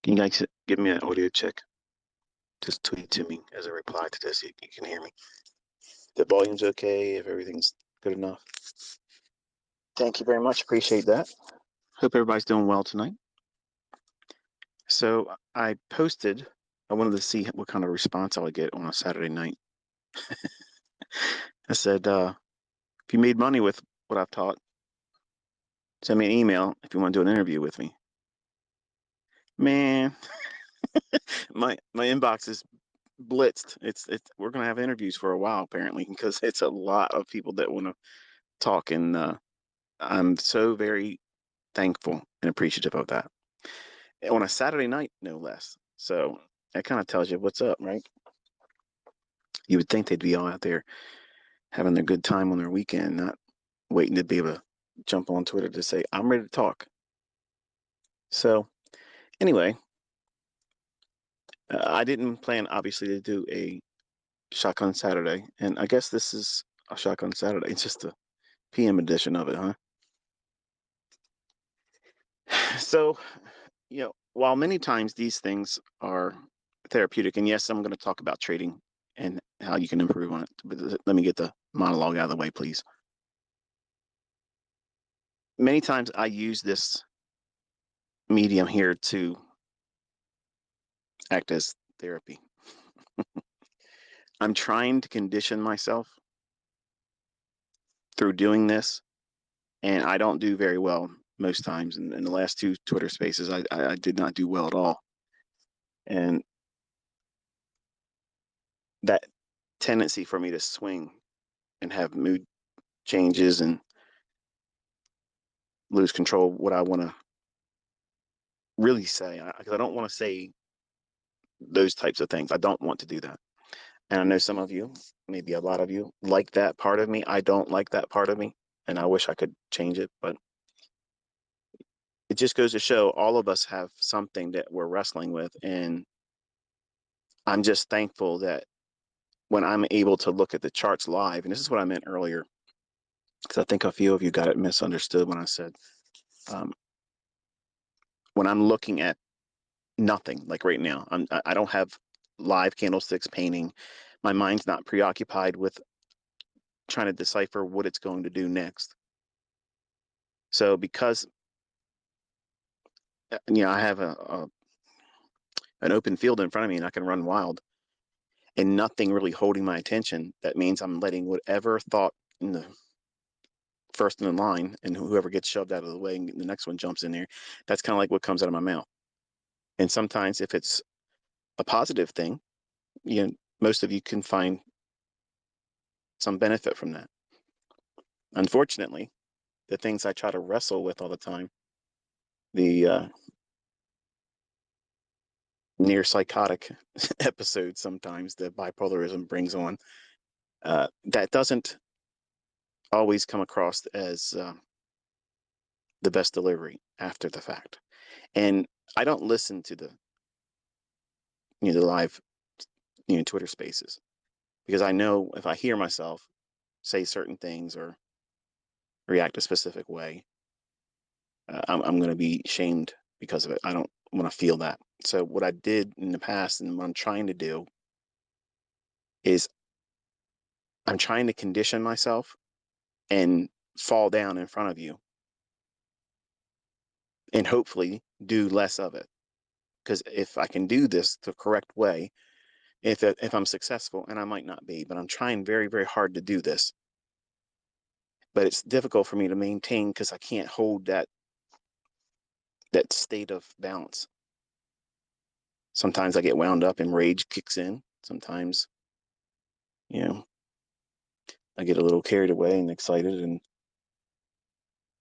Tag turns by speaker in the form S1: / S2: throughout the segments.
S1: Can you guys give me an audio check? Just tweet to me as a reply to this. You can hear me. The volume's okay, if everything's good enough. Thank you very much. Appreciate that. Hope everybody's doing well tonight. So I posted, I wanted to see what kind of response I would get on a Saturday night. I said, if you made money with what I've taught, send me an email if you want to do an interview with me. Man, my inbox is blitzed. It's we're gonna have interviews for a while apparently because it's a lot of people that want to talk, and I'm so very thankful and appreciative of that on a Saturday night, no less. So that kind of tells you what's up, right? You would think they'd be all out there having their good time on their weekend, not waiting to be able to jump on Twitter to say, I'm ready to talk. So anyway, I didn't plan, obviously, to do a Shotgun Saturday, and I guess this is a Shotgun Saturday. It's just a PM edition of it, huh? So, while many times these things are therapeutic, and yes, I'm going to talk about trading and how you can improve on it, but let me get the monologue out of the way, please. Many times I use this medium here to act as therapy. I'm trying to condition myself through doing this, and I don't do very well most times. In the last two Twitter spaces, I did not do well at all. And that tendency for me to swing and have mood changes and lose control what I want to really say, because I don't want to say those types of things. I don't want to do that. And I know some of you, maybe a lot of you, like that part of me. I don't like that part of me, and I wish I could change it, but it just goes to show all of us have something that we're wrestling with. And I'm just thankful that when I'm able to look at the charts live, and this is what I meant earlier, because I think a few of you got it misunderstood when I said, when I'm looking at nothing, like right now, I don't have live candlesticks painting. My mind's not preoccupied with trying to decipher what it's going to do next. So because I have an open field in front of me and I can run wild and nothing really holding my attention, that means I'm letting whatever thought in the first in line, and whoever gets shoved out of the way and the next one jumps in there, that's kind of like what comes out of my mouth. And sometimes if it's a positive thing, most of you can find some benefit from that. Unfortunately, the things I try to wrestle with all the time, the near psychotic episodes sometimes that bipolarism brings on, that doesn't always come across as the best delivery after the fact. And I don't listen to the live Twitter spaces, because I know if I hear myself say certain things or react a specific way, I'm going to be shamed because of it. I don't want to feel that. So what I did in the past and what I'm trying to do is I'm trying to condition myself and fall down in front of you and hopefully do less of it. Because if I can do this the correct way, if I'm successful, and I might not be, but I'm trying very, very hard to do this. But it's difficult for me to maintain because I can't hold that state of balance. Sometimes I get wound up and rage kicks in. Sometimes, I get a little carried away and excited and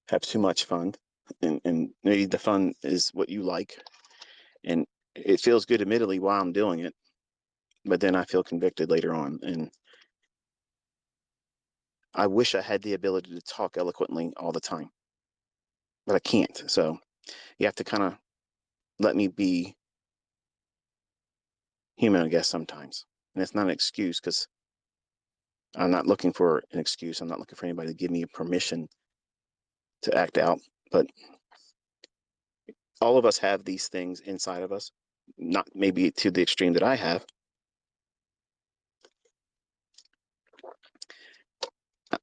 S1: have too much fun. And maybe the fun is what you like. And it feels good, admittedly, while I'm doing it. But then I feel convicted later on. And I wish I had the ability to talk eloquently all the time, but I can't. So you have to kind of let me be human, I guess, sometimes. And it's not an excuse, because I'm not looking for an excuse. I'm not looking for anybody to give me permission to act out. But All of us have these things inside of us, not maybe to the extreme that I have.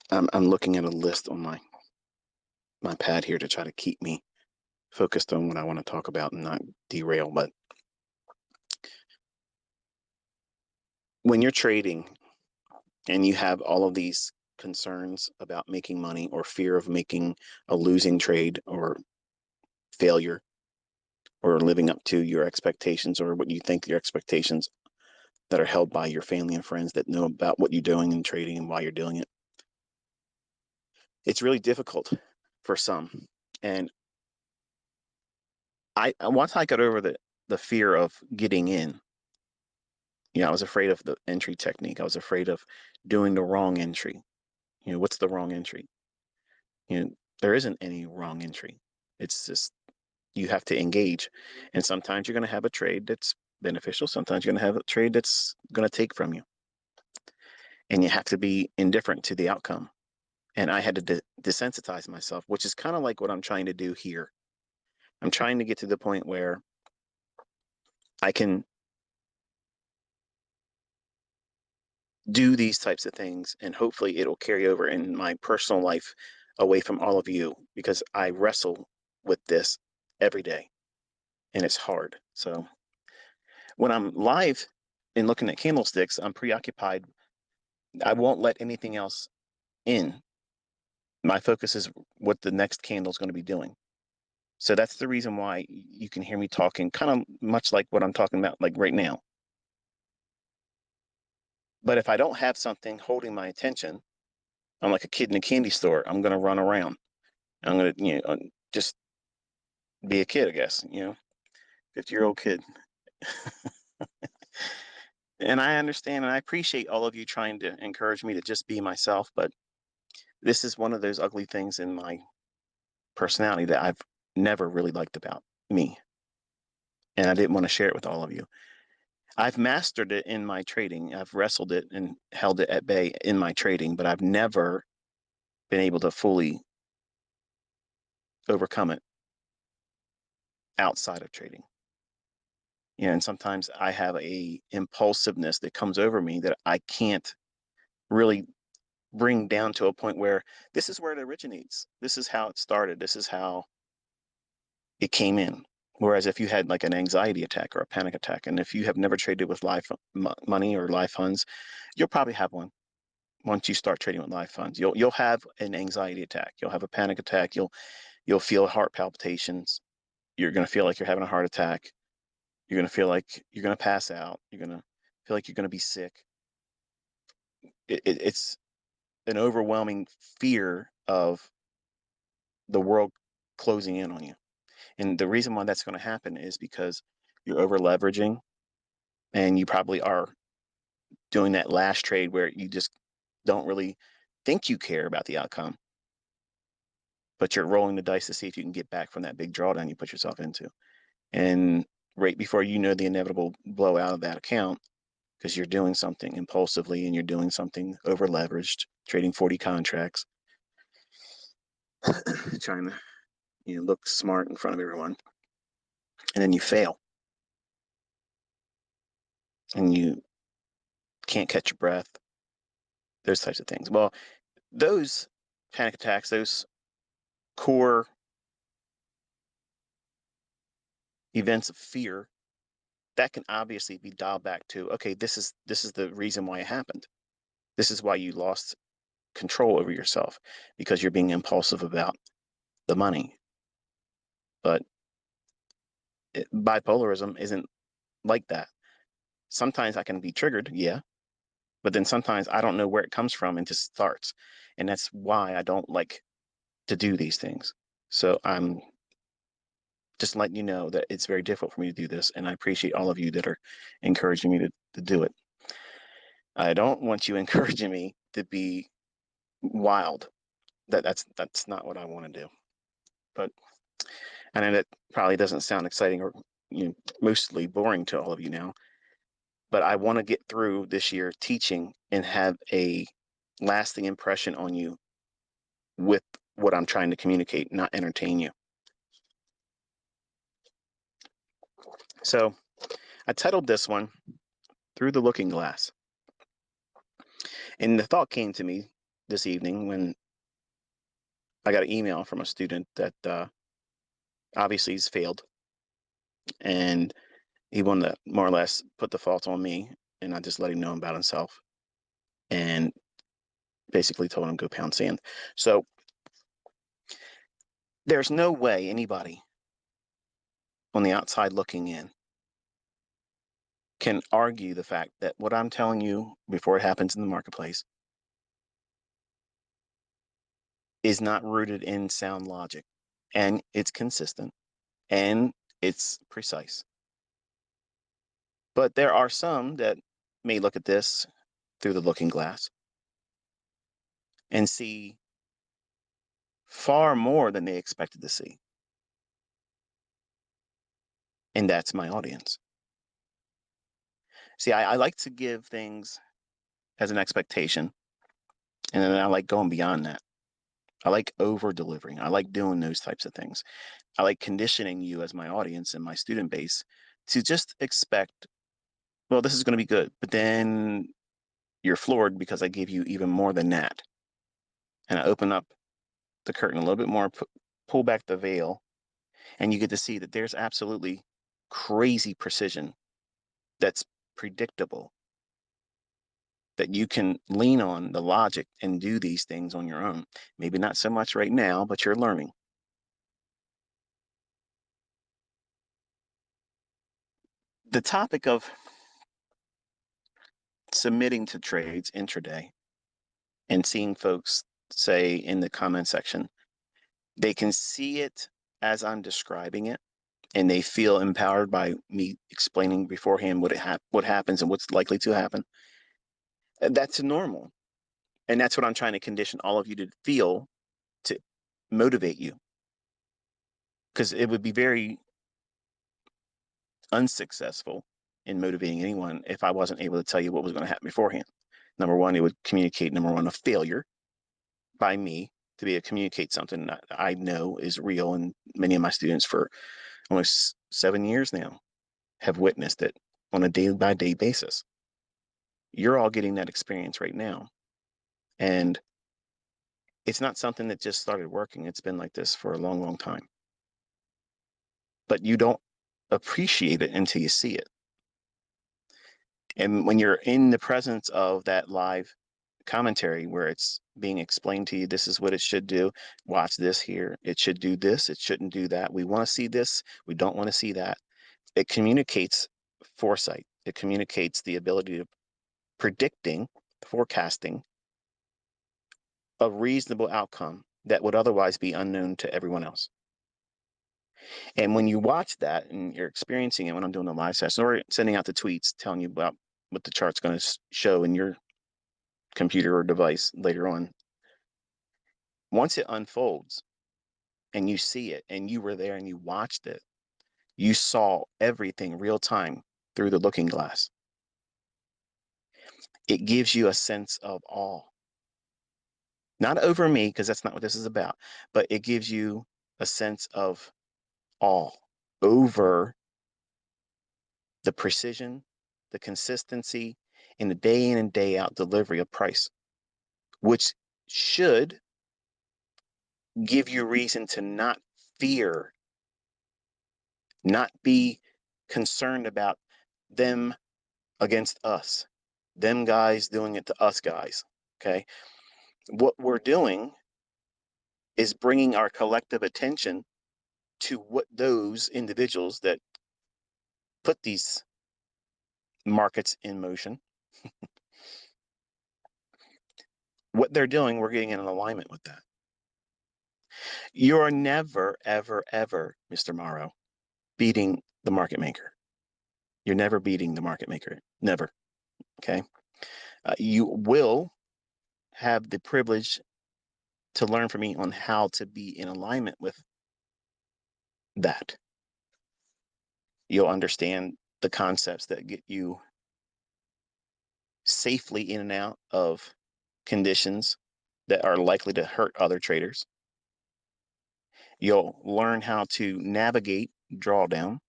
S1: I'm looking at a list on my pad here to try to keep me focused on what I want to talk about and not derail. But when you're trading and you have all of these concerns about making money or fear of making a losing trade or failure or living up to your expectations or what you think your expectations that are held by your family and friends that know about what you're doing in trading and why you're doing it, it's really difficult for some. And I once I got over the fear of getting in, I was afraid of the entry technique. I was afraid of doing the wrong entry. What's the wrong entry? There isn't any wrong entry. It's just you have to engage. And sometimes you're going to have a trade that's beneficial. Sometimes you're going to have a trade that's going to take from you. And you have to be indifferent to the outcome. And I had to desensitize myself, which is kind of like what I'm trying to do here. I'm trying to get to the point where I can do these types of things and hopefully it'll carry over in my personal life away from all of you because I wrestle with this every day and it's hard. So when I'm live and looking at candlesticks, I'm preoccupied. I won't let anything else in. My focus is what the next candle is going to be doing. So that's the reason why you can hear me talking kind of much like what I'm talking about, like right now. But if I don't have something holding my attention, I'm like a kid in a candy store. I'm going to run around. I'm going to, just be a kid, I guess, 50-year-old kid. And I understand and I appreciate all of you trying to encourage me to just be myself. But this is one of those ugly things in my personality that I've never really liked about me. And I didn't want to share it with all of you. I've mastered it in my trading. I've wrestled it and held it at bay in my trading, but I've never been able to fully overcome it outside of trading. And sometimes I have a impulsiveness that comes over me that I can't really bring down to a point where this is where it originates. This is how it started. This is how it came in. Whereas if you had like an anxiety attack or a panic attack, and if you have never traded with live money or live funds, you'll probably have one once you start trading with live funds. You'll have an anxiety attack. You'll have a panic attack. You'll feel heart palpitations. You're going to feel like you're having a heart attack. You're going to feel like you're going to pass out. You're going to feel like you're going to be sick. It's an overwhelming fear of the world closing in on you. And the reason why that's going to happen is because you're over leveraging and you probably are doing that last trade where you just don't really think you care about the outcome, but you're rolling the dice to see if you can get back from that big drawdown you put yourself into. And right before you know the inevitable blowout of that account, because you're doing something impulsively and you're doing something over leveraged, trading 40 contracts, trying to look smart in front of everyone, and then you fail and you can't catch your breath, those types of things. Well, those panic attacks, those core events of fear, that can obviously be dialed back to, okay, this is the reason why it happened. This is why you lost control over yourself, because you're being impulsive about the money. But bipolarism isn't like that. Sometimes I can be triggered, yeah, but then sometimes I don't know where it comes from and just starts. And that's why I don't like to do these things. So I'm just letting you know that it's very difficult for me to do this. And I appreciate all of you that are encouraging me to do it. I don't want you encouraging me to be wild. That's not what I want to do. But I know that probably doesn't sound exciting or mostly boring to all of you now. But I want to get through this year teaching and have a lasting impression on you with what I'm trying to communicate, not entertain you. So I titled this one Through the Looking Glass. And the thought came to me this evening when I got an email from a student that obviously he's failed, and he wanted to more or less put the fault on me, and I just let him know about himself and basically told him go pound sand. So there's no way anybody on the outside looking in can argue the fact that what I'm telling you before it happens in the marketplace is not rooted in sound logic, and it's consistent, and it's precise. But there are some that may look at this through the looking glass and see far more than they expected to see. And that's my audience. See, I like to give things as an expectation, and then I like going beyond that. I like over delivering. I like doing those types of things. I like conditioning you as my audience and my student base to just expect, well, this is going to be good. But then you're floored because I gave you even more than that. And I open up the curtain a little bit more, pull back the veil, and you get to see that there's absolutely crazy precision that's predictable, that you can lean on the logic and do these things on your own. Maybe not so much right now, but you're learning. The topic of submitting to trades intraday and seeing folks say in the comment section, they can see it as I'm describing it, and they feel empowered by me explaining beforehand what happens and what's likely to happen. That's normal. And that's what I'm trying to condition all of you to feel, to motivate you. Because it would be very unsuccessful in motivating anyone if I wasn't able to tell you what was going to happen beforehand. Number one, it would communicate, number one, a failure by me to be able to communicate something that I know is real. And many of my students for almost 7 years now have witnessed it on a day by day basis. You're all getting that experience right now. And it's not something that just started working. It's been like this for a long, long time. But you don't appreciate it until you see it. And when you're in the presence of that live commentary where it's being explained to you, this is what it should do. Watch this here. It should do this. It shouldn't do that. We want to see this. We don't want to see that. It communicates foresight. It communicates the ability to predicting, forecasting a reasonable outcome that would otherwise be unknown to everyone else. And when you watch that and you're experiencing it when I'm doing the live session or sending out the tweets telling you about what the chart's going to show in your computer or device later on, once it unfolds and you see it and you were there and you watched it, you saw everything real time through the looking glass. It gives you a sense of awe. Not over me, because that's not what this is about, but it gives you a sense of awe over the precision, the consistency, and the day in and day out delivery of price, which should give you reason to not fear, not be concerned about them against us, them guys doing it to us guys. Okay. What we're doing is bringing our collective attention to what those individuals that put these markets in motion, what they're doing, we're getting in alignment with that. You're never, ever, ever, Mr. Morrow, beating the market maker. You're never beating the market maker. Never. Okay. You will have the privilege to learn from me on how to be in alignment with that. You'll understand the concepts that get you safely in and out of conditions that are likely to hurt other traders. You'll learn how to navigate drawdown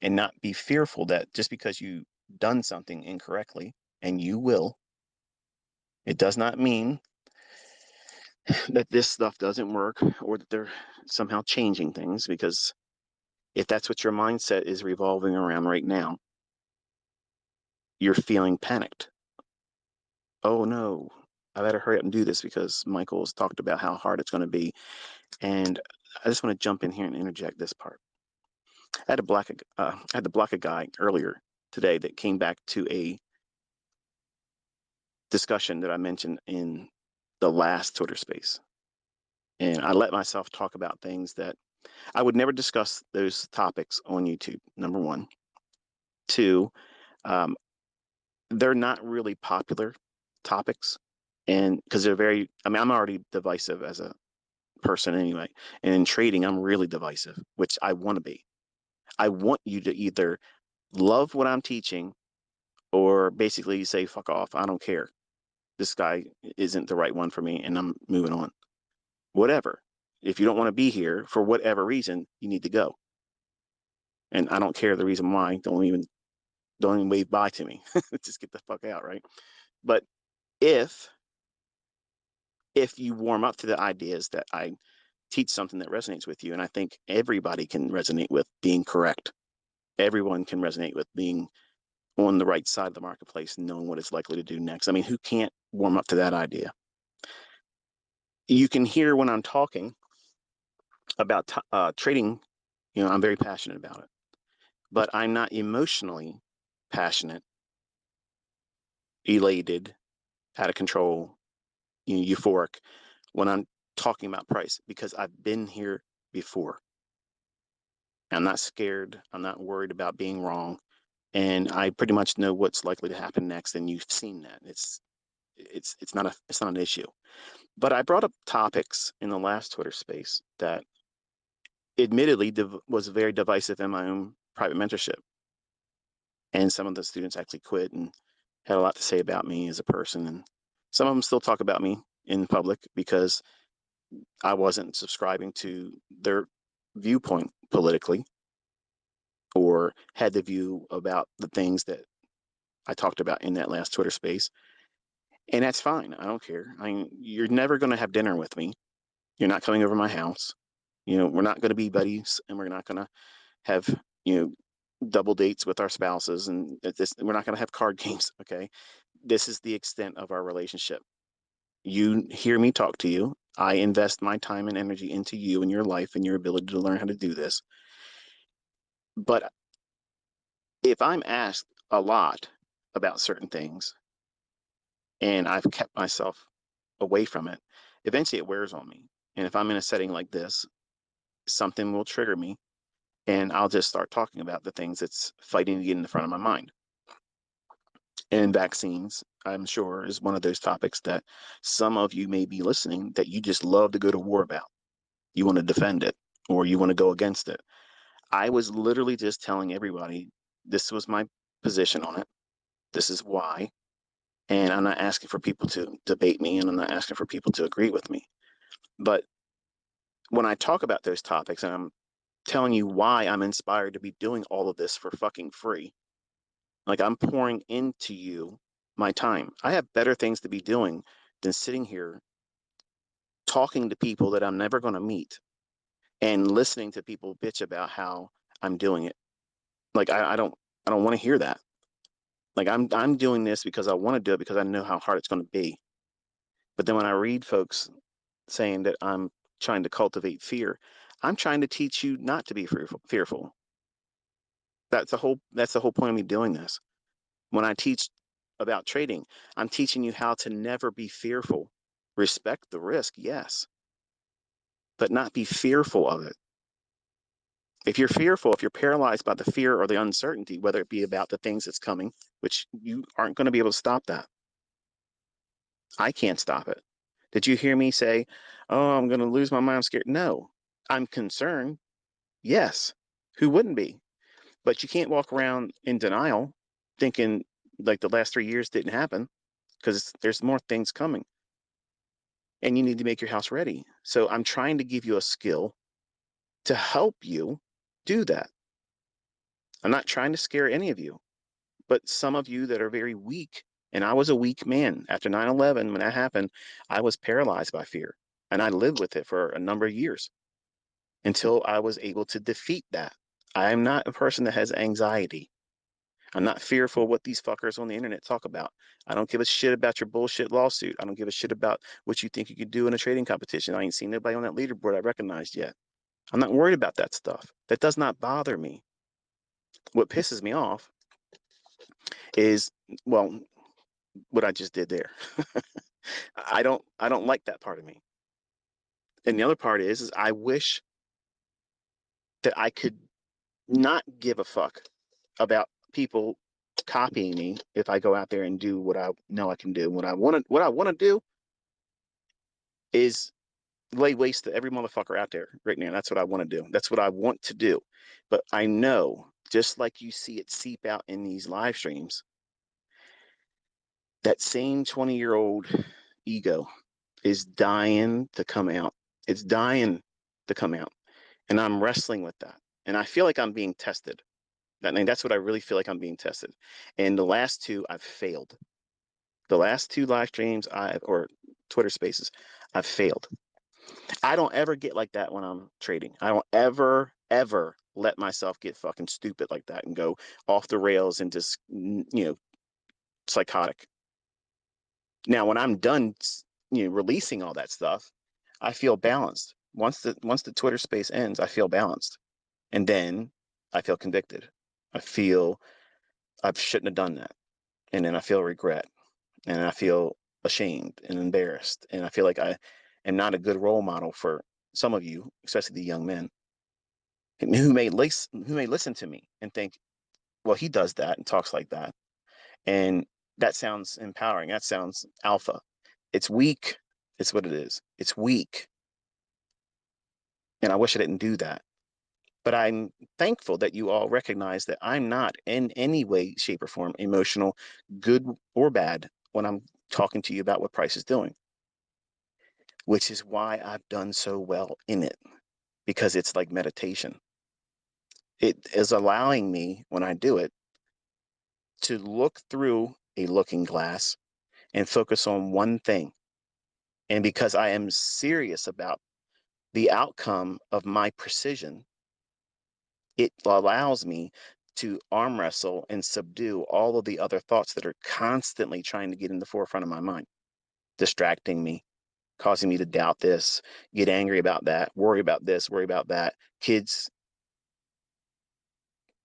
S1: and not be fearful that just because you done something incorrectly, and you will, it does not mean that this stuff doesn't work or that they're somehow changing things, because if that's what your mindset is revolving around right now, you're feeling panicked. Oh no, I better hurry up and do this because Michael's talked about how hard it's going to be. And I just want to jump in here and interject this part. I had to block a guy earlier today that came back to a discussion that I mentioned in the last Twitter space. And I let myself talk about things that I would never discuss those topics on YouTube, number one. Two, um, they're not really popular topics. And because they're very, I mean, I'm already divisive as a person anyway. And in trading, I'm really divisive, which I want to be. I want you to either love what I'm teaching or basically say, fuck off. I don't care. This guy isn't the right one for me and I'm moving on. Whatever. If you don't want to be here for whatever reason, you need to go. And I don't care the reason why. Don't even wave bye to me. Just get the fuck out, right? But if if you warm up to the ideas that I teach something that resonates with you, and I think everybody can resonate with being correct. Everyone can resonate with being on the right side of the marketplace and knowing what it's likely to do next. I mean, who can't warm up to that idea? You can hear when I'm talking about trading, I'm very passionate about it, but I'm not emotionally passionate, elated, out of control, euphoric when I'm talking about price, because I've been here before. I'm not scared. I'm not worried about being wrong. And I pretty much know what's likely to happen next. And you've seen that. It's not an issue. But I brought up topics in the last Twitter space that admittedly was very divisive in my own private mentorship. And some of the students actually quit and had a lot to say about me as a person. And some of them still talk about me in public because I wasn't subscribing to their viewpoint politically or had the view about the things that I talked about in that last Twitter space. And that's fine. I don't care. I mean, you're never going to have dinner with me. You're not coming over my house. We're not going to be buddies, and we're not going to have, double dates with our spouses. And we're not going to have card games. Okay. This is the extent of our relationship. You hear me talk to you. I invest my time and energy into you and your life and your ability to learn how to do this. But if I'm asked a lot about certain things and I've kept myself away from it, eventually it wears on me. And if I'm in a setting like this, something will trigger me and I'll just start talking about the things that's fighting to get in the front of my mind. And vaccines, I'm sure, is one of those topics that some of you may be listening that you just love to go to war about. You want to defend it or you want to go against it. I was literally just telling everybody this was my position on it. This is why. And I'm not asking for people to debate me and I'm not asking for people to agree with me. But when I talk about those topics and I'm telling you why I'm inspired to be doing all of this for fucking free, like I'm pouring into you my time. I have better things to be doing than sitting here talking to people that I'm never going to meet and listening to people bitch about how I'm doing it. Like I don't want to hear that. Like I'm doing this because I want to do it because I know how hard it's going to be. But then when I read folks saying that I'm trying to cultivate fear, I'm trying to teach you not to be fearful. That's the whole point of me doing this. When I teach about trading, I'm teaching you how to never be fearful. Respect the risk, yes, but not be fearful of it. If you're fearful, if you're paralyzed by the fear or the uncertainty, whether it be about the things that's coming, which you aren't going to be able to stop that. I can't stop it. Did you hear me say, oh, I'm going to lose my mind, I'm scared? No, I'm concerned. Yes. Who wouldn't be? But you can't walk around in denial thinking like the last 3 years didn't happen, because there's more things coming and you need to make your house ready. So I'm trying to give you a skill to help you do that. I'm not trying to scare any of you, but some of you that are very weak, and I was a weak man. After 9/11, when that happened, I was paralyzed by fear, and I lived with it for a number of years until I was able to defeat that. I am not a person that has anxiety. I'm not fearful of what these fuckers on the internet talk about. I don't give a shit about your bullshit lawsuit. I don't give a shit about what you think you could do in a trading competition. I ain't seen nobody on that leaderboard I recognized yet. I'm not worried about that stuff. That does not bother me. What pisses me off is, well, what I just did there. I don't like that part of me. And the other part is I wish that I could not give a fuck about people copying me if I go out there and do what I know I can do. What I want to do is lay waste to every motherfucker out there right now. That's what I want to do. That's what I want to do. But I know, just like you see it seep out in these live streams, that same 20-year-old ego is dying to come out. It's dying to come out. And I'm wrestling with that. And I feel like I'm being tested. I mean, that's what I really feel like I'm being tested. And the last two, I've failed. The last two live streams or Twitter spaces, I've failed. I don't ever get like that when I'm trading. I don't ever let myself get fucking stupid like that and go off the rails and just, psychotic. Now, when I'm done, releasing all that stuff, I feel balanced. Once the Twitter space ends, I feel balanced, and then I feel convicted. I feel I shouldn't have done that, and then I feel regret, and I feel ashamed and embarrassed, and I feel like I am not a good role model for some of you, especially the young men who may listen to me and think, well, he does that and talks like that, and that sounds empowering. That sounds alpha. It's weak. It's what it is. It's weak. And I wish I didn't do that. But I'm thankful that you all recognize that I'm not in any way, shape, or form emotional, good or bad, when I'm talking to you about what Price is doing, which is why I've done so well in it, because it's like meditation. It is allowing me, when I do it, to look through a looking glass and focus on one thing. And because I am serious about the outcome of my precision, it allows me to arm wrestle and subdue all of the other thoughts that are constantly trying to get in the forefront of my mind, distracting me, causing me to doubt this, get angry about that, worry about this, worry about that, kids,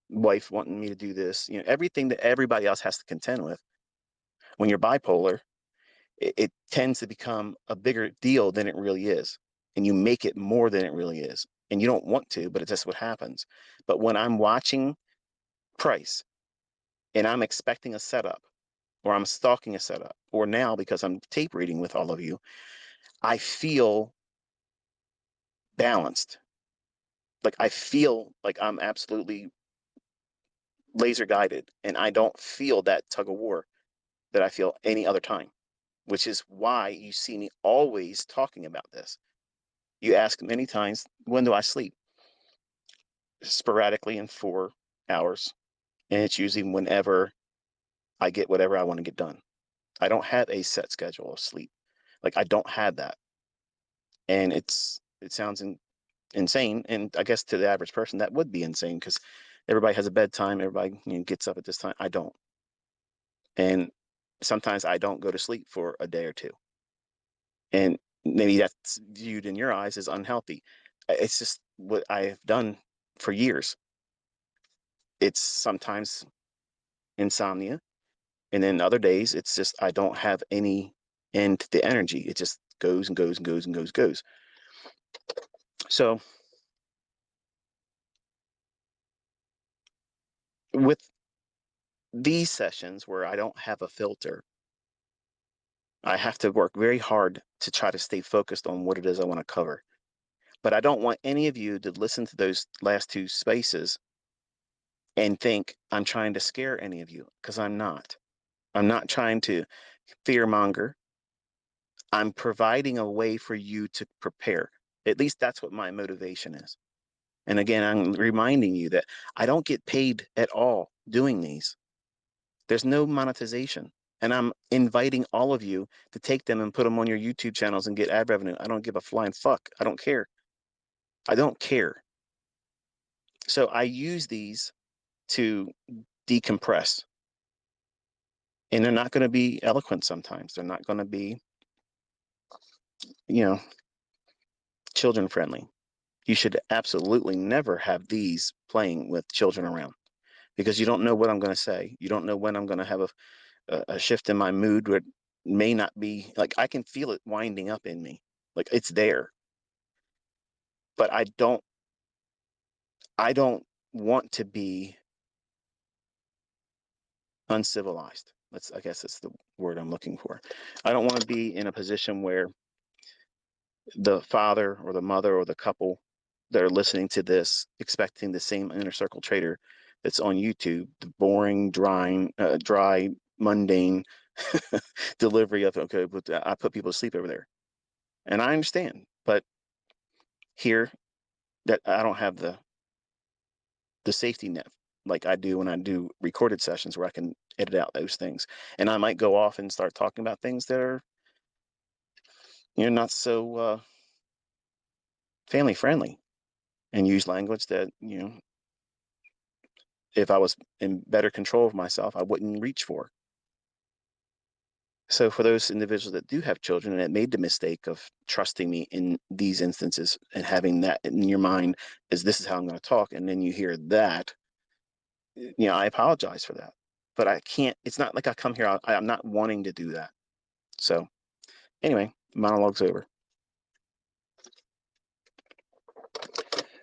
S1: wife wanting me to do this, everything that everybody else has to contend with. When you're bipolar, it tends to become a bigger deal than it really is. And you make it more than it really is. And you don't want to, but it's just what happens. But when I'm watching Price and I'm expecting a setup, or I'm stalking a setup, or now because I'm tape reading with all of you, I feel balanced. Like I feel like I'm absolutely laser guided, and I don't feel that tug of war that I feel any other time, which is why you see me always talking about this. You ask many times, when do I sleep? Sporadically in 4 hours. And it's usually whenever I get whatever I want to get done. I don't have a set schedule of sleep. Like I don't have that. And it sounds insane. And I guess to the average person, that would be insane because everybody has a bedtime. Everybody gets up at this time. I don't. And sometimes I don't go to sleep for a day or two. And maybe that's viewed in your eyes as unhealthy. It's just what I've done for years. It's sometimes insomnia, and then other days it's just I don't have any end to the energy. It just goes and goes and goes and goes. So with these sessions where I don't have a filter, I have to work very hard to try to stay focused on what it is I want to cover. But I don't want any of you to listen to those last two spaces and think I'm trying to scare any of you, because I'm not. I'm not trying to fearmonger. I'm providing a way for you to prepare. At least that's what my motivation is. And again, I'm reminding you that I don't get paid at all doing these. There's no monetization. And I'm inviting all of you to take them and put them on your YouTube channels and get ad revenue. I don't give a flying fuck. I don't care. I don't care. So I use these to decompress. And they're not going to be eloquent sometimes. They're not going to be, you know, children friendly. You should absolutely never have these playing with children around because you don't know what I'm going to say. You don't know when I'm going to have a shift in my mood where it may not be like I can feel it winding up in me. Like it's there. But I don't want to be uncivilized. I guess that's the word I'm looking for. I don't want to be in a position where the father or the mother or the couple that are listening to this expecting the same inner circle trader that's on YouTube, the boring, dry, mundane delivery of okay, but I put people to sleep over there, and I understand, but here that I don't have the safety net like I do when I do recorded sessions where I can edit out those things, and I might go off and start talking about things that are not so family friendly and use language that if I was in better control of myself, I wouldn't reach for. So for those individuals that do have children and that made the mistake of trusting me in these instances and having that in your mind is this is how I'm going to talk, and then you hear that, I apologize for that. But I can't. It's not like I come here. I'm not wanting to do that. So anyway, monologue's over.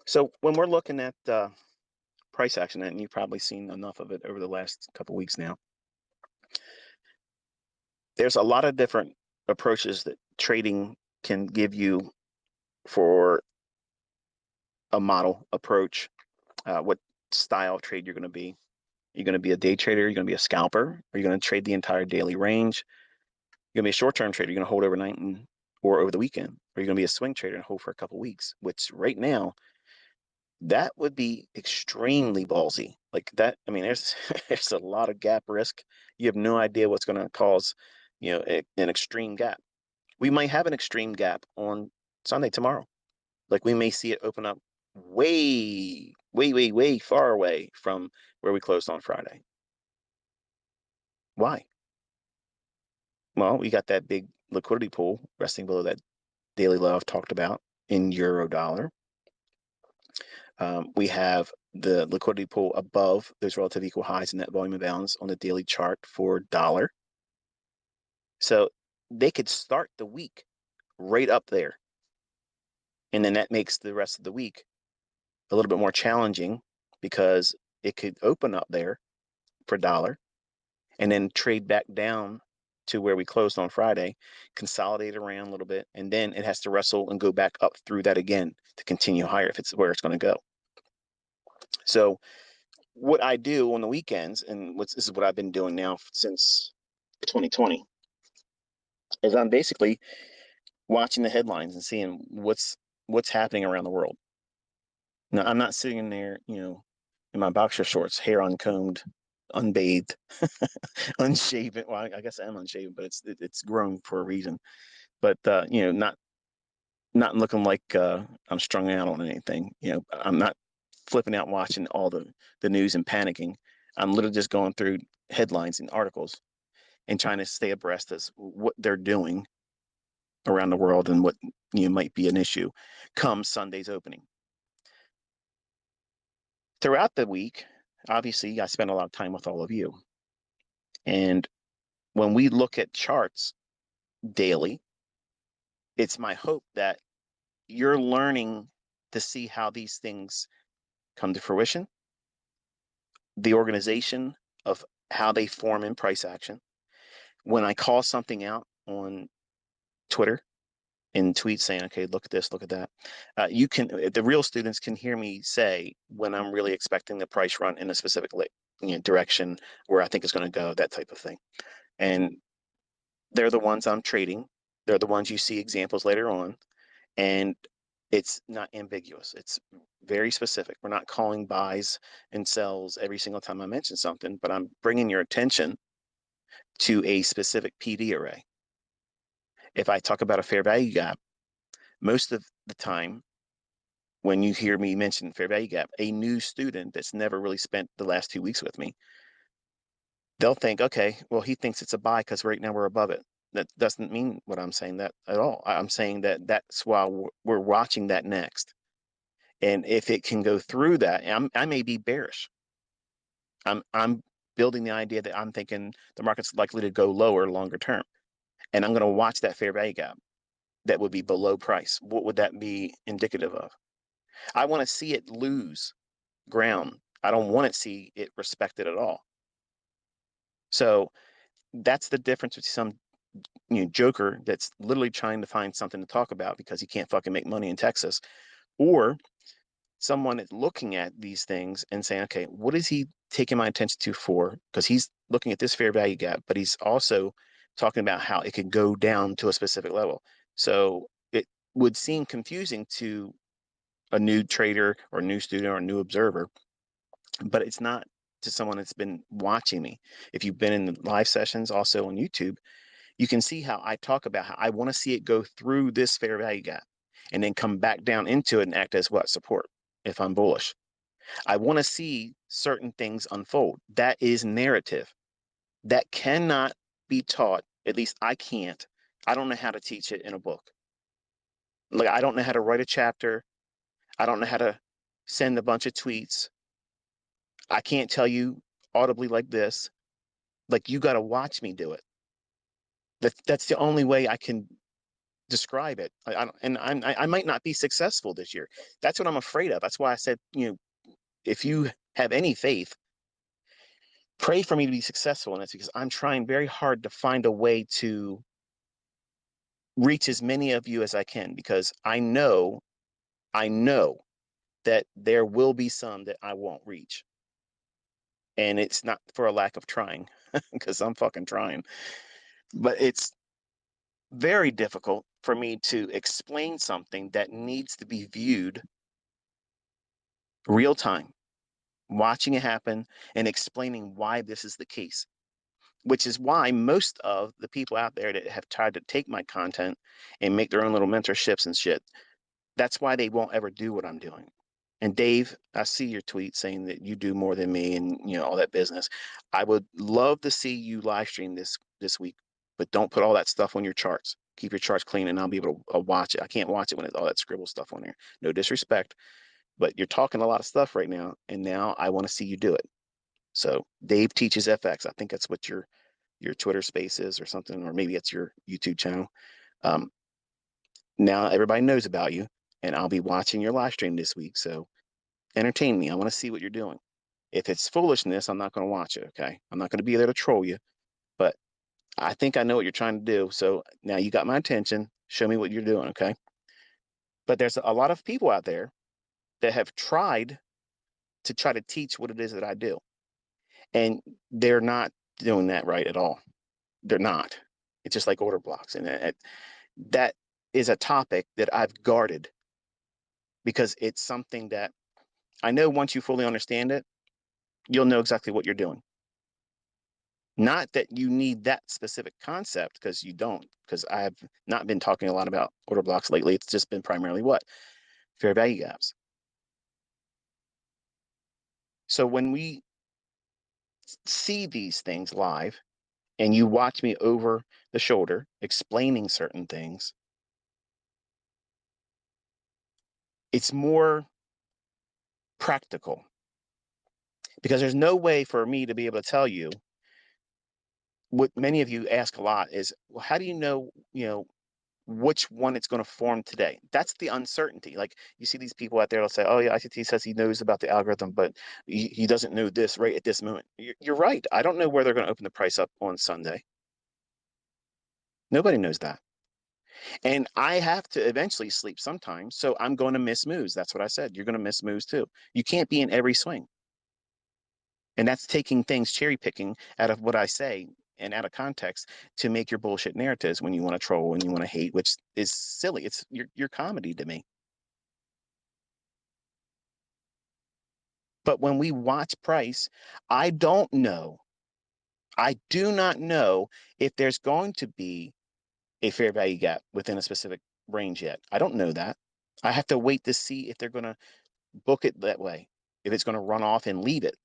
S1: So when we're looking at price action, and you've probably seen enough of it over the last couple of weeks now, there's a lot of different approaches that trading can give you for a model approach, what style of trade you're going to be. You're going to be a day trader, you're going to be a scalper, or you're going to trade the entire daily range. You're going to be a short-term trader, you're going to hold overnight or over the weekend, or you're going to be a swing trader and hold for a couple of weeks, which right now, that would be extremely ballsy. Like that, I mean, there's there's a lot of gap risk. You have no idea what's going to cause, an extreme gap. We might have an extreme gap on Sunday tomorrow. Like we may see it open up way, way, way, way far away from where we closed on Friday. Why? Well, we got that big liquidity pool resting below that daily low I've talked about in euro dollar. We have the liquidity pool above those relative equal highs and net volume imbalance on the daily chart for dollar. So they could start the week right up there. And then that makes the rest of the week a little bit more challenging because it could open up there for dollar and then trade back down to where we closed on Friday, consolidate around a little bit, and then it has to wrestle and go back up through that again to continue higher if it's where it's going to go. So what I do on the weekends, and this is what I've been doing now since 2020, is I'm basically watching the headlines and seeing what's happening around the world. Now, I'm not sitting there, in my boxer shorts, hair uncombed, unbathed, unshaven. Well, I guess I am unshaven, but it's grown for a reason. But not looking like I'm strung out on anything. I'm not flipping out watching all the news and panicking. I'm literally just going through headlines and articles and trying to stay abreast as what they're doing around the world and what might be an issue come Sunday's opening. Throughout the week, obviously, I spend a lot of time with all of you. And when we look at charts daily, it's my hope that you're learning to see how these things come to fruition, the organization of how they form in price action. When I call something out on Twitter in tweets saying, okay, look at this, look at that, the real students can hear me say when I'm really expecting the price run in a specific direction where I think it's going to go, that type of thing. And they're the ones I'm trading. They're the ones you see examples later on. And It's not ambiguous. It's very specific. We're not calling buys and sells every single time I mention something, but I'm bringing your attention to a specific PD array. If I talk about a fair value gap, most of the time when you hear me mention fair value gap, a new student that's never really spent the last 2 weeks with me, they'll think, okay, well, he thinks it's a buy because right now we're above it. That doesn't mean what I'm saying that at all. I'm saying that that's why we're watching that next. And if it can go through that, I may be bearish. I'm building the idea that I'm thinking the market's likely to go lower longer term. And I'm going to watch that fair value gap that would be below price. What would that be indicative of? I want to see it lose ground. I don't want to see it respected at all. So that's the difference with some joker that's literally trying to find something to talk about because he can't fucking make money in Texas, or someone that's looking at these things and saying, okay, what is he taking my attention to for? Because he's looking at this fair value gap, but he's also talking about how it could go down to a specific level. So it would seem confusing to a new trader or new student or new observer, but it's not to someone that's been watching me. If you've been in the live sessions also on YouTube, you can see how I talk about how I want to see it go through this fair value gap and then come back down into it and act as what? Support if I'm bullish. I want to see certain things unfold. That is narrative. That cannot be taught. At least I can't. I don't know how to teach it in a book. Like, I don't know how to write a chapter. I don't know how to send a bunch of tweets. I can't tell you audibly like this. Like, you got to watch me do it. That's the only way I can describe it. I don't, and I might not be successful this year. That's what I'm afraid of. That's why I said, if you have any faith, pray for me to be successful in this, because I'm trying very hard to find a way to reach as many of you as I can, because I know that there will be some that I won't reach. And it's not for a lack of trying, because I'm fucking trying. But it's very difficult for me to explain something that needs to be viewed real time, watching it happen and explaining why this is the case, which is why most of the people out there that have tried to take my content and make their own little mentorships and shit, that's why they won't ever do what I'm doing. And Dave, I see your tweet saying that you do more than me and all that business. I would love to see you live stream this week, but don't put all that stuff on your charts. Keep your charts clean, and I'll be able to watch it. I can't watch it when it's all that scribble stuff on there. No disrespect, but you're talking a lot of stuff right now, and now I want to see you do it. So Dave teaches FX. I think that's what your Twitter space is or something, or maybe it's your YouTube channel. Um, Now everybody knows about you, and I'll be watching your live stream this week. So entertain me. I want to see what you're doing. If it's foolishness, I'm not going to watch it. Okay. I'm not going to be there to troll you, but I think I know what you're trying to do. So now you got my attention. Show me what you're doing. Okay. But there's a lot of people out there that have tried to try to teach what it is that I do, and they're not doing that right at all. They're not. It's just like order blocks. And that is a topic that I've guarded, because it's something that I know once you fully understand it, you'll know exactly what you're doing. Not that you need that specific concept, because you don't, because I have not been talking a lot about order blocks lately. It's just been primarily what? Fair value gaps. So when we see these things live and you watch me over the shoulder explaining certain things, it's more practical, because there's no way for me to be able to tell you what many of you ask a lot is, well, how do you know which one it's going to form today? That's the uncertainty. Like, you see these people out there will say, oh yeah, ICT says he knows about the algorithm, but he doesn't know this right at this moment. You're right. I don't know where they're going to open the price up on Sunday. Nobody knows that. And I have to eventually sleep sometimes. So I'm going to miss moves. That's what I said. You're going to miss moves too. You can't be in every swing. And that's taking things, cherry picking out of what I say and out of context to make your bullshit narratives when you want to troll and you want to hate, which is silly. It's your comedy to me. But when we watch price, I don't know. I do not know if there's going to be a fair value gap within a specific range yet. I don't know that. I have to wait to see if they're going to book it that way, if it's going to run off and leave it.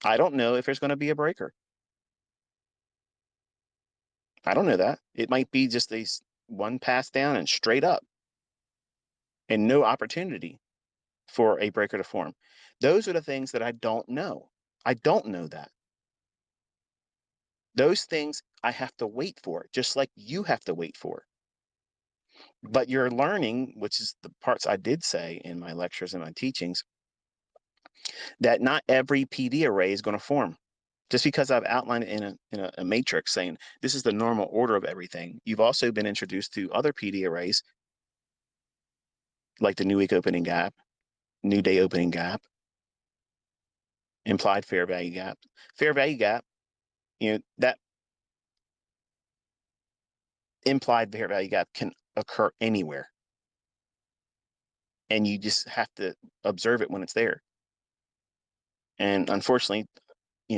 S1: I don't know if there's going to be a breaker. I don't know that. It might be just these one pass down and straight up and no opportunity for a breaker to form. Those are the things that I don't know. I don't know that. Those things I have to wait for, just like you have to wait for. But you're learning, which is the parts I did say in my lectures and my teachings, that not every PD array is going to form. Just because I've outlined it in a matrix saying this is the normal order of everything, you've also been introduced to other PD arrays like the new week opening gap, new day opening gap, implied fair value gap. Fair value gap, that implied fair value gap can occur anywhere. And you just have to observe it when it's there. And unfortunately,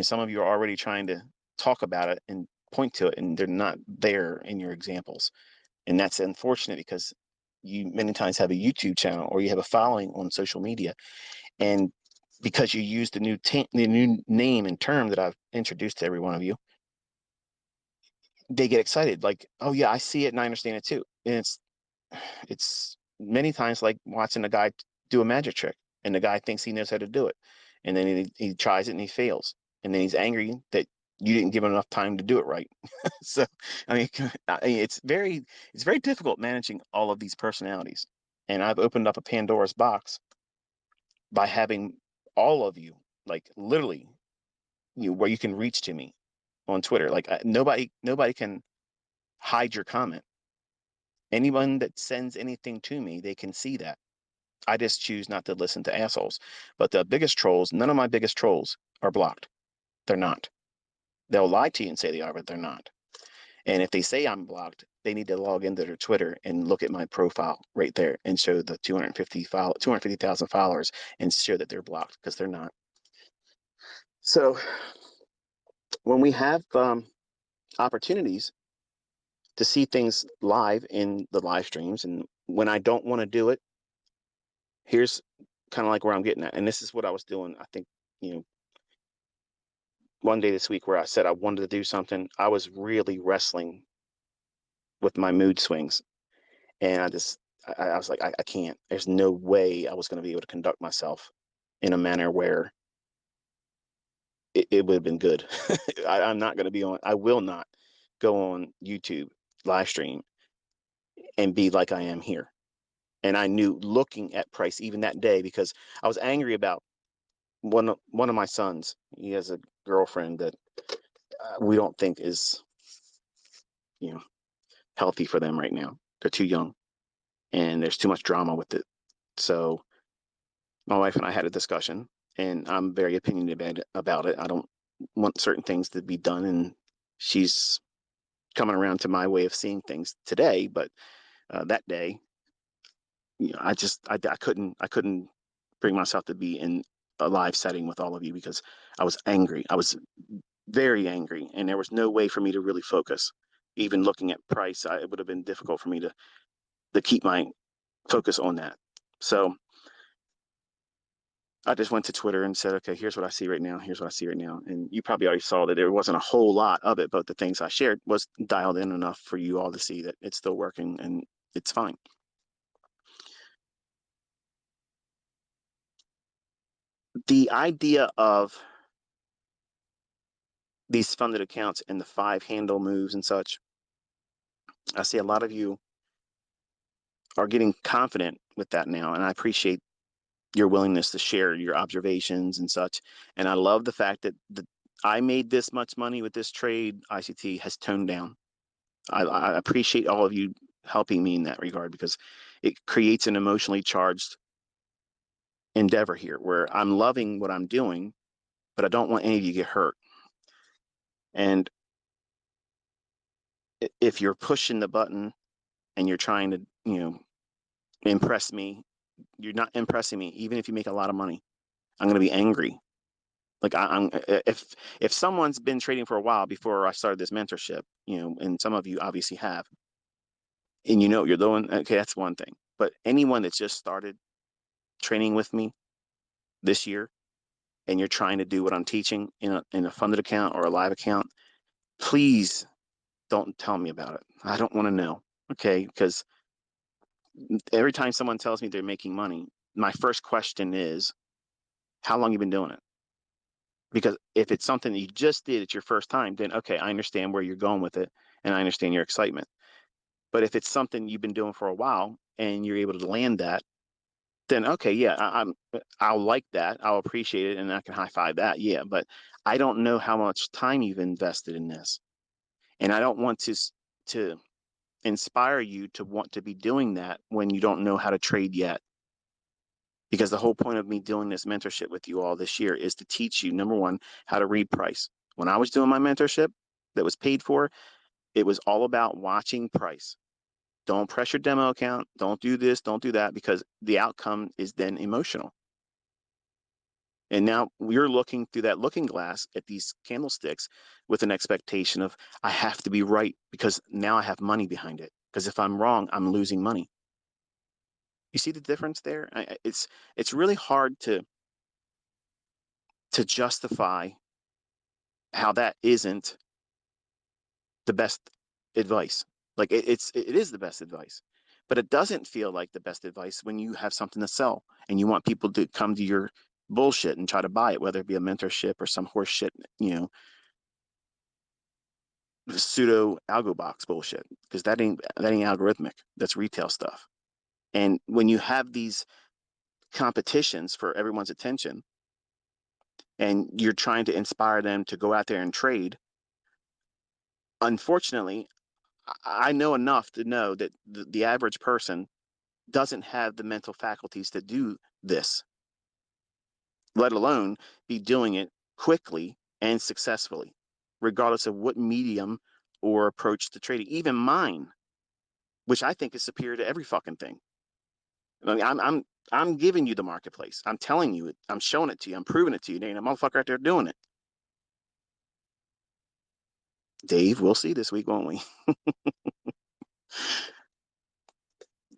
S1: some of you are already trying to talk about it and point to it, and they're not there in your examples. And that's unfortunate because you many times have a YouTube channel or you have a following on social media. And because you use the new name and term that I've introduced to every one of you, they get excited. Like, oh yeah, I see it and I understand it too. And it's many times like watching a guy do a magic trick and the guy thinks he knows how to do it. And then he tries it and he fails. And then he's angry that you didn't give him enough time to do it right. So, I mean, it's very difficult managing all of these personalities. And I've opened up a Pandora's box by having all of you, like literally, where you can reach to me on Twitter. Like nobody can hide your comment. Anyone that sends anything to me, they can see that. I just choose not to listen to assholes. But the biggest trolls, none of my biggest trolls are blocked. They're not. They'll lie to you and say they are, but they're not. And if they say I'm blocked, they need to log into their Twitter and look at my profile right there and show the 250,000 followers and show that they're blocked, because they're not. So when we have opportunities to see things live in the live streams, and when I don't want to do it, here's kind of like where I'm getting at. And this is what I was doing, I think, one day this week where I said I wanted to do something. I was really wrestling with my mood swings. And I was like, I can't. There's no way I was going to be able to conduct myself in a manner where it would have been good. I'm not going to be on, I will not go on YouTube live stream and be like I am here. And I knew, looking at price even that day, because I was angry about one of my sons. He has a girlfriend that we don't think is, healthy for them right now. They're too young and there's too much drama with it. So my wife and I had a discussion, and I'm very opinionated about it. I don't want certain things to be done, and she's coming around to my way of seeing things today. But that day, I couldn't bring myself to be in a live setting with all of you because I was angry. I was very angry, and there was no way for me to really focus. Even looking at price, it would have been difficult for me to keep my focus on that. So I just went to Twitter and said, okay, here's what I see right now. Here's what I see right now. And you probably already saw that there wasn't a whole lot of it, but the things I shared was dialed in enough for you all to see that it's still working and it's fine. The idea of these funded accounts and the 5 handle moves and such, I see a lot of you are getting confident with that now. And I appreciate your willingness to share your observations and such. And I love the fact that I made this much money with this trade. ICT has toned down. I appreciate all of you helping me in that regard, because it creates an emotionally charged endeavor here where I'm loving what I'm doing, but I don't want any of you to get hurt. And if you're pushing the button and you're trying to, impress me, you're not impressing me, even if you make a lot of money. I'm going to be angry. Like I'm if someone's been trading for a while before I started this mentorship, and some of you obviously have, and you're the one, okay, that's one thing. But anyone that's just started training with me this year, and you're trying to do what I'm teaching in a funded account or a live account, please don't tell me about it. I don't want to know. Okay, because every time someone tells me they're making money, my first question is, how long you been doing it? Because if it's something that you just did, it's your first time, then okay, I understand where you're going with it, and I understand your excitement. But if it's something you've been doing for a while and you're able to land that, then okay, yeah, I'll like that, I'll appreciate it, and I can high five that, yeah. But I don't know how much time you've invested in this, and I don't want to inspire you to want to be doing that when you don't know how to trade yet. Because the whole point of me doing this mentorship with you all this year is to teach you, number one, how to read price. When I was doing my mentorship that was paid for, it was all about watching price. Don't press your demo account. Don't do this. Don't do that, because the outcome is then emotional. And now we're looking through that looking glass at these candlesticks with an expectation of, I have to be right because now I have money behind it. Because if I'm wrong, I'm losing money. You see the difference there? It's really hard to justify how that isn't the best advice. Like it is the best advice, but it doesn't feel like the best advice when you have something to sell and you want people to come to your bullshit and try to buy it, whether it be a mentorship or some horse shit, pseudo algo box bullshit, because that ain't algorithmic. That's retail stuff. And when you have these competitions for everyone's attention and you're trying to inspire them to go out there and trade, unfortunately, I know enough to know that the average person doesn't have the mental faculties to do this, let alone be doing it quickly and successfully, regardless of what medium or approach to trading. Even mine, which I think is superior to every fucking thing. I mean, I'm giving you the marketplace. I'm telling you it. I'm showing it to you. I'm proving it to you. There ain't a motherfucker out there doing it. Dave, we'll see this week, won't we?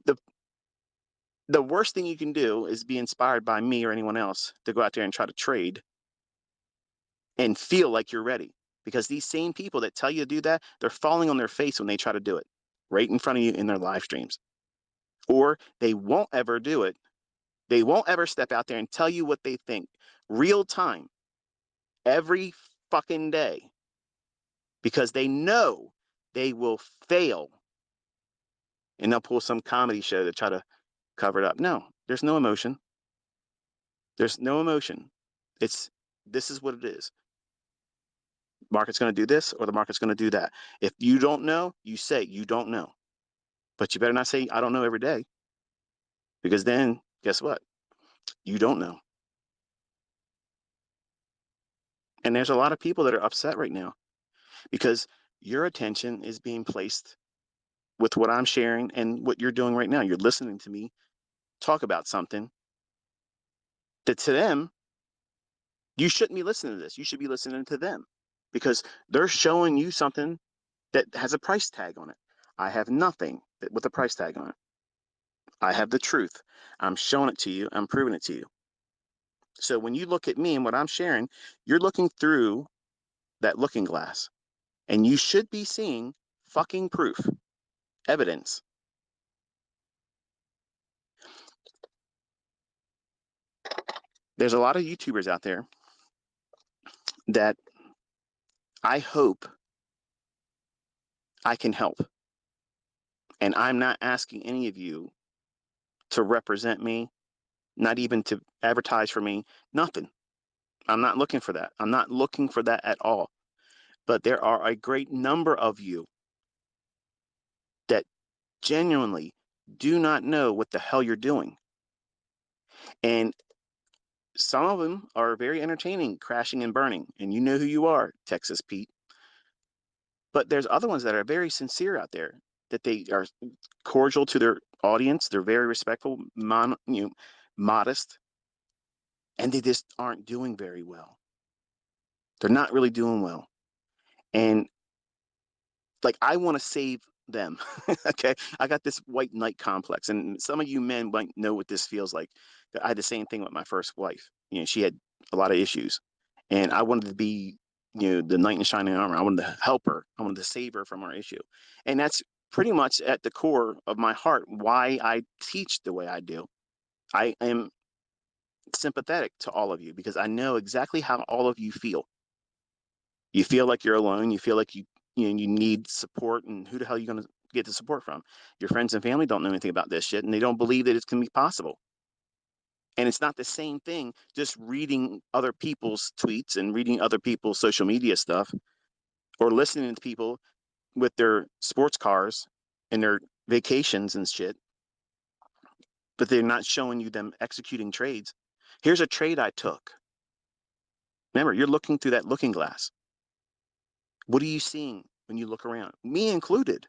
S1: the the worst thing you can do is be inspired by me or anyone else to go out there and try to trade and feel like you're ready. Because these same people that tell you to do that, they're falling on their face when they try to do it right in front of you in their live streams. Or they won't ever do it. They won't ever step out there and tell you what they think real time every fucking day, because they know they will fail, and they'll pull some comedy show to try to cover it up. No, there's no emotion. There's no emotion. This is what it is. Market's going to do this or the market's going to do that. If you don't know, you say you don't know. But you better not say I don't know every day, because then guess what? You don't know. And there's a lot of people that are upset right now because your attention is being placed with what I'm sharing and what you're doing right now. You're listening to me talk about something that to them, you shouldn't be listening to this. You should be listening to them, because they're showing you something that has a price tag on it. I have nothing with a price tag on it. I have the truth. I'm showing it to you. I'm proving it to you. So when you look at me and what I'm sharing, you're looking through that looking glass, and you should be seeing fucking proof, evidence. There's a lot of YouTubers out there that I hope I can help. And I'm not asking any of you to represent me, not even to advertise for me, nothing. I'm not looking for that. I'm not looking for that at all. But there are a great number of you that genuinely do not know what the hell you're doing. And some of them are very entertaining, crashing and burning. And you know who you are, Texas Pete. But there's other ones that are very sincere out there, that they are cordial to their audience. They're very respectful, modest. and they just aren't doing very well. They're not really doing well. And like, I want to save them. Okay. I got this white knight complex. And some of you men might know what this feels like. I had the same thing with my first wife. She had a lot of issues. And I wanted to be, the knight in shining armor. I wanted to help her. I wanted to save her from our issue. And that's pretty much at the core of my heart why I teach the way I do. I am sympathetic to all of you because I know exactly how all of you feel. You feel like you're alone. You feel like you need support, and who the hell are you going to get the support from? Your friends and family don't know anything about this shit, and they don't believe that it can be possible. And it's not the same thing just reading other people's tweets and reading other people's social media stuff or listening to people with their sports cars and their vacations and shit, but they're not showing you them executing trades. Here's a trade I took. Remember, you're looking through that looking glass. What are you seeing when you look around? Me included.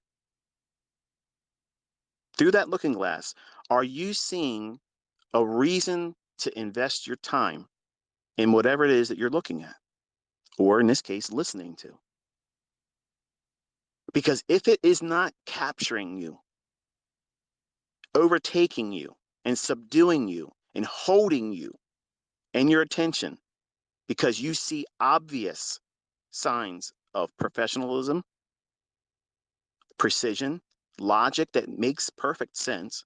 S1: Through that looking glass, are you seeing a reason to invest your time in whatever it is that you're looking at, or in this case, listening to? Because if it is not capturing you, overtaking you, and subduing you, and holding you and your attention, because you see obvious signs of professionalism, precision, logic that makes perfect sense,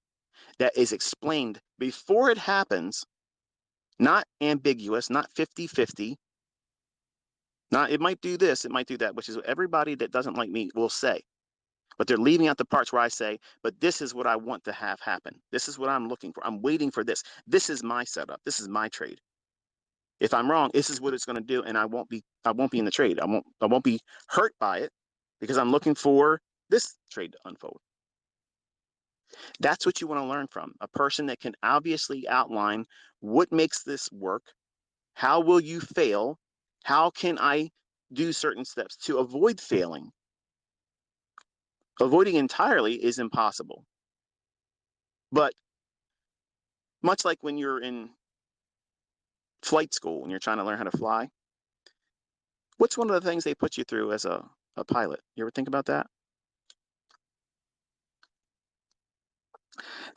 S1: that is explained before it happens, not ambiguous, not 50-50, not it might do this, it might do that, which is what everybody that doesn't like me will say. But they're leaving out the parts where I say, but this is what I want to have happen. This is what I'm looking for. I'm waiting for this. This is my setup. This is my trade. If I'm wrong, this is what it's going to do, and I won't be in the trade. I won't be hurt by it because I'm looking for this trade to unfold. That's what you want to learn from a person that can obviously outline what makes this work. How will you fail? How can I do certain steps to avoid failing? Avoiding entirely is impossible. But much like when you're in flight school and you're trying to learn how to fly, what's one of the things they put you through as a pilot? You ever think about that?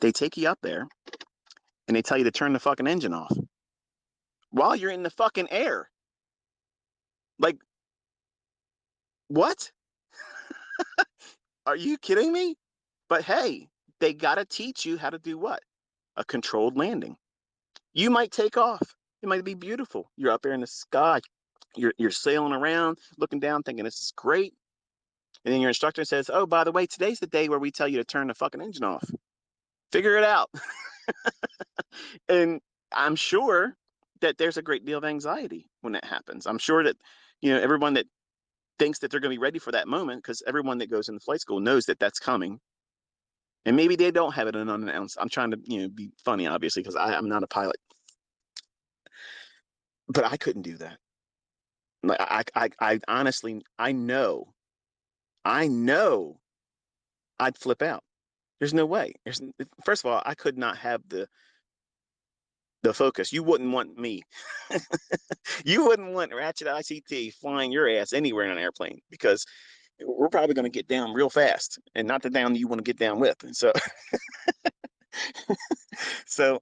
S1: They take you up there and they tell you to turn the fucking engine off while you're in the fucking air. Like, what? Are you kidding me? But hey, they got to teach you how to do what? A controlled landing. You might take off. It might be beautiful. You're up there in the sky. You're sailing around, looking down, thinking this is great. And then your instructor says, "Oh, by the way, today's the day where we tell you to turn the fucking engine off. Figure it out." And I'm sure that there's a great deal of anxiety when that happens. I'm sure that everyone that thinks that they're going to be ready for that moment, because everyone that goes into flight school knows that that's coming. And maybe they don't have it unannounced. I'm trying to be funny, obviously, because I'm not a pilot, but I couldn't do that. Like I honestly, I know I'd flip out. There's no way. First of all, I could not have the focus. You wouldn't want me. You wouldn't want Ratchet ICT flying your ass anywhere in an airplane because we're probably going to get down real fast, and not the down you want to get down with. And so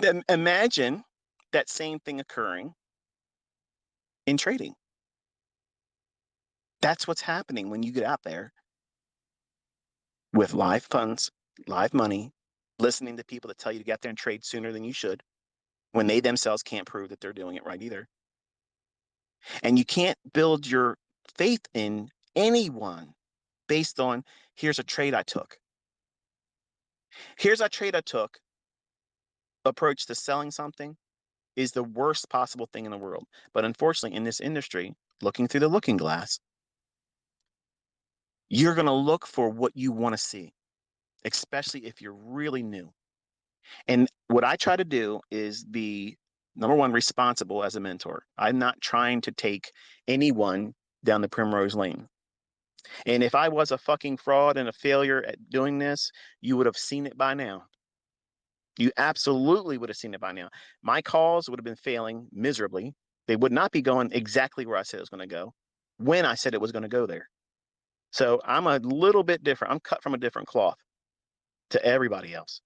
S1: then imagine that same thing occurring in trading. That's what's happening when you get out there with live funds, live money, listening to people that tell you to get out there and trade sooner than you should when they themselves can't prove that they're doing it right either. And you can't build your faith in anyone based on here's a trade I took. Here's a trade I took approach to selling something is the worst possible thing in the world. But unfortunately, in this industry, looking through the looking glass, you're going to look for what you want to see, especially if you're really new. And what I try to do is be, number one, responsible as a mentor. I'm not trying to take anyone down the primrose lane. And if I was a fucking fraud and a failure at doing this, you would have seen it by now. You absolutely would have seen it by now. My calls would have been failing miserably. They would not be going exactly where I said it was going to go when I said it was going to go there. So I'm a little bit different. I'm cut from a different cloth to everybody else.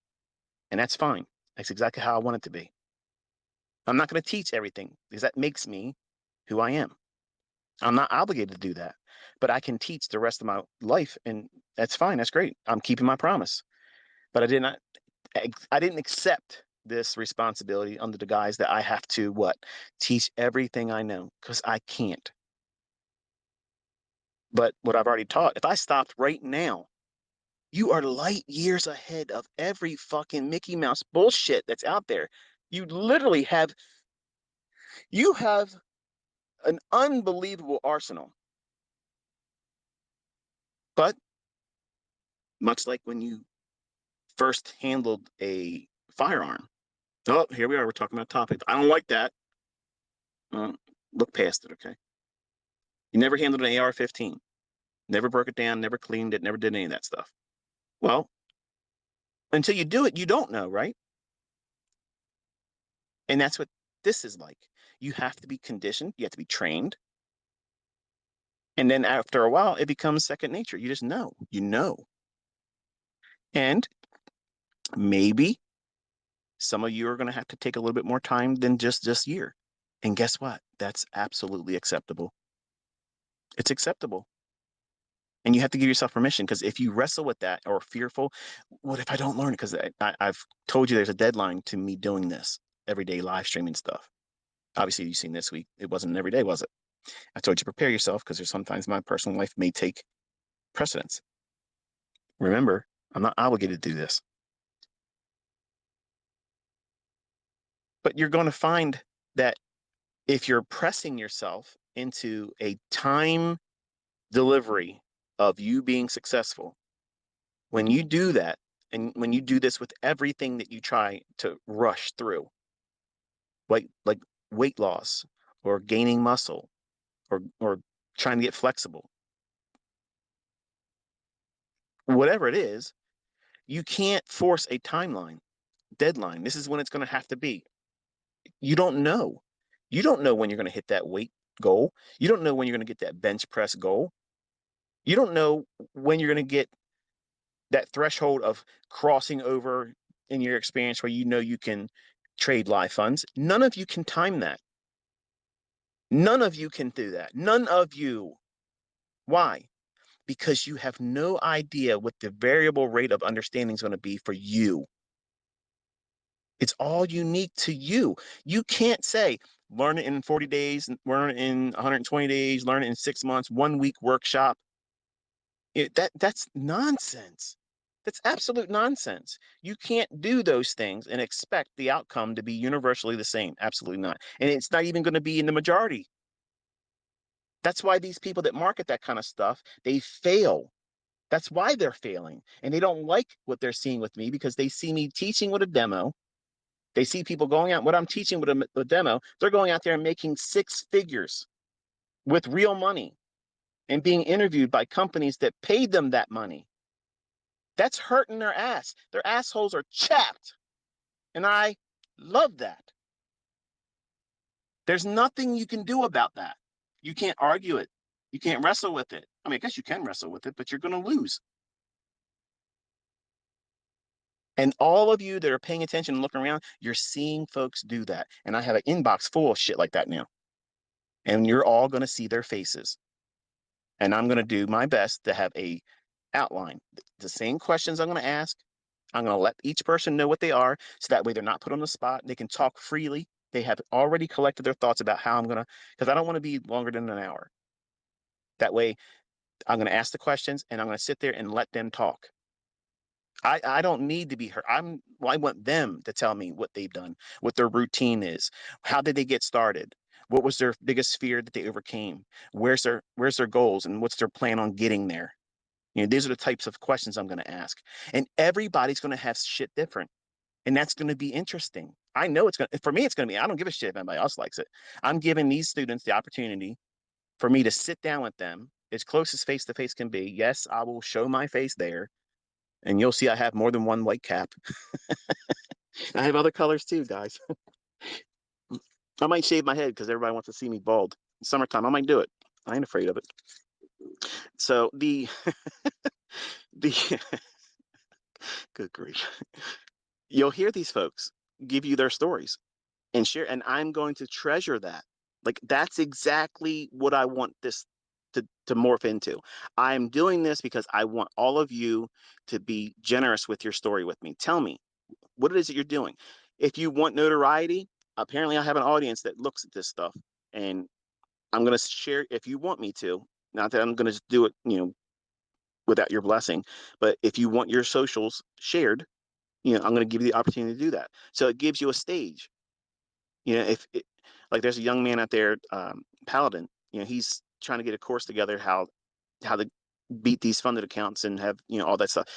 S1: And that's fine. That's exactly how I want it to be. I'm not going to teach everything because that makes me who I am. I'm not obligated to do that, but I can teach the rest of my life, and that's fine. That's great. I'm keeping my promise. But I didn't accept this responsibility under the guise that I have to what? Teach everything I know because I can't. But what I've already taught, if I stopped right now, you are light years ahead of every fucking Mickey Mouse bullshit that's out there. You literally have an unbelievable arsenal. But much like when you first handled a firearm, oh, here we are. We're talking about topics. I don't like that. Uh, Look past it, okay? You never handled an AR-15. Never broke it down, never cleaned it, never did any of that stuff. Well, until you do it, you don't know, right? And that's what this is like. You have to be conditioned, you have to be trained. And then after a while, it becomes second nature. You just know, you know. And maybe some of you are going to have to take a little bit more time than just this year. And guess what? That's absolutely acceptable. It's acceptable. And you have to give yourself permission because if you wrestle with that or fearful, what if I don't learn it? Because I've told you there's a deadline to me doing this everyday live streaming stuff. Obviously, you've seen this week. It wasn't every day, was it? I told you prepare yourself because there's sometimes my personal life may take precedence. Remember, I'm not obligated to do this. But you're going to find that if you're pressing yourself into a time delivery of you being successful, when you do that, and when you do this with everything that you try to rush through, like weight loss or gaining muscle or trying to get flexible, whatever it is, you can't force a timeline, deadline. This is when it's going to have to be. You don't know. You don't know when you're going to hit that weight goal. You don't know when you're going to get that bench press goal. You don't know when you're going to get that threshold of crossing over in your experience where you know you can trade live funds. None of you can time that. None of you can do that. None of you. Why? Because you have no idea what the variable rate of understanding is going to be for you. It's all unique to you. You can't say, learn it in 40 days, learn it in 120 days, learn it in 6 months, 1 week workshop. That's nonsense. That's absolute nonsense. You can't do those things and expect the outcome to be universally the same. Absolutely not. And it's not even going to be in the majority. That's why these people that market that kind of stuff, they fail. That's why they're failing. And they don't like what they're seeing with me because they see me teaching with a demo. They see people going out, what I'm teaching with a demo, they're going out there and making six figures with real money and being interviewed by companies that paid them that money. That's hurting their ass. Their assholes are chapped. And I love that. There's nothing you can do about that. You can't argue it. You can't wrestle with it. I mean, I guess you can wrestle with it, but you're going to lose. And all of you that are paying attention and looking around, you're seeing folks do that. And I have an inbox full of shit like that now. And you're all going to see their faces. And I'm going to do my best to have a outline. The same questions I'm going to ask, I'm going to let each person know what they are so that way they're not put on the spot. They can talk freely. They have already collected their thoughts about how I'm going to, because I don't want to be longer than an hour. That way, I'm going to ask the questions and I'm going to sit there and let them talk. I don't need to be heard. I want them to tell me what they've done, what their routine is, how did they get started, what was their biggest fear that they overcame, where's their goals, and what's their plan on getting there. You know, these are the types of questions I'm going to ask, and everybody's going to have shit different, and that's going to be interesting. I know it's going to, for me, it's going to be. I don't give a shit if anybody else likes it. I'm giving these students the opportunity for me to sit down with them as close as face to face can be. Yes, I will show my face there and you'll see I have more than one white cap. I have other colors too, guys. I might shave my head because everybody wants to see me bald. Summertime, I might do it. I ain't afraid of it. So the good grief, you'll hear these folks give you their stories and share, and I'm going to treasure that. Like that's exactly what I want this to morph into. I'm doing this because I want all of you to be generous with your story with me. Tell me what it is that you're doing. If you want notoriety, apparently I have an audience that looks at this stuff, and I'm going to share if you want me to. Not that I'm going to do it, without your blessing, but if you want your socials shared, I'm going to give you the opportunity to do that. So it gives you a stage. If it, like there's a young man out there, Paladin. He's trying to get a course together how to beat these funded accounts and have all that stuff.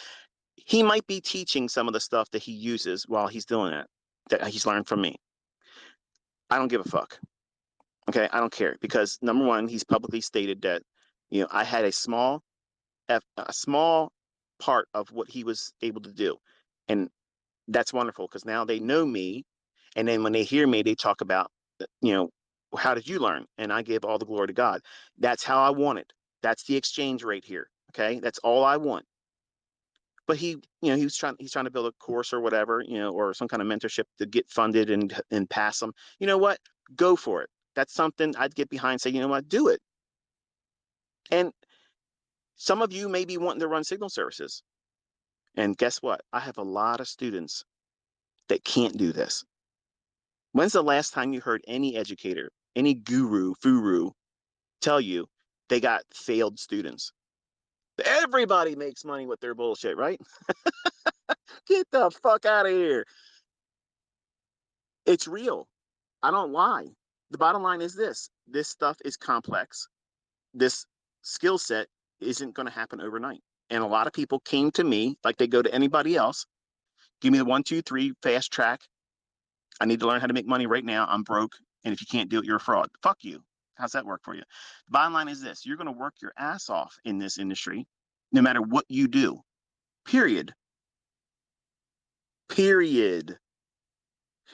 S1: He might be teaching some of the stuff that he uses while he's doing that he's learned from me. I don't give a fuck. Okay, I don't care because number one, he's publicly stated that I had a small part of what he was able to do, and that's wonderful because now they know me, and then when they hear me, they talk about how did you learn, and I give all the glory to God. That's how I want it. That's the exchange rate here. Okay, that's all I want. But he's trying to build a course or whatever, or some kind of mentorship to get funded and pass them. You know what? Go for it. That's something I'd get behind. Say, you know what? Do it. And some of you may be wanting to run signal services. And guess what? I have a lot of students that can't do this. When's the last time you heard any educator, any guru, furu tell you they got failed students? Everybody makes money with their bullshit, right? Get the fuck out of here. It's real. I don't lie. The bottom line is this stuff is complex. This skill set isn't going to happen overnight. And a lot of people came to me like they go to anybody else. Give me the 1, 2, 3 fast track. I need to learn how to make money right now. I'm broke. And if you can't do it, you're a fraud. Fuck you. How's that work for you? The bottom line is this: you're going to work your ass off in this industry, no matter what you do. Period. Period.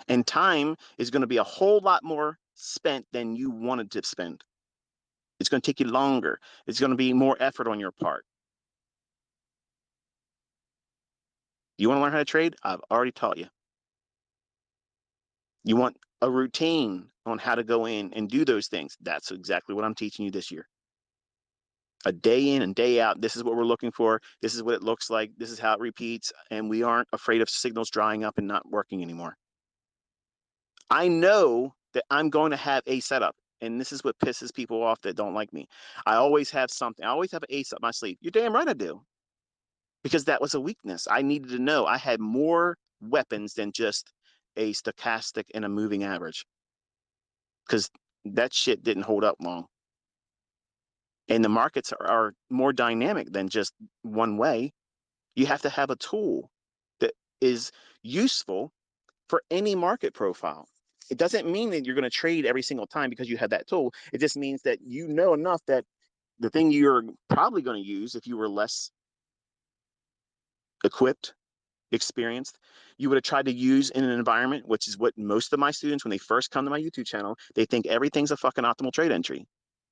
S1: And time is going to be a whole lot more spent than you wanted to spend. It's going to take you longer. It's going to be more effort on your part. You want to learn how to trade? I've already taught you. You want a routine on how to go in and do those things? That's exactly what I'm teaching you this year. A day in and day out. This is what we're looking for. This is what it looks like. This is how it repeats. And we aren't afraid of signals drying up and not working anymore. I know that I'm going to have a setup. And this is what pisses people off that don't like me. I always have something. I always have an ace up my sleeve. You're damn right I do. Because that was a weakness. I needed to know I had more weapons than just a stochastic and a moving average. Because that shit didn't hold up long. And the markets are more dynamic than just one way. You have to have a tool that is useful for any market profile. It doesn't mean that you're going to trade every single time because you have that tool. It just means that you know enough that the thing you're probably going to use if you were less equipped, experienced, you would have tried to use in an environment, which is what most of my students, when they first come to my YouTube channel, they think everything's a fucking optimal trade entry.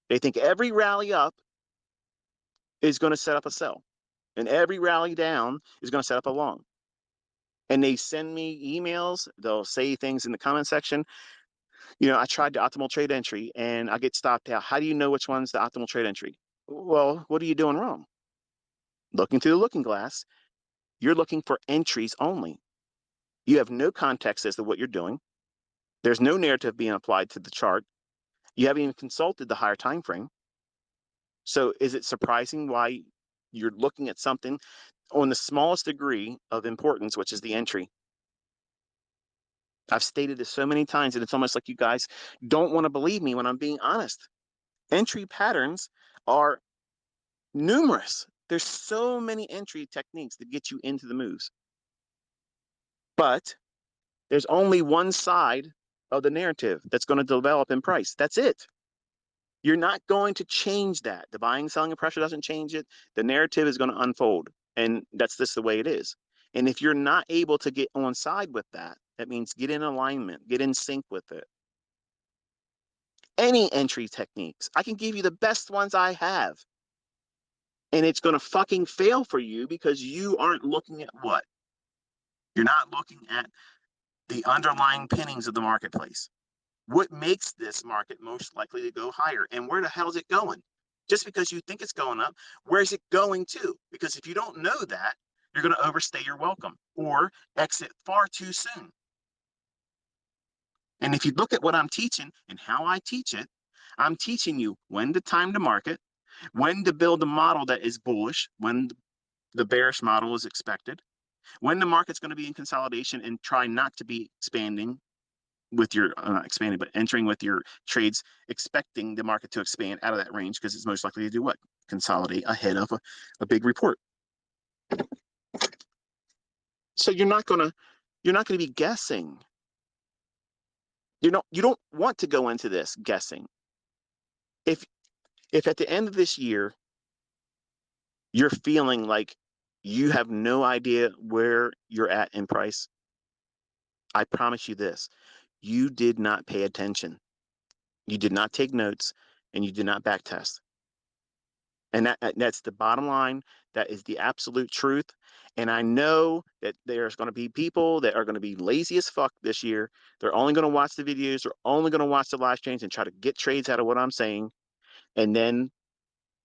S1: They think every rally up is going to set up a sell, and every rally down is going to set up a long. And they send me emails. They'll say things in the comment section. I tried the optimal trade entry and I get stopped out. How do you know which one's the optimal trade entry? Well, what are you doing wrong? Looking through the looking glass, you're looking for entries only. You have no context as to what you're doing. There's no narrative being applied to the chart. You haven't even consulted the higher time frame. So is it surprising why you're looking at something on the smallest degree of importance, which is the entry? I've stated this so many times that it's almost like you guys don't want to believe me when I'm being honest. Entry patterns are numerous. There's so many entry techniques that get you into the moves. But there's only one side of the narrative that's going to develop in price. That's it. You're not going to change that. The buying, selling, and pressure doesn't change it. The narrative is going to unfold. And that's just the way it is. And if you're not able to get on side with that, That means get in alignment, get in sync with it. Any entry techniques, I can give you the best ones I have. And it's going to fucking fail for you because you aren't looking at what? You're not looking at the underlying pinnings of the marketplace. What makes this market most likely to go higher? And where the hell is it going? Just because you think it's going up, where's it going to? Because if you don't know that, you're going to overstay your welcome or exit far too soon. And if you look at what I'm teaching and how I teach it, I'm teaching you when to time to market, when to build a model that is bullish, when the bearish model is expected, when the market's going to be in consolidation and try not to be expanding with your expanding, but entering with your trades, expecting the market to expand out of that range because it's most likely to do what? Consolidate ahead of a big report. So you're not gonna be guessing. You don't want to go into this guessing. If at the end of this year you're feeling like you have no idea where you're at in price, I promise you this: you did not pay attention. You did not take notes, and you did not backtest. And that's the bottom line. That is the absolute truth. And I know that there's going to be people that are going to be lazy as fuck this year. They're only going to watch the videos. They're only going to watch the live streams and try to get trades out of what I'm saying. And then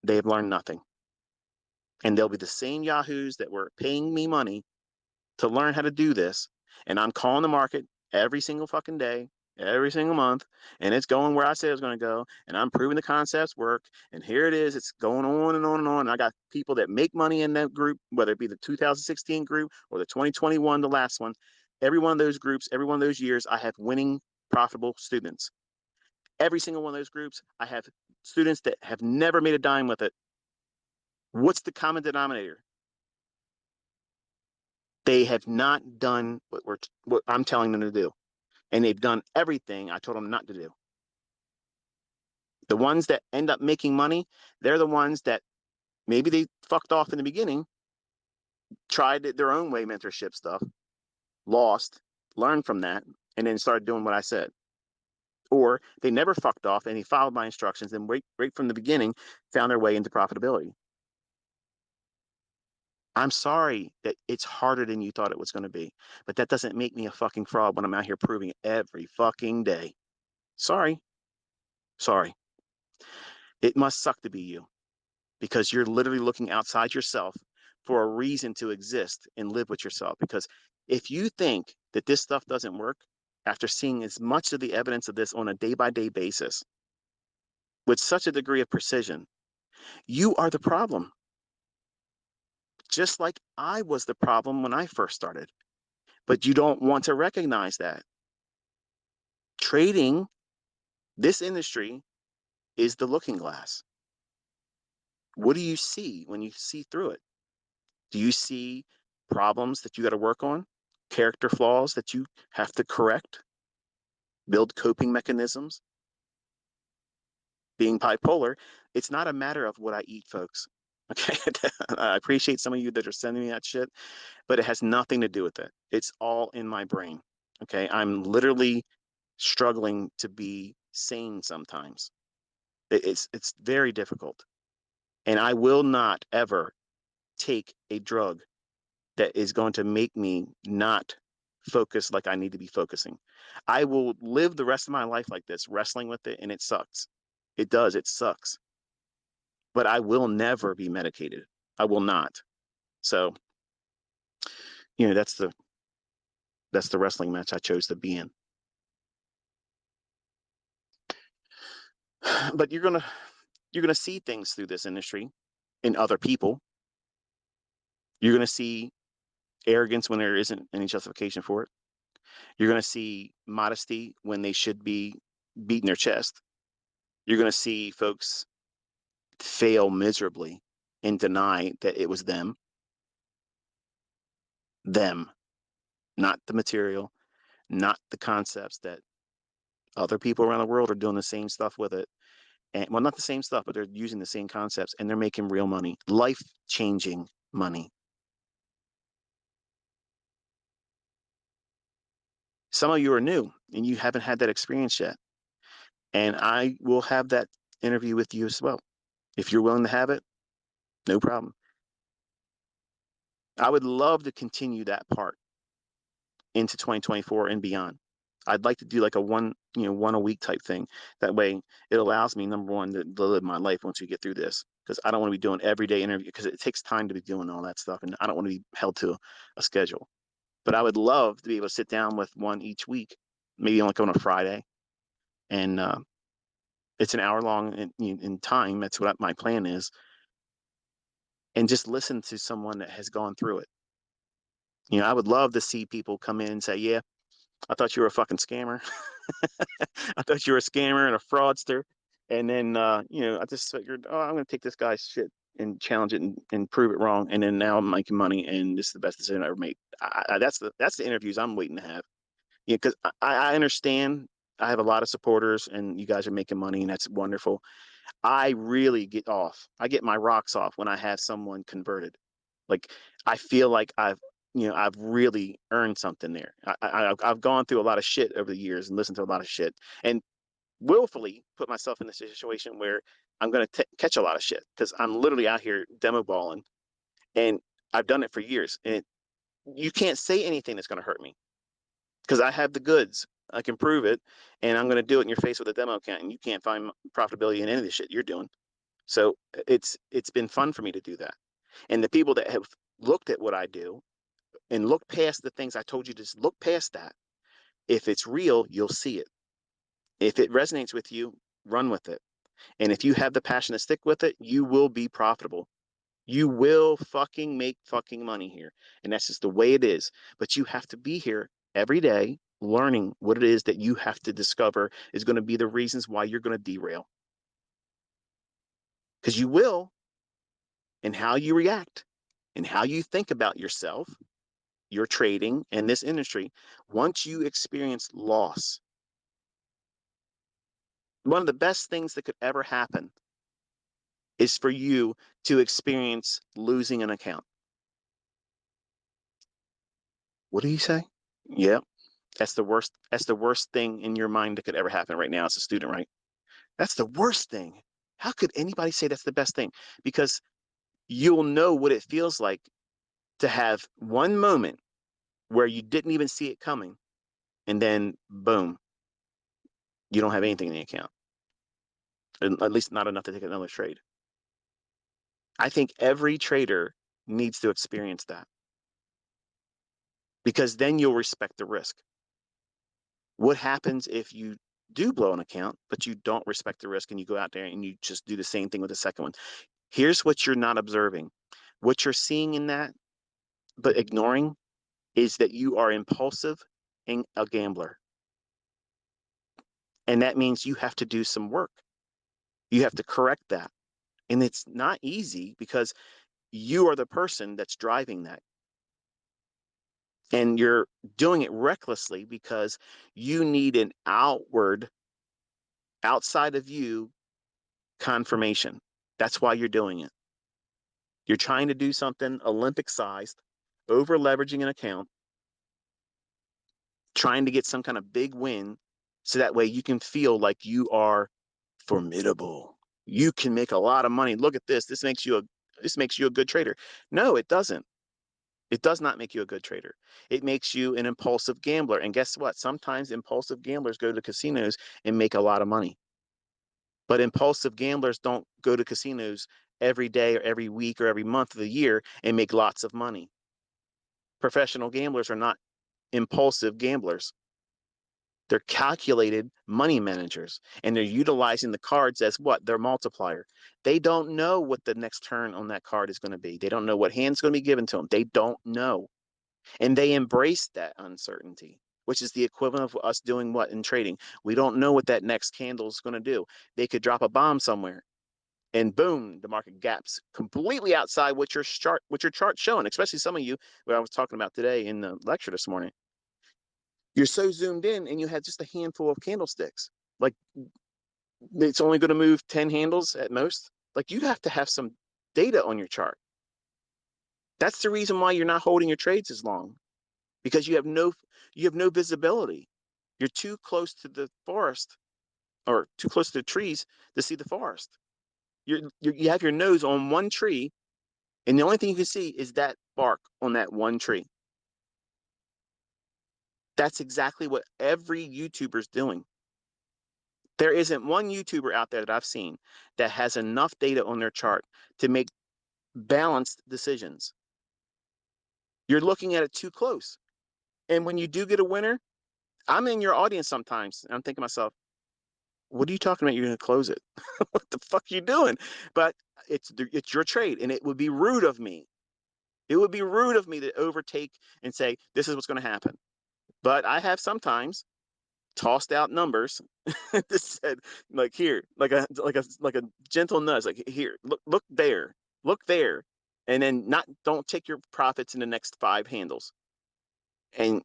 S1: they've learned nothing. And they'll be the same yahoos that were paying me money to learn how to do this. And I'm calling the market every single fucking day, every single month, and it's going where I said it was going to go. And I'm proving the concepts work. And here it is. It's going on and on and on. And I got people that make money in that group, whether it be the 2016 group or the 2021, the last one. Every one of those groups, every one of those years, I have winning, profitable students. Every single one of those groups, I have students that have never made a dime with it. What's the common denominator? They have not done what I'm telling them to do. And they've done everything I told them not to do. The ones that end up making money, they're the ones that maybe they fucked off in the beginning, tried it their own way mentorship stuff, lost, learned from that, and then started doing what I said. Or they never fucked off and they followed my instructions and right from the beginning found their way into profitability. I'm sorry that it's harder than you thought it was going to be, but that doesn't make me a fucking fraud when I'm out here proving it every fucking day. Sorry. Sorry. It must suck to be you because you're literally looking outside yourself for a reason to exist and live with yourself. Because if you think that this stuff doesn't work after seeing as much of the evidence of this on a day by day basis with such a degree of precision, you are the problem. Just like I was the problem when I first started. But you don't want to recognize that. Trading, this industry, is the looking glass. What do you see when you see through it? Do you see problems that you got to work on? Character flaws that you have to correct? Build coping mechanisms? Being bipolar, it's not a matter of what I eat, folks. Okay. I appreciate some of you that are sending me that shit, but it has nothing to do with it. It's all in my brain. Okay. I'm literally struggling to be sane sometimes. It's very difficult. And I will not ever take a drug that is going to make me not focus like I need to be focusing. I will live the rest of my life like this, wrestling with it, and it sucks. It does, it sucks. But I will never be medicated. I will not. So, that's the wrestling match I chose to be in. But you're gonna see things through this industry in other people. You're gonna see arrogance when there isn't any justification for it. You're going to see modesty when they should be beating their chest. You're going to see folks fail miserably and deny that it was them, not the material, not the concepts that other people around the world are doing the same stuff with it. And well, not the same stuff, but they're using the same concepts and they're making real money, life-changing money. some of you are new and you haven't had that experience yet. And I will have that interview with you as well. If you're willing to have it, no problem. I would love to continue that part into 2024 and beyond. I'd like to do like a one a week type thing. That way it allows me, number one, to live my life once we get through this. Because I don't want to be doing everyday interview, because it takes time to be doing all that stuff. And I don't want to be held to a schedule. But I would love to be able to sit down with one each week, maybe like on a Friday. And it's an hour long in time. That's what my plan is. And just listen to someone that has gone through it. I would love to see people come in and say, yeah, I thought you were a fucking scammer. I thought you were a scammer and a fraudster. And then, I just figured, oh, I'm going to take this guy's shit and challenge it and prove it wrong. And then now I'm making money, and this is the best decision I ever made. That's the interviews I'm waiting to have. Because I understand I have a lot of supporters, and you guys are making money, and that's wonderful. I really get off. I get my rocks off when I have someone converted. Like, I feel like I've really earned something there. I've gone through a lot of shit over the years and listened to a lot of shit, and willfully put myself in a situation where I'm going to catch a lot of shit, because I'm literally out here demo balling, and I've done it for years. And you can't say anything that's going to hurt me, because I have the goods. I can prove it, and I'm going to do it in your face with a demo account, and you can't find profitability in any of the shit you're doing. So it's been fun for me to do that. And the people that have looked at what I do and look past the things I told you to look past that, if it's real, you'll see it. If it resonates with you, run with it. And if you have the passion to stick with it, you will be profitable. You will fucking make fucking money here. And that's just the way it is. But you have to be here every day learning what it is that you have to discover is going to be the reasons why you're going to derail. Because you will, and how you react and how you think about yourself, your trading, and this industry. Once you experience loss, one of the best things that could ever happen is for you to experience losing an account. What do you say? Yeah, that's the worst. That's the worst thing in your mind that could ever happen right now as a student, right? That's the worst thing. How could anybody say that's the best thing? Because you'll know what it feels like to have one moment where you didn't even see it coming, and then boom, you don't have anything in the account, at least not enough to take another trade. I think every trader needs to experience that, because then you'll respect the risk. What happens if you do blow an account, but you don't respect the risk and you go out there and you just do the same thing with the second one? Here's what you're not observing. What you're seeing in that, but ignoring, is that you are impulsive and a gambler. And that means you have to do some work. You have to correct that. And it's not easy, because you are the person that's driving that. And you're doing it recklessly because you need an outside of you confirmation. That's why you're doing it. You're trying to do something Olympic sized, over leveraging an account, trying to get some kind of big win, so that way you can feel like you are formidable. You can make a lot of money. Look at this. This makes you a good trader. No, it doesn't. It does not make you a good trader. It makes you an impulsive gambler. And guess what? Sometimes impulsive gamblers go to casinos and make a lot of money. But impulsive gamblers don't go to casinos every day or every week or every month of the year and make lots of money. Professional gamblers are not impulsive gamblers. They're calculated money managers, and they're utilizing the cards as what? Their multiplier. They don't know what the next turn on that card is going to be. They don't know what hand's going to be given to them. They don't know. And they embrace that uncertainty, which is the equivalent of us doing what in trading? We don't know what that next candle is going to do. They could drop a bomb somewhere, and boom, the market gaps completely outside what your chart's showing, especially some of you, what I was talking about today in the lecture this morning. You're so zoomed in and you had just a handful of candlesticks. Like, it's only going to move 10 handles at most. Like, you have to have some data on your chart. That's the reason why you're not holding your trades as long, because you have no visibility. You're too close to the forest or too close to the trees to see the forest. You have your nose on one tree, and the only thing you can see is that bark on that one tree. That's exactly what every YouTuber's doing. There isn't one YouTuber out there that I've seen that has enough data on their chart to make balanced decisions. You're looking at it too close. And when you do get a winner, I'm in your audience sometimes, and I'm thinking to myself, what are you talking about? You're going to close it. What the fuck are you doing? But it's your trade, and it would be rude of me. It would be rude of me to overtake and say, this is what's going to happen. But I have sometimes tossed out numbers that said, like, here, like a gentle nudge, like, here, look there, look there, and then not don't take your profits in the next five handles. And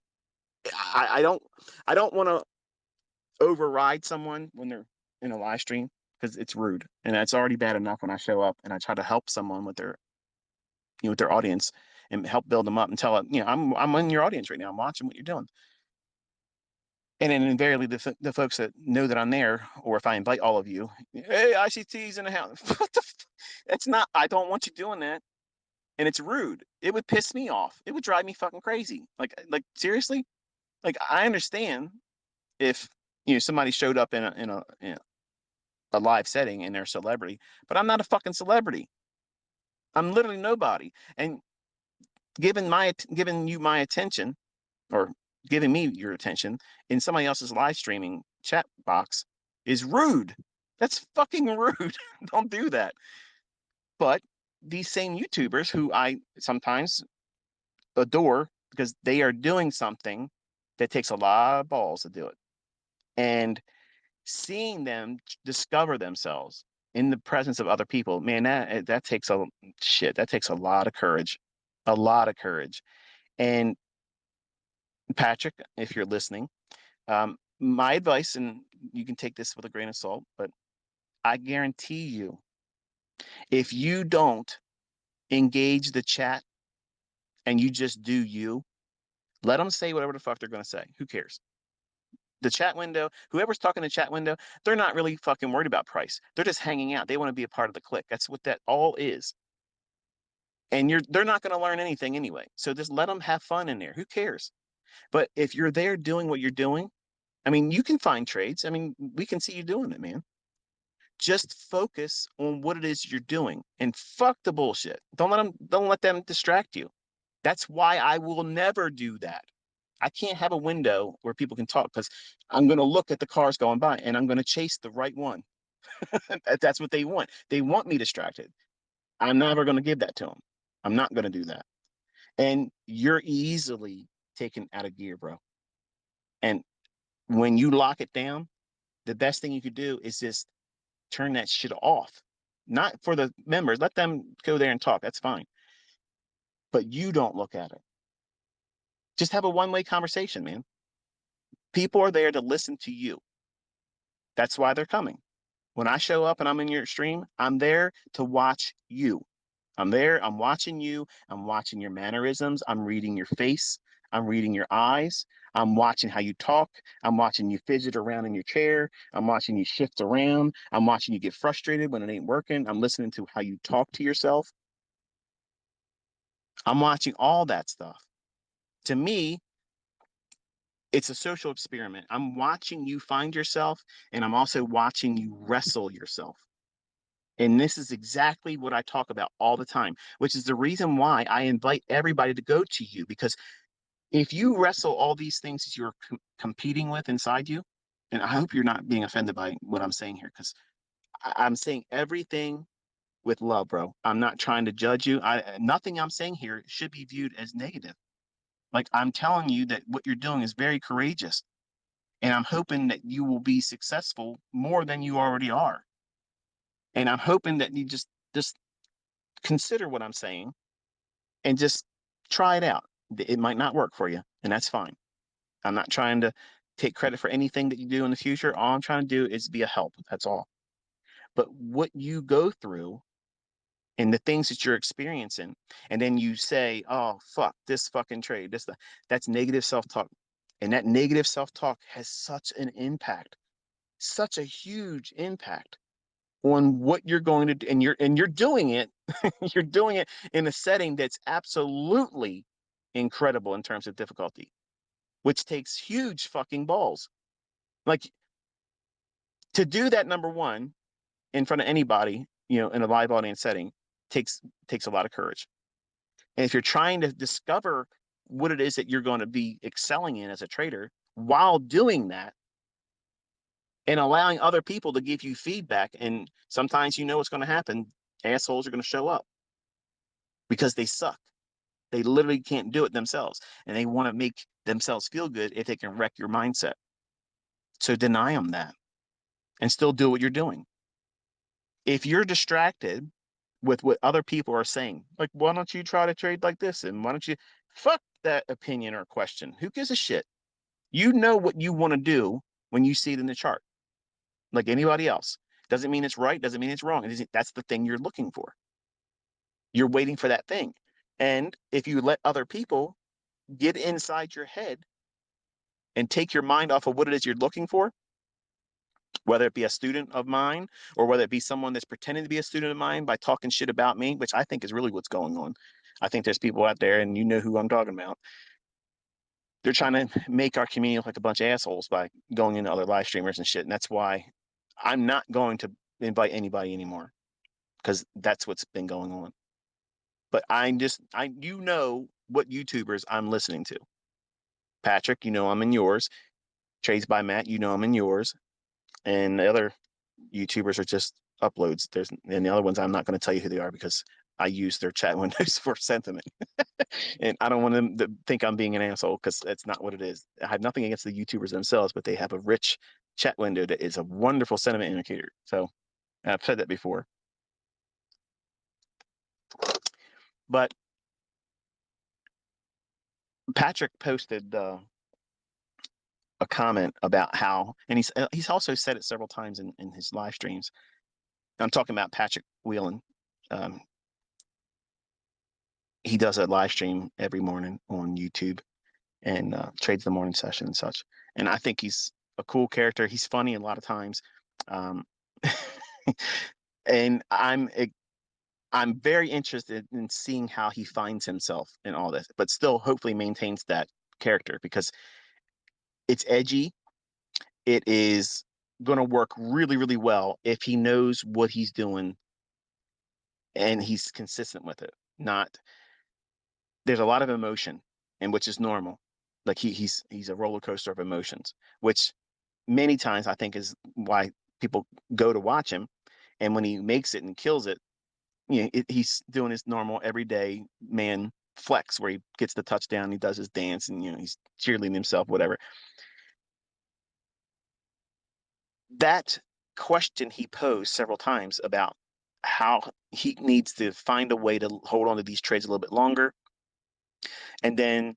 S1: I don't want to override someone when they're in a live stream because it's rude, and it's already bad enough when I show up and I try to help someone with their with their audience and help build them up and tell them, I'm in your audience right now. I'm watching what you're doing. And then invariably, the folks that know that I'm there, or if I invite all of you, hey, ICT's in the house. What the? It's not. I don't want you doing that, and it's rude. It would piss me off. It would drive me fucking crazy. Like seriously. Like I understand if somebody showed up in a live setting and they're a celebrity, but I'm not a fucking celebrity. I'm literally nobody. And giving you my attention or giving me your attention in somebody else's live streaming chat box is rude. That's fucking rude. Don't do that. But these same YouTubers who I sometimes adore because they are doing something that takes a lot of balls to do it. And seeing them discover themselves in the presence of other people, man, that takes that takes a lot of courage. A lot of courage. And Patrick, if you're listening, my advice, and you can take this with a grain of salt, but I guarantee you, if you don't engage the chat and you just do you, let them say whatever the fuck they're going to say. Who cares? The chat window, whoever's talking in the chat window, they're not really fucking worried about price. They're just hanging out. They want to be a part of the clique. That's what that all is. And they're not going to learn anything anyway. So just let them have fun in there. Who cares? But if you're there doing what you're doing, I mean, you can find trades. I mean, we can see you doing it, man. Just focus on what it is you're doing and fuck the bullshit. Don't let them distract you. That's why I will never do that. I can't have a window where people can talk because I'm going to look at the cars going by and I'm going to chase the right one. That's what they want. They want me distracted. I'm never going to give that to them. I'm not going to do that. And you're easily taken out of gear, bro. And when you lock it down, the best thing you could do is just turn that shit off. Not for the members. Let them go there and talk. That's fine. But you don't look at it. Just have a one-way conversation, man. People are there to listen to you. That's why they're coming. When I show up and I'm in your stream, I'm there to watch you. I'm there, I'm watching you, I'm watching your mannerisms, I'm reading your face, I'm reading your eyes, I'm watching how you talk, I'm watching you fidget around in your chair, I'm watching you shift around, I'm watching you get frustrated when it ain't working, I'm listening to how you talk to yourself. I'm watching all that stuff. To me, it's a social experiment. I'm watching you find yourself, and I'm also watching you wrestle yourself. And this is exactly what I talk about all the time, which is the reason why I invite everybody to go to you. Because if you wrestle all these things that you're competing with inside you, and I hope you're not being offended by what I'm saying here, because I'm saying everything with love, bro. I'm not trying to judge you. Nothing I'm saying here should be viewed as negative. Like I'm telling you that what you're doing is very courageous. And I'm hoping that you will be successful more than you already are. And I'm hoping that you just consider what I'm saying and just try it out. It might not work for you, and that's fine. I'm not trying to take credit for anything that you do in the future. All I'm trying to do is be a help. That's all. But what you go through and the things that you're experiencing, and then you say, "Oh fuck, this fucking trade, that's negative self-talk." And that negative self-talk has such an impact, such a huge impact on what you're going to do. And you're doing it, you're doing it in a setting that's absolutely incredible in terms of difficulty, which takes huge fucking balls. Like to do that, number one, in front of anybody, in a live audience setting, takes takes a lot of courage. And if you're trying to discover what it is that you're going to be excelling in as a trader while doing that and allowing other people to give you feedback, and sometimes you know what's going to happen, assholes are going to show up because they suck. They literally can't do it themselves, and they want to make themselves feel good if they can wreck your mindset. So deny them that and still do what you're doing. If you're distracted with what other people are saying, like, why don't you try to trade like this? And why don't you fuck that opinion or question? Who gives a shit? You know what you want to do when you see it in the chart, like anybody else. Doesn't mean it's right, doesn't mean it's wrong. That's the thing you're looking for. You're waiting for that thing. And if you let other people get inside your head and take your mind off of what it is you're looking for, whether it be a student of mine or whether it be someone that's pretending to be a student of mine by talking shit about me, which I think is really what's going on. I think there's people out there, and you know who I'm talking about. They're trying to make our community look like a bunch of assholes by going into other live streamers and shit. And that's why I'm not going to invite anybody anymore, because that's what's been going on. But you know what YouTubers I'm listening to. Patrick, you know I'm in yours. Trades by Matt, you know I'm in yours. And the other YouTubers are just uploads. And the other ones I'm not going to tell you who they are because I use their chat windows for sentiment, and I don't want them to think I'm being an asshole because that's not what it is. I have nothing against the YouTubers themselves, but they have a rich chat window that is a wonderful sentiment indicator. So I've said that before, but Patrick posted a comment about how, and he's also said it several times in his live streams. I'm talking about Patrick Whelan. Um, he does a live stream every morning on YouTube and trades the morning session and such. And I think he's a cool character. He's funny a lot of times, um, and I'm very interested in seeing how he finds himself in all this, but still hopefully maintains that character because it's edgy. It is going to work really, really well if he knows what he's doing and he's consistent with it. Not There's a lot of emotion, and which is normal. Like he's a roller coaster of emotions, which many times I think is why people go to watch him. And when he makes it and kills it, he's doing his normal everyday man flex where he gets the touchdown, he does his dance, and he's cheerleading himself, whatever. That question he posed several times about how he needs to find a way to hold on to these trades a little bit longer. And then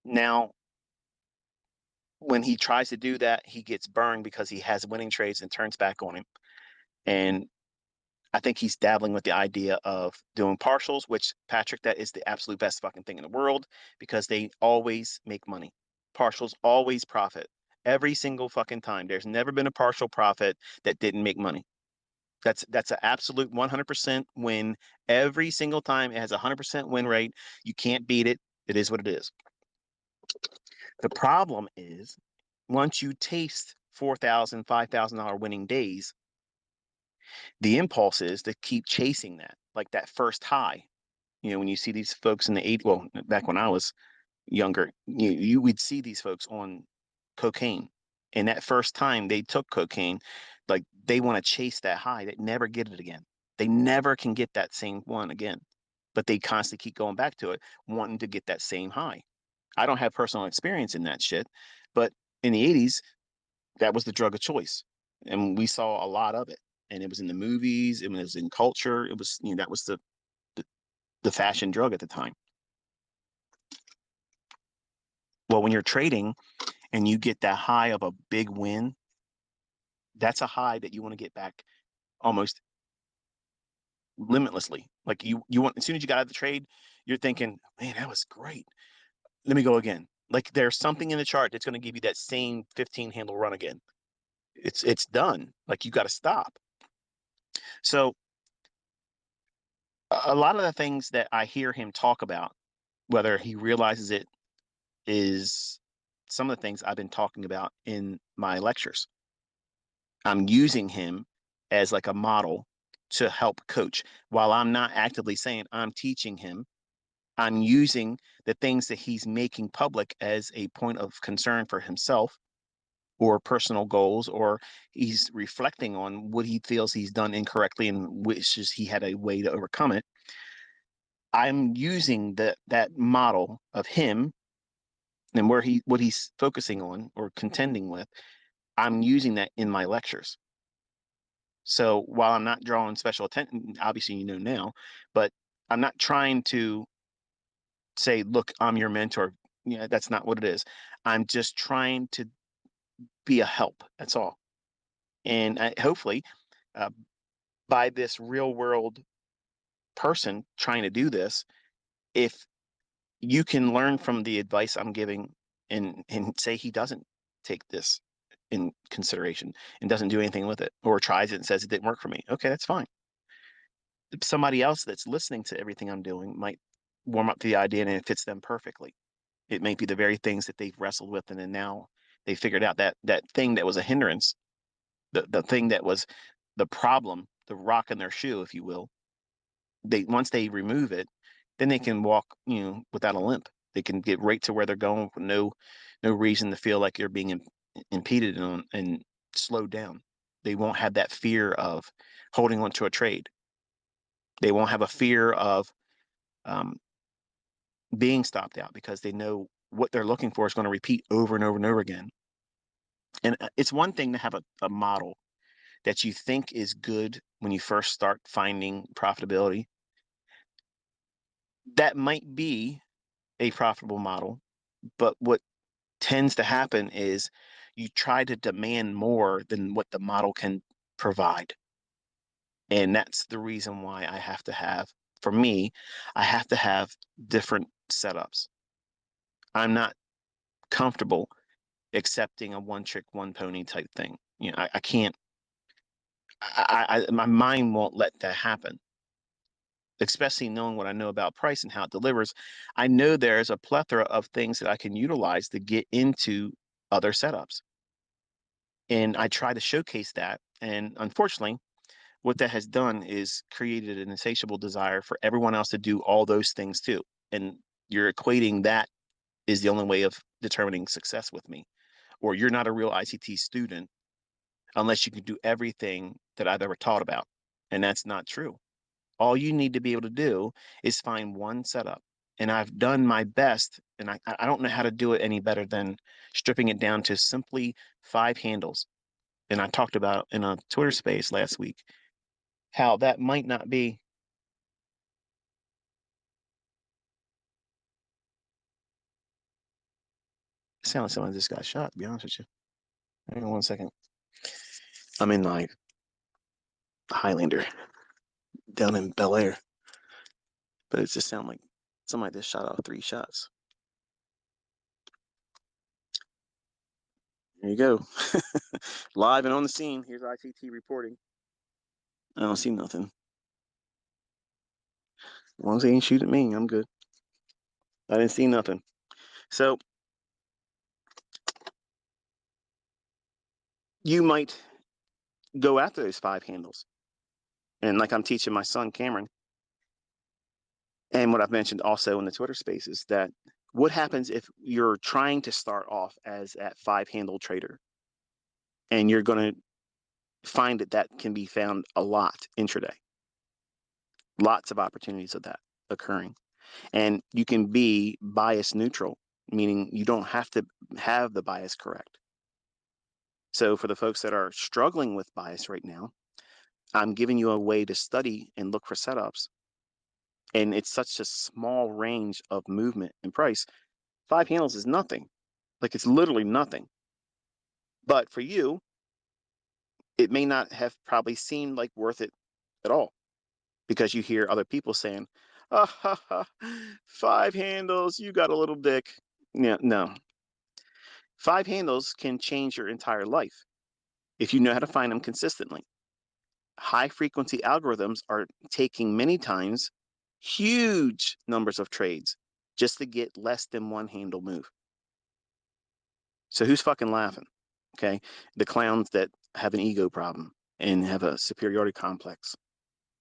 S1: now when he tries to do that, he gets burned because he has winning trades and turns back on him. And I think he's dabbling with the idea of doing partials, which, Patrick, that is the absolute best fucking thing in the world because they always make money. Partials always profit every single fucking time. There's never been a partial profit that didn't make money. That's an absolute 100% win every single time. It has a 100% win rate. You can't beat it. It is what it is. The problem is once you taste $4,000, $5,000 winning days, the impulse is to keep chasing that, like that first high. When you see these folks in the well, back when I was younger, you would see these folks on cocaine. And that first time they took cocaine, like they want to chase that high. They never get it again. They never can get that same one again. But they constantly keep going back to it, wanting to get that same high. I don't have personal experience in that shit, but in the 80s, that was the drug of choice. And we saw a lot of it. And it was in the movies, it was in culture, it was, that was the, the fashion drug at the time. Well, when you're trading and you get that high of a big win, that's a high that you want to get back almost limitlessly. Like you want, as soon as you got out of the trade, you're thinking, man, that was great. Let me go again. Like there's something in the chart that's going to give you that same 15 handle run again. It's done. Like you got to stop. So a lot of the things that I hear him talk about, whether he realizes it, is some of the things I've been talking about in my lectures. I'm using him as like a model to help coach. While I'm not actively saying I'm teaching him, I'm using the things that he's making public as a point of concern for himself or personal goals, or he's reflecting on what he feels he's done incorrectly and wishes he had a way to overcome it. I'm using that model of him and where he what he's focusing on or contending with. I'm using that in my lectures. So while I'm not drawing special attention, obviously you know now, but I'm not trying to say, look, I'm your mentor. Yeah, that's not what it is. I'm just trying to be a help. That's all. And hopefully, uh, by this real world person trying to do this, if you can learn from the advice I'm giving and say he doesn't take this in consideration and doesn't do anything with it or tries it and says it didn't work for me. Okay, that's fine. Somebody else that's listening to everything I'm doing might warm up to the idea and it fits them perfectly. It may be the very things that they've wrestled with and then now they figured out that thing that was a hindrance, the thing that was the problem, the rock in their shoe, if you will. They once they remove it, then they can walk, without a limp. They can get right to where they're going with no reason to feel like you're being impeded on and slowed down. They won't have that fear of holding on to a trade. They won't have a fear of um, being stopped out because they know what they're looking for is going to repeat over and over and over again. And it's one thing to have a model that you think is good when you first start finding profitability. That might be a profitable model, but what tends to happen is you try to demand more than what the model can provide. And that's the reason why for me, I have to have different setups. I'm not comfortable accepting a one trick, one pony type thing. I can't, my mind won't let that happen, especially knowing what I know about price and how it delivers. I know there's a plethora of things that I can utilize to get into other setups. And I try to showcase that. And unfortunately, what that has done is created an insatiable desire for everyone else to do all those things too. And you're equating that is the only way of determining success with me, or you're not a real ICT student unless you can do everything that I've ever taught about. And that's not true. All you need to be able to do is find one setup. And I've done my best, and I don't know how to do it any better than stripping it down to simply 5 handles. And I talked about in a Twitter space last week how that might not be. It sounds like someone just got shot, to be honest with you. Hang on one second. I'm in like Highlander down in Bel Air, but it just sounded like somebody just shot off 3 shots. There you go. Live and on the scene. Here's ICT reporting. I don't see nothing. As long as they ain't shoot at me, I'm good. I didn't see nothing. So you might go after those 5 handles. And like I'm teaching my son, Cameron, and what I've mentioned also in the Twitter spaces, that what happens if you're trying to start off as that 5 handle trader and you're going to find that can be found a lot intraday, lots of opportunities of that occurring. And you can be bias neutral, meaning you don't have to have the bias correct. So for the folks that are struggling with bias right now, I'm giving you a way to study and look for setups. And it's such a small range of movement and price. 5 handles is nothing. Like it's literally nothing. But for you, it may not have probably seemed like worth it at all because you hear other people saying, ah, ha, ha, 5 handles, you got a little dick. Yeah, no. Five handles can change your entire life if you know how to find them consistently. High frequency algorithms are taking many times huge numbers of trades just to get less than one handle move. So who's fucking laughing? Okay. The clowns that have an ego problem and have a superiority complex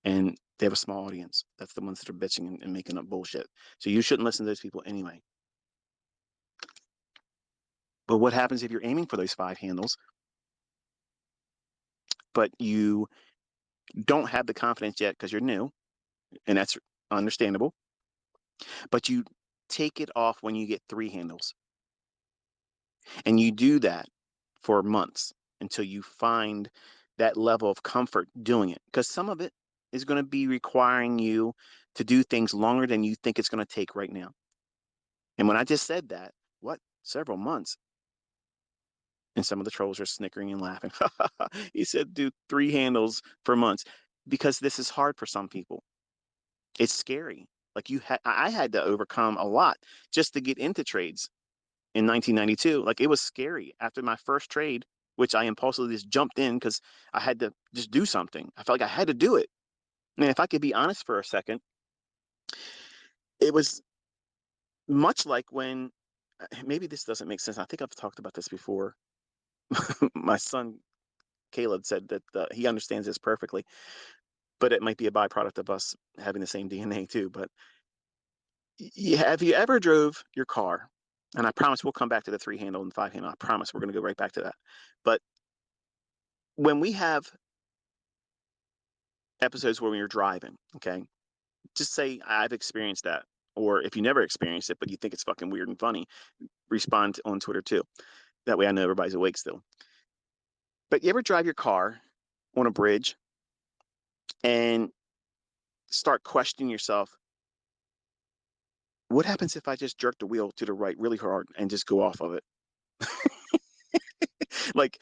S1: and they have a small audience. That's the ones that are bitching and making up bullshit. So you shouldn't listen to those people anyway. But what happens if you're aiming for those five handles, but you don't have the confidence yet because you're new, and that's understandable, but you take it off when you get three handles. And you do that for months until you find that level of comfort doing it. Because some of it is going to be requiring you to do things longer than you think it's going to take right now. And when I just said that, what? Several months. And some of the trolls are snickering and laughing. He said, do three handles for months because this is hard for some people. It's scary. Like I had to overcome a lot just to get into trades in 1992. Like it was scary after my first trade, which I impulsively just jumped in because I had to just do something. I felt like I had to do it. And if I could be honest for a second, it was much like when maybe this doesn't make sense. I think I've talked about this before. My son Caleb said that he understands this perfectly, but it might be a byproduct of us having the same DNA too. But have you ever drove your car? And I promise we'll come back to the three handle and five handle. I promise we're going to go right back to that. But when we have episodes where you're driving, okay, just say I've experienced that. Or if you never experienced it, but you think it's fucking weird and funny, respond on Twitter too. That way I know everybody's awake still. But you ever drive your car on a bridge and start questioning yourself, what happens if I just jerk the wheel to the right really hard and just go off of it? Like,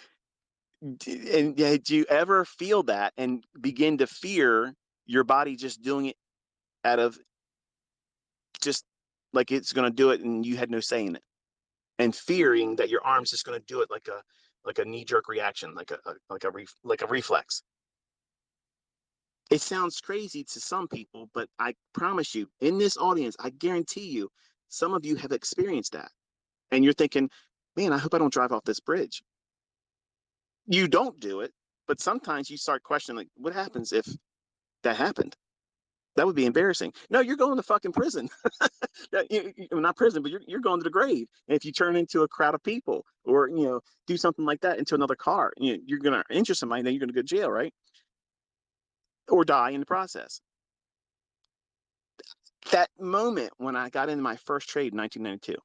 S1: and did you ever feel that and begin to fear your body just doing it out of just like it's going to do it and you had no say in it, and fearing that your arm's just going to do it like a knee jerk reaction, like a reflex. It sounds crazy to some people, but I promise you, in this audience, I guarantee you, some of you have experienced that, and you're thinking, "Man, I hope I don't drive off this bridge." You don't do it, but sometimes you start questioning, like, what happens if that happened? That would be embarrassing. No, you're going to fucking prison. Not prison, but you're going to the grave. And if you turn into a crowd of people or, do something like that into another car, you're going to injure somebody, then you're going to go to jail, right? Or die in the process. That moment when I got into my first trade in 1992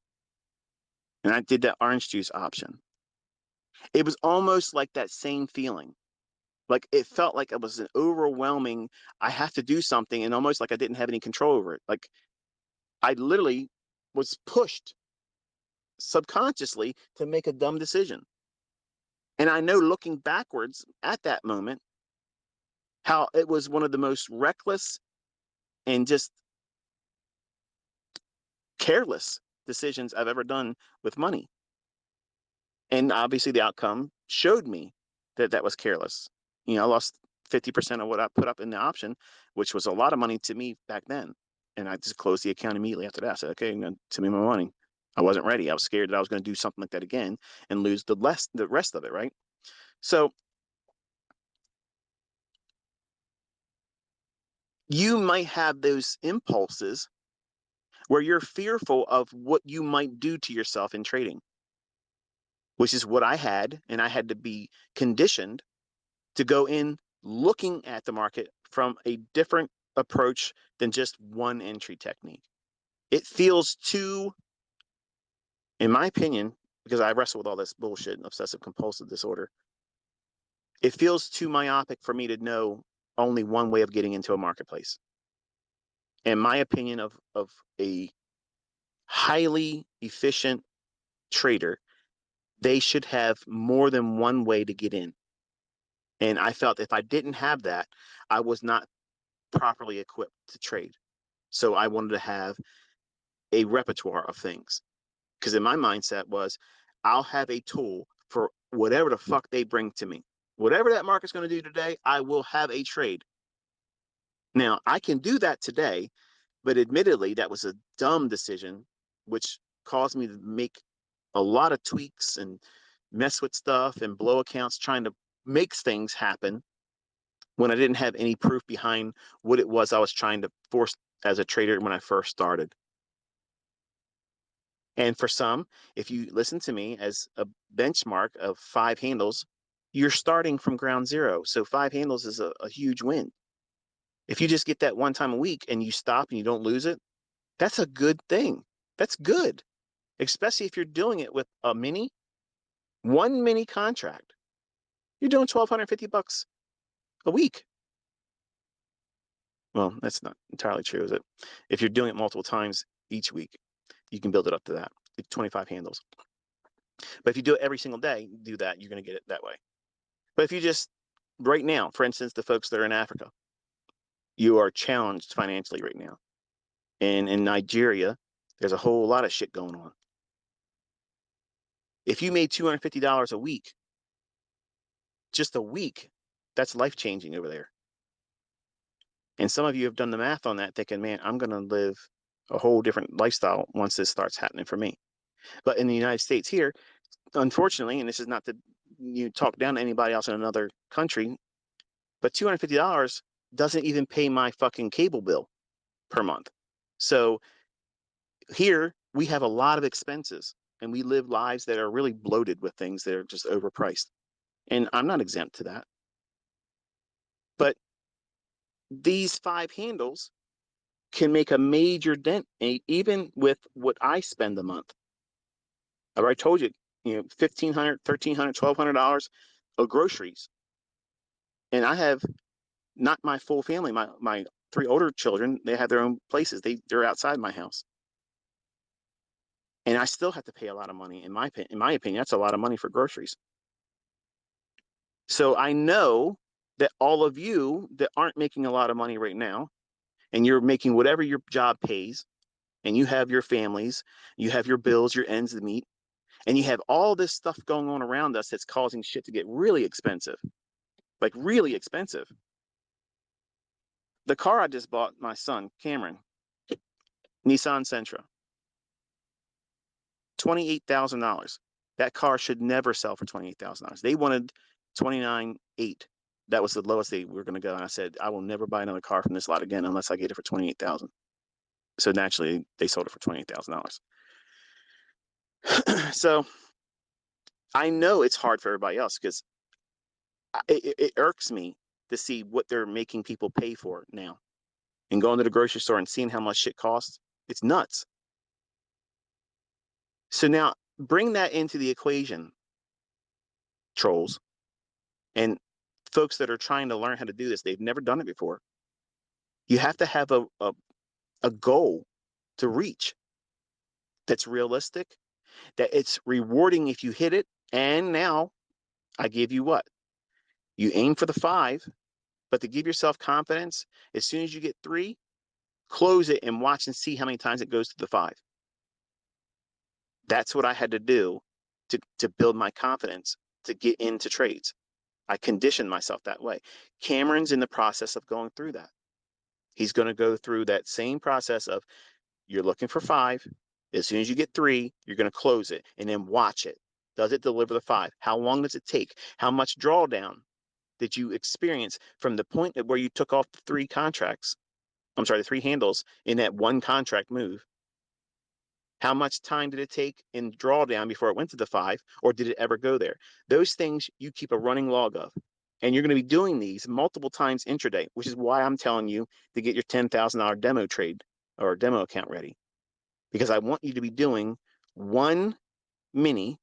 S1: and I did that orange juice option, it was almost like that same feeling. Like it felt like it was an overwhelming, I have to do something, and almost like I didn't have any control over it. Like I literally was pushed subconsciously to make a dumb decision. And I know looking backwards at that moment, how it was one of the most reckless and just careless decisions I've ever done with money. And obviously the outcome showed me that that was careless. I lost 50% of what I put up in the option, which was a lot of money to me back then. And I just closed the account immediately after that. I said, okay, to me my money. I wasn't ready. I was scared that I was going to do something like that again and lose the rest of it, right? So you might have those impulses where you're fearful of what you might do to yourself in trading, which is what I had. And I had to be conditioned to go in looking at the market from a different approach than just one entry technique. It feels too, in my opinion, because I wrestle with all this bullshit and obsessive compulsive disorder, it feels too myopic for me to know only one way of getting into a marketplace. In my opinion of a highly efficient trader, they should have more than one way to get in. And I felt if I didn't have that, I was not properly equipped to trade. So I wanted to have a repertoire of things. Because in my mindset was, I'll have a tool for whatever the fuck they bring to me. Whatever that market's going to do today, I will have a trade. Now, I can do that today, but admittedly, that was a dumb decision, which caused me to make a lot of tweaks and mess with stuff and blow accounts trying to make things happen when I didn't have any proof behind what it was I was trying to force as a trader when I first started. And for some, if you listen to me as a benchmark of 5 handles, you're starting from ground zero. So 5 handles is a huge win. If you just get that one time a week and you stop and you don't lose it, that's a good thing. That's good, especially if you're doing it with a one mini contract. You're doing $1,250 a week. Well, that's not entirely true, is it? If you're doing it multiple times each week, you can build it up to that, 25 handles. But if you do it every single day, do that, you're going to get it that way. But if you just, right now, for instance, the folks that are in Africa, you are challenged financially right now. And in Nigeria, there's a whole lot of shit going on. If you made $250 a week, just a week, that's life-changing over there. And some of you have done the math on that, thinking, man, I'm going to live a whole different lifestyle once this starts happening for me. But in the United States here, unfortunately, and this is not to talk down to anybody else in another country, but $250 doesn't even pay my fucking cable bill per month. So here we have a lot of expenses and we live lives that are really bloated with things that are just overpriced. And I'm not exempt to that. But these 5 handles can make a major dent, even with what I spend a month. I've already told you, $1,500, $1,300, $1,200 of groceries. And I have not my full family. My 3 older children, they have their own places. They're outside my house. And I still have to pay a lot of money. In my opinion, that's a lot of money for groceries. So I know that all of you that aren't making a lot of money right now, and you're making whatever your job pays, and you have your families, you have your bills, your ends to meet, and you have all this stuff going on around us that's causing shit to get really expensive, like really expensive. The car I just bought my son, Cameron, Nissan Sentra, $28,000. That car should never sell for $28,000. They wanted $29,800. That was the lowest they were going to go. And I said, I will never buy another car from this lot again unless I get it for $28,000. So naturally, they sold it for $28,000. So I know it's hard for everybody else because it irks me to see what they're making people pay for now. And going to the grocery store and seeing how much shit costs, it's nuts. So now bring that into the equation, trolls, and folks that are trying to learn how to do this. They've never done it before. You have to have a goal to reach that's realistic, that it's rewarding if you hit it. And now I give you what? You aim for the 5, but to give yourself confidence, as soon as you get 3, close it and watch and see how many times it goes to the 5. That's what I had to do to build my confidence to get into trades. I conditioned myself that way. Cameron's in the process of going through that. He's going to go through that same process of you're looking for 5. As soon as you get 3, you're going to close it and then watch it. Does it deliver the 5? How long does it take? How much drawdown did you experience from the point where you took off the 3 contracts? I'm sorry, the 3 handles in that one contract move. How much time did it take in drawdown before it went to the 5, or did it ever go there? Those things you keep a running log of. And you're going to be doing these multiple times intraday, which is why I'm telling you to get your $10,000 demo trade or demo account ready. Because I want you to be doing one mini,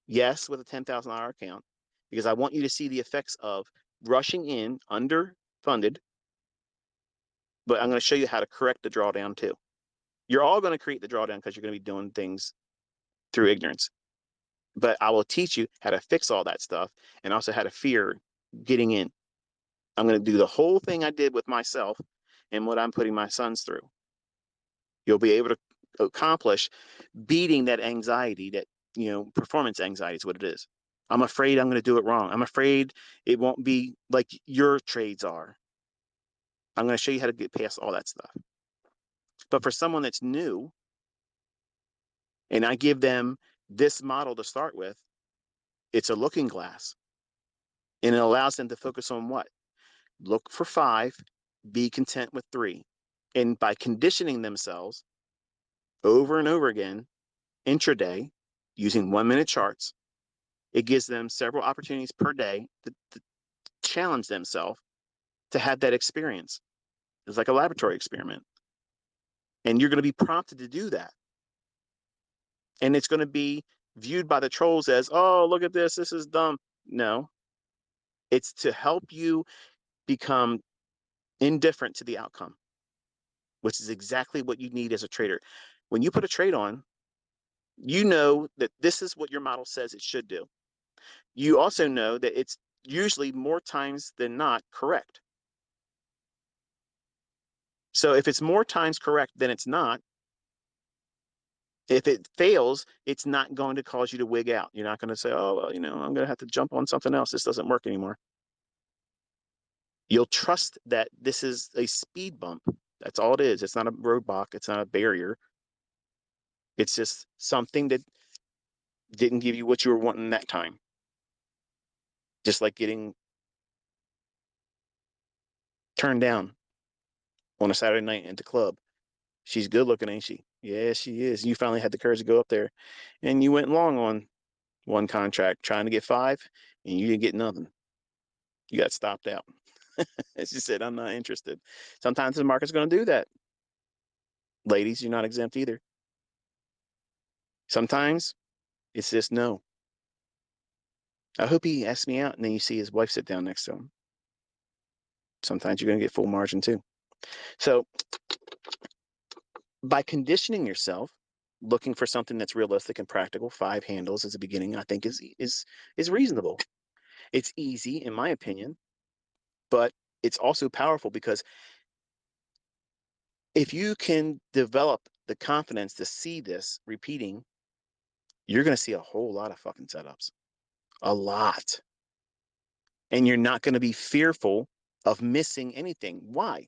S1: yes, with a $10,000 account, because I want you to see the effects of rushing in underfunded. But I'm going to show you how to correct the drawdown too. You're all going to create the drawdown because you're going to be doing things through ignorance. But I will teach you how to fix all that stuff and also how to fear getting in. I'm going to do the whole thing I did with myself and what I'm putting my sons through. You'll be able to accomplish beating that anxiety, that, performance anxiety is what it is. I'm afraid I'm going to do it wrong. I'm afraid it won't be like your trades are. I'm going to show you how to get past all that stuff. But for someone that's new, and I give them this model to start with, it's a looking glass. And it allows them to focus on what? Look for 5, be content with 3. And by conditioning themselves over and over again, intraday, using 1-minute charts, it gives them several opportunities per day to challenge themselves to have that experience. It's like a laboratory experiment. And you're going to be prompted to do that. And it's going to be viewed by the trolls as, oh, look at this. This is dumb. No, it's to help you become indifferent to the outcome, which is exactly what you need as a trader. When you put a trade on, you know that this is what your model says it should do. You also know that it's usually more times than not correct. So if it's more times correct than it's not, if it fails, it's not going to cause you to wig out. You're not going to say, oh, well, I'm going to have to jump on something else. This doesn't work anymore. You'll trust that this is a speed bump. That's all it is. It's not a roadblock. It's not a barrier. It's just something that didn't give you what you were wanting that time. Just like getting turned down on a Saturday night at the club. She's good looking, ain't she? Yeah, she is. You finally had the courage to go up there, and you went long on one contract trying to get 5, and you didn't get nothing. You got stopped out. As you said, I'm not interested. Sometimes the market's going to do that. Ladies, you're not exempt either. Sometimes it's just no. I hope he asks me out, and then you see his wife sit down next to him. Sometimes you're going to get full margin too. So by conditioning yourself, looking for something that's realistic and practical, 5 handles as a beginning, I think is reasonable. It's easy, in my opinion, but it's also powerful because if you can develop the confidence to see this repeating, you're going to see a whole lot of fucking setups. A lot. And you're not going to be fearful of missing anything. Why?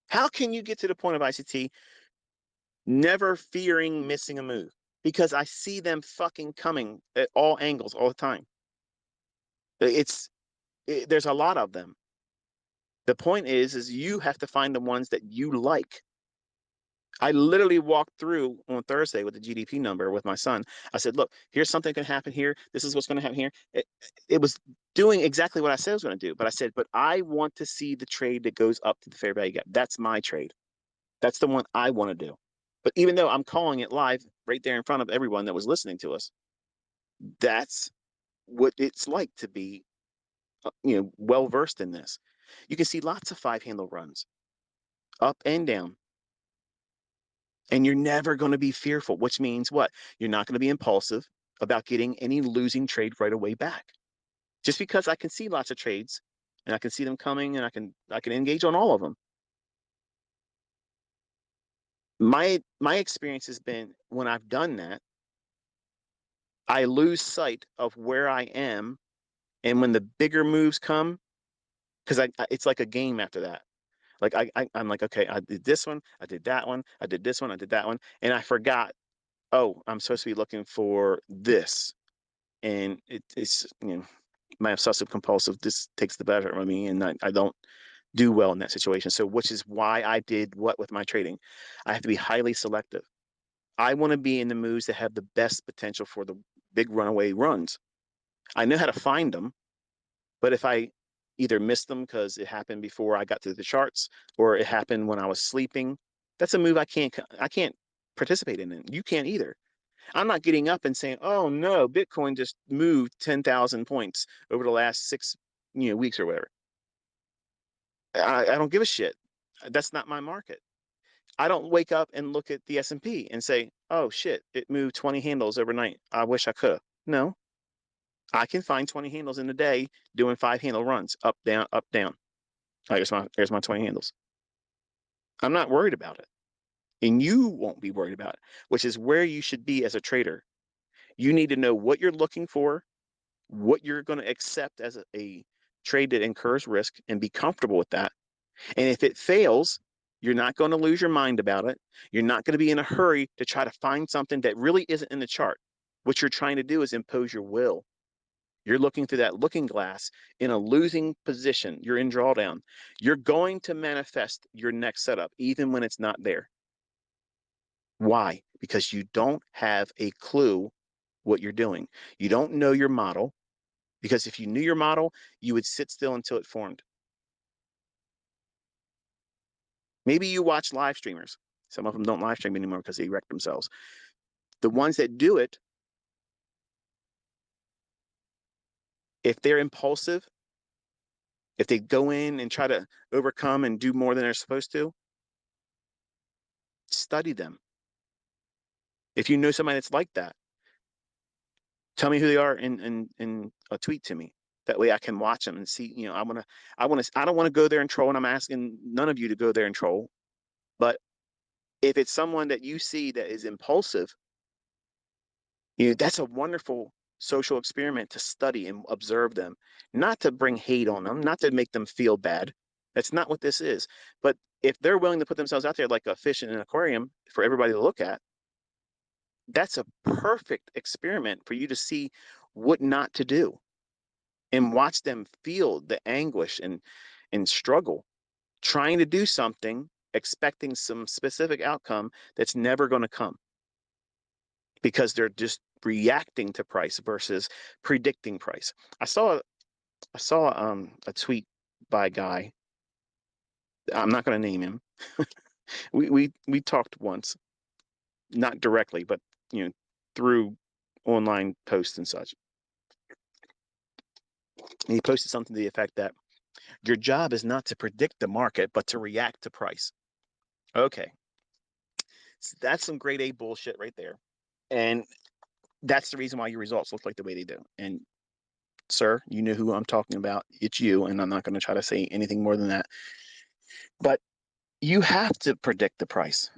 S1: How can you get to the point of ICT never fearing missing a move? Because I see them fucking coming at all angles all the time. There's a lot of them. The point is you have to find the ones that you like. I literally walked through on Thursday with the GDP number with my son. I said, look, here's something can happen here. This is what's going to happen here. It was doing exactly what I said it was going to do. But I said, but I want to see the trade that goes up to the fair value gap. That's my trade. That's the one I want to do. But even though I'm calling it live right there in front of everyone that was listening to us, that's what it's like to be, well versed in this. You can see lots of 5-handle runs, up and down. And you're never going to be fearful, which means what? You're not going to be impulsive about getting any losing trade right away back. Just because I can see lots of trades and I can see them coming and I can engage on all of them. My experience has been when I've done that, I lose sight of where I am, and when the bigger moves come, because it's like a game after that. Like I'm like, okay, I did this one, I did that one, I did this one, I did that one, and I forgot, oh, I'm supposed to be looking for this. And it's my obsessive compulsive this takes the better of me, and I don't do well in that situation. So which is why I did what with my trading. I have to be highly selective. I want to be in the moves that have the best potential for the big runaway runs. I know how to find them, but if I either missed them because it happened before I got to the charts or it happened when I was sleeping, that's a move I can't participate in. You can't either. I'm not getting up and saying, "Oh no, Bitcoin just moved 10,000 points over the last 6, weeks or whatever." I don't give a shit. That's not my market. I don't wake up and look at the S&P and say, "Oh shit, it moved 20 handles overnight. I wish I could." No, I can find 20 handles in a day doing 5-handle runs, up, down, up, down. There's my 20 handles. I'm not worried about it. and you won't be worried about it, which is where you should be as a trader. You need to know what you're looking for, what you're going to accept as a trade that incurs risk, and be comfortable with that. And if it fails, you're not going to lose your mind about it. You're not going to be in a hurry to try to find something that really isn't in the chart. What you're trying to do is impose your will. You're looking through that looking glass in a losing position. You're in drawdown. You're going to manifest your next setup, even when it's not there. Why? Because you don't have a clue what you're doing. You don't know your model, because if you knew your model, you would sit still until it formed. Maybe you watch live streamers. Some of them don't live stream anymore because they wreck themselves. The ones that do it, if they're impulsive, if they go in and try to overcome and do more than they're supposed to, study them. If you know somebody that's like that, tell me who they are in a tweet to me. That way I can watch them and see, I don't want to go there and troll, and I'm asking none of you to go there and troll. But if it's someone that you see that is impulsive, that's a wonderful social experiment to study and observe them, not to bring hate on them, not to make them feel bad. That's not what this is. But if they're willing to put themselves out there like a fish in an aquarium for everybody to look at, that's a perfect experiment for you to see what not to do and watch them feel the anguish and struggle trying to do something, expecting some specific outcome that's never going to come, because they're just reacting to price versus predicting price. I saw a tweet by a guy. I'm not going to name him. We talked once, not directly, but through online posts and such. And he posted something to the effect that your job is not to predict the market, but to react to price. Okay, so that's some grade A bullshit right there, and that's the reason why your results look like the way they do. And sir, you know who I'm talking about. It's you, and I'm not going to try to say anything more than that. But you have to predict the price.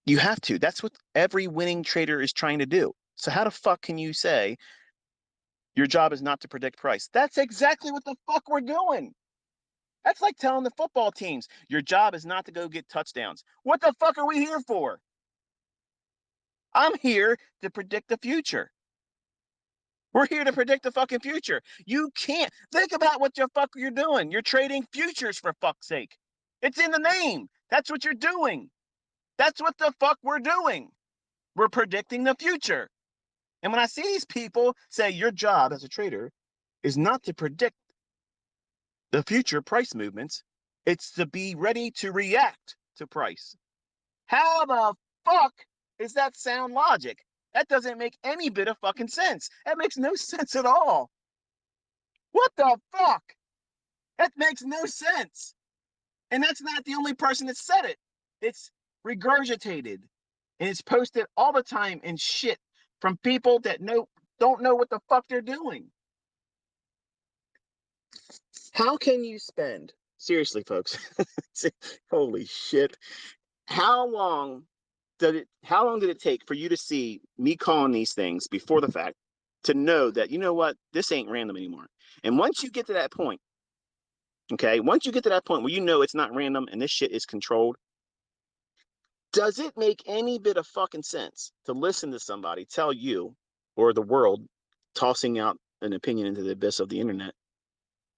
S1: You have to. That's what every winning trader is trying to do. So how the fuck can you say your job is not to predict price? That's exactly what the fuck we're doing. That's like telling the football teams your job is not to go get touchdowns. What the fuck are we here for? I'm here to predict the future. We're here to predict the fucking future. You can't think about what the fuck you're doing. You're trading futures, for fuck's sake. It's in the name. That's what you're doing. That's what the fuck we're doing. We're predicting the future. And when I see these people say your job as a trader is not to predict the future price movements, it's to be ready to react to price. How the fuck is that sound logic? That doesn't make any bit of fucking sense. That makes no sense at all. What the fuck? That makes no sense. And that's not the only person that said it. It's regurgitated and it's posted all the time in shit from people that don't know what the fuck they're doing. How can you spend, seriously, folks? Holy shit. How long did it take for you to see me calling these things before the fact to know that, you know what, this ain't random anymore? And once you get to that point, okay, once you get to that point where you know it's not random and this shit is controlled, does it make any bit of fucking sense to listen to somebody tell you, or the world tossing out an opinion into the abyss of the internet,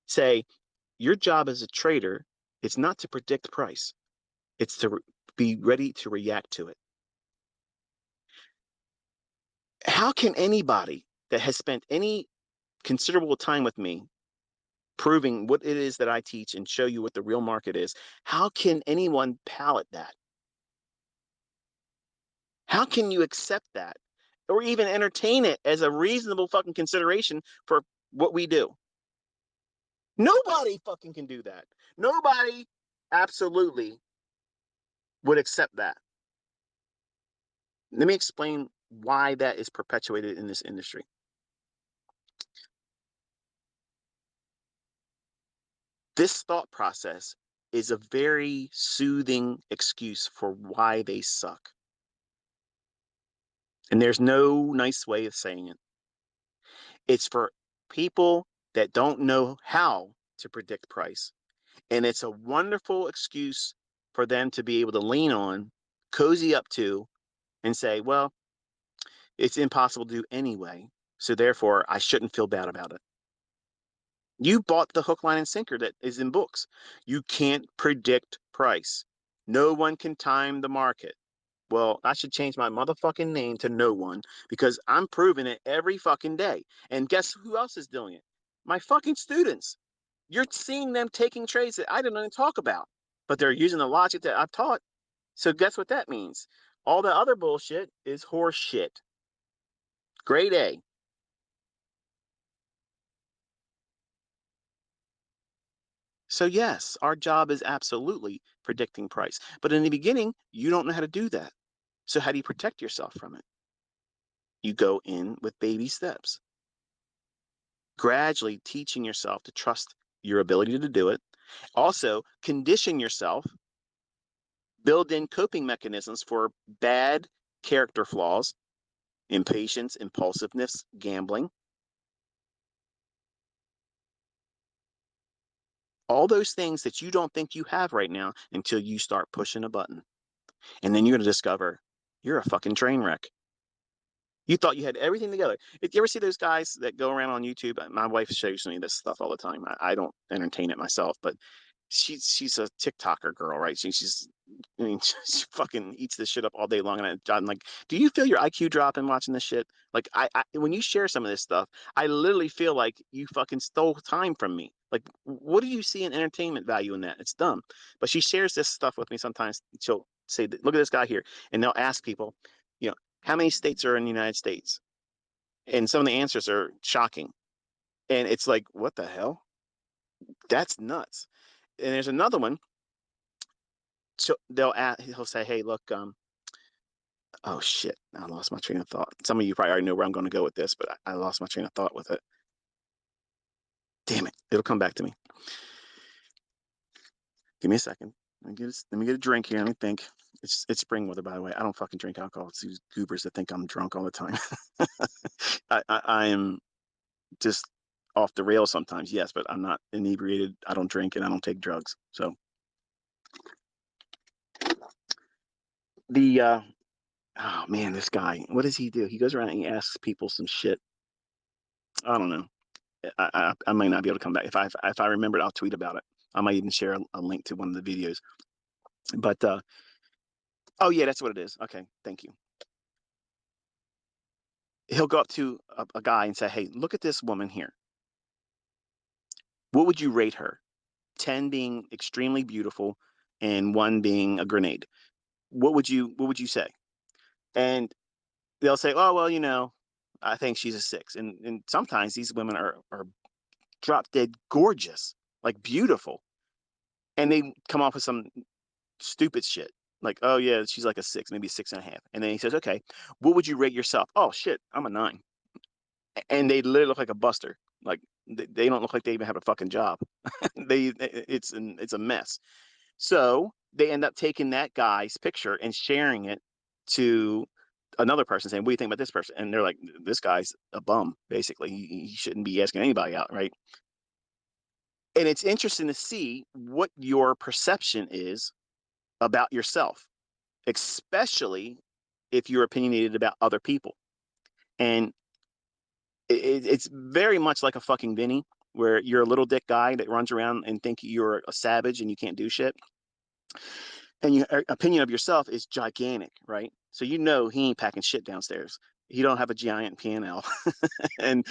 S1: say your job as a trader is not to predict price, it's to be ready to react to it? How can anybody that has spent any considerable time with me proving what it is that I teach and show you what the real market is, how can anyone palate that? How can you accept that or even entertain it as a reasonable fucking consideration for what we do? Nobody fucking can do that. Nobody absolutely would accept that. Let me explain why that is perpetuated in this industry. This thought process is a very soothing excuse for why they suck. And there's no nice way of saying it. It's for people that don't know how to predict price. And it's a wonderful excuse for them to be able to lean on, cozy up to, and say, well, it's impossible to do anyway. So therefore, I shouldn't feel bad about it. You bought the hook, line, and sinker that is in books. You can't predict price. No one can time the market. Well, I should change my motherfucking name to no one because I'm proving it every fucking day. And guess who else is doing it? My fucking students. You're seeing them taking trades that I didn't even talk about, but they're using the logic that I've taught. So guess what that means? All the other bullshit is horse shit. Grade A. So yes, our job is absolutely predicting price. But in the beginning, you don't know how to do that. So how do you protect yourself from it? You go in with baby steps, gradually teaching yourself to trust your ability to do it. Also, condition yourself, build in coping mechanisms for bad character flaws, impatience, impulsiveness, gambling. All those things that you don't think you have right now until you start pushing a button. And then you're going to discover you're a fucking train wreck. You thought you had everything together. Did you ever see those guys that go around on YouTube? My wife shows me this stuff all the time. I don't entertain it myself, but she's a TikToker girl, right? She's I mean, she fucking eats this shit up all day long. And I'm like, do you feel your IQ dropping watching this shit? Like, when you share some of this stuff, I literally feel like you fucking stole time from me. Like, what do you see in entertainment value in that? It's dumb. But she shares this stuff with me sometimes. She'll say, look at this guy here. And they'll ask people, you know, how many states are in the United States? And some of the answers are shocking. And it's like, what the hell? That's nuts. And there's another one. So he'll say, hey, look, oh shit, I lost my train of thought. Some of you probably already know where I'm going to go with this, but I lost my train of thought with it. Damn it, it'll come back to me. Give me a second. Let me get a drink here. Let me think. It's spring weather, by the way. I don't fucking drink alcohol. It's these goobers that think I'm drunk all the time. I am just off the rails sometimes, yes, but I'm not inebriated. I don't drink and I don't take drugs. So the oh man, this guy, what does he do? He goes around and he asks people some shit. I don't know. I might not be able to come back. If I remember it, I'll tweet about it. I might even share a link to one of the videos. But oh yeah, that's what it is. Okay, thank you. He'll go up to a guy and say, "Hey, look at this woman here. What would you rate her? 10 being extremely beautiful, and one being a grenade. What would you say?" And they'll say, "Oh well, I think she's a 6." And sometimes these women are drop dead gorgeous, like beautiful, and they come off with some stupid shit. Like, oh yeah, she's like a 6, maybe 6.5. And then he says, okay, what would you rate yourself? Oh shit, I'm a 9. And they literally look like a buster. Like they don't look like they even have a fucking job. It's a mess. So they end up taking that guy's picture and sharing it to another person, saying, "What do you think about this person?" And they're like, "This guy's a bum. Basically, he shouldn't be asking anybody out, right?" And it's interesting to see what your perception is about yourself, especially if you're opinionated about other people. And it's very much like a fucking Vinny, where you're a little dick guy that runs around and think you're a savage and you can't do shit. And your opinion of yourself is gigantic, right? So he ain't packing shit downstairs. He don't have a giant piano. And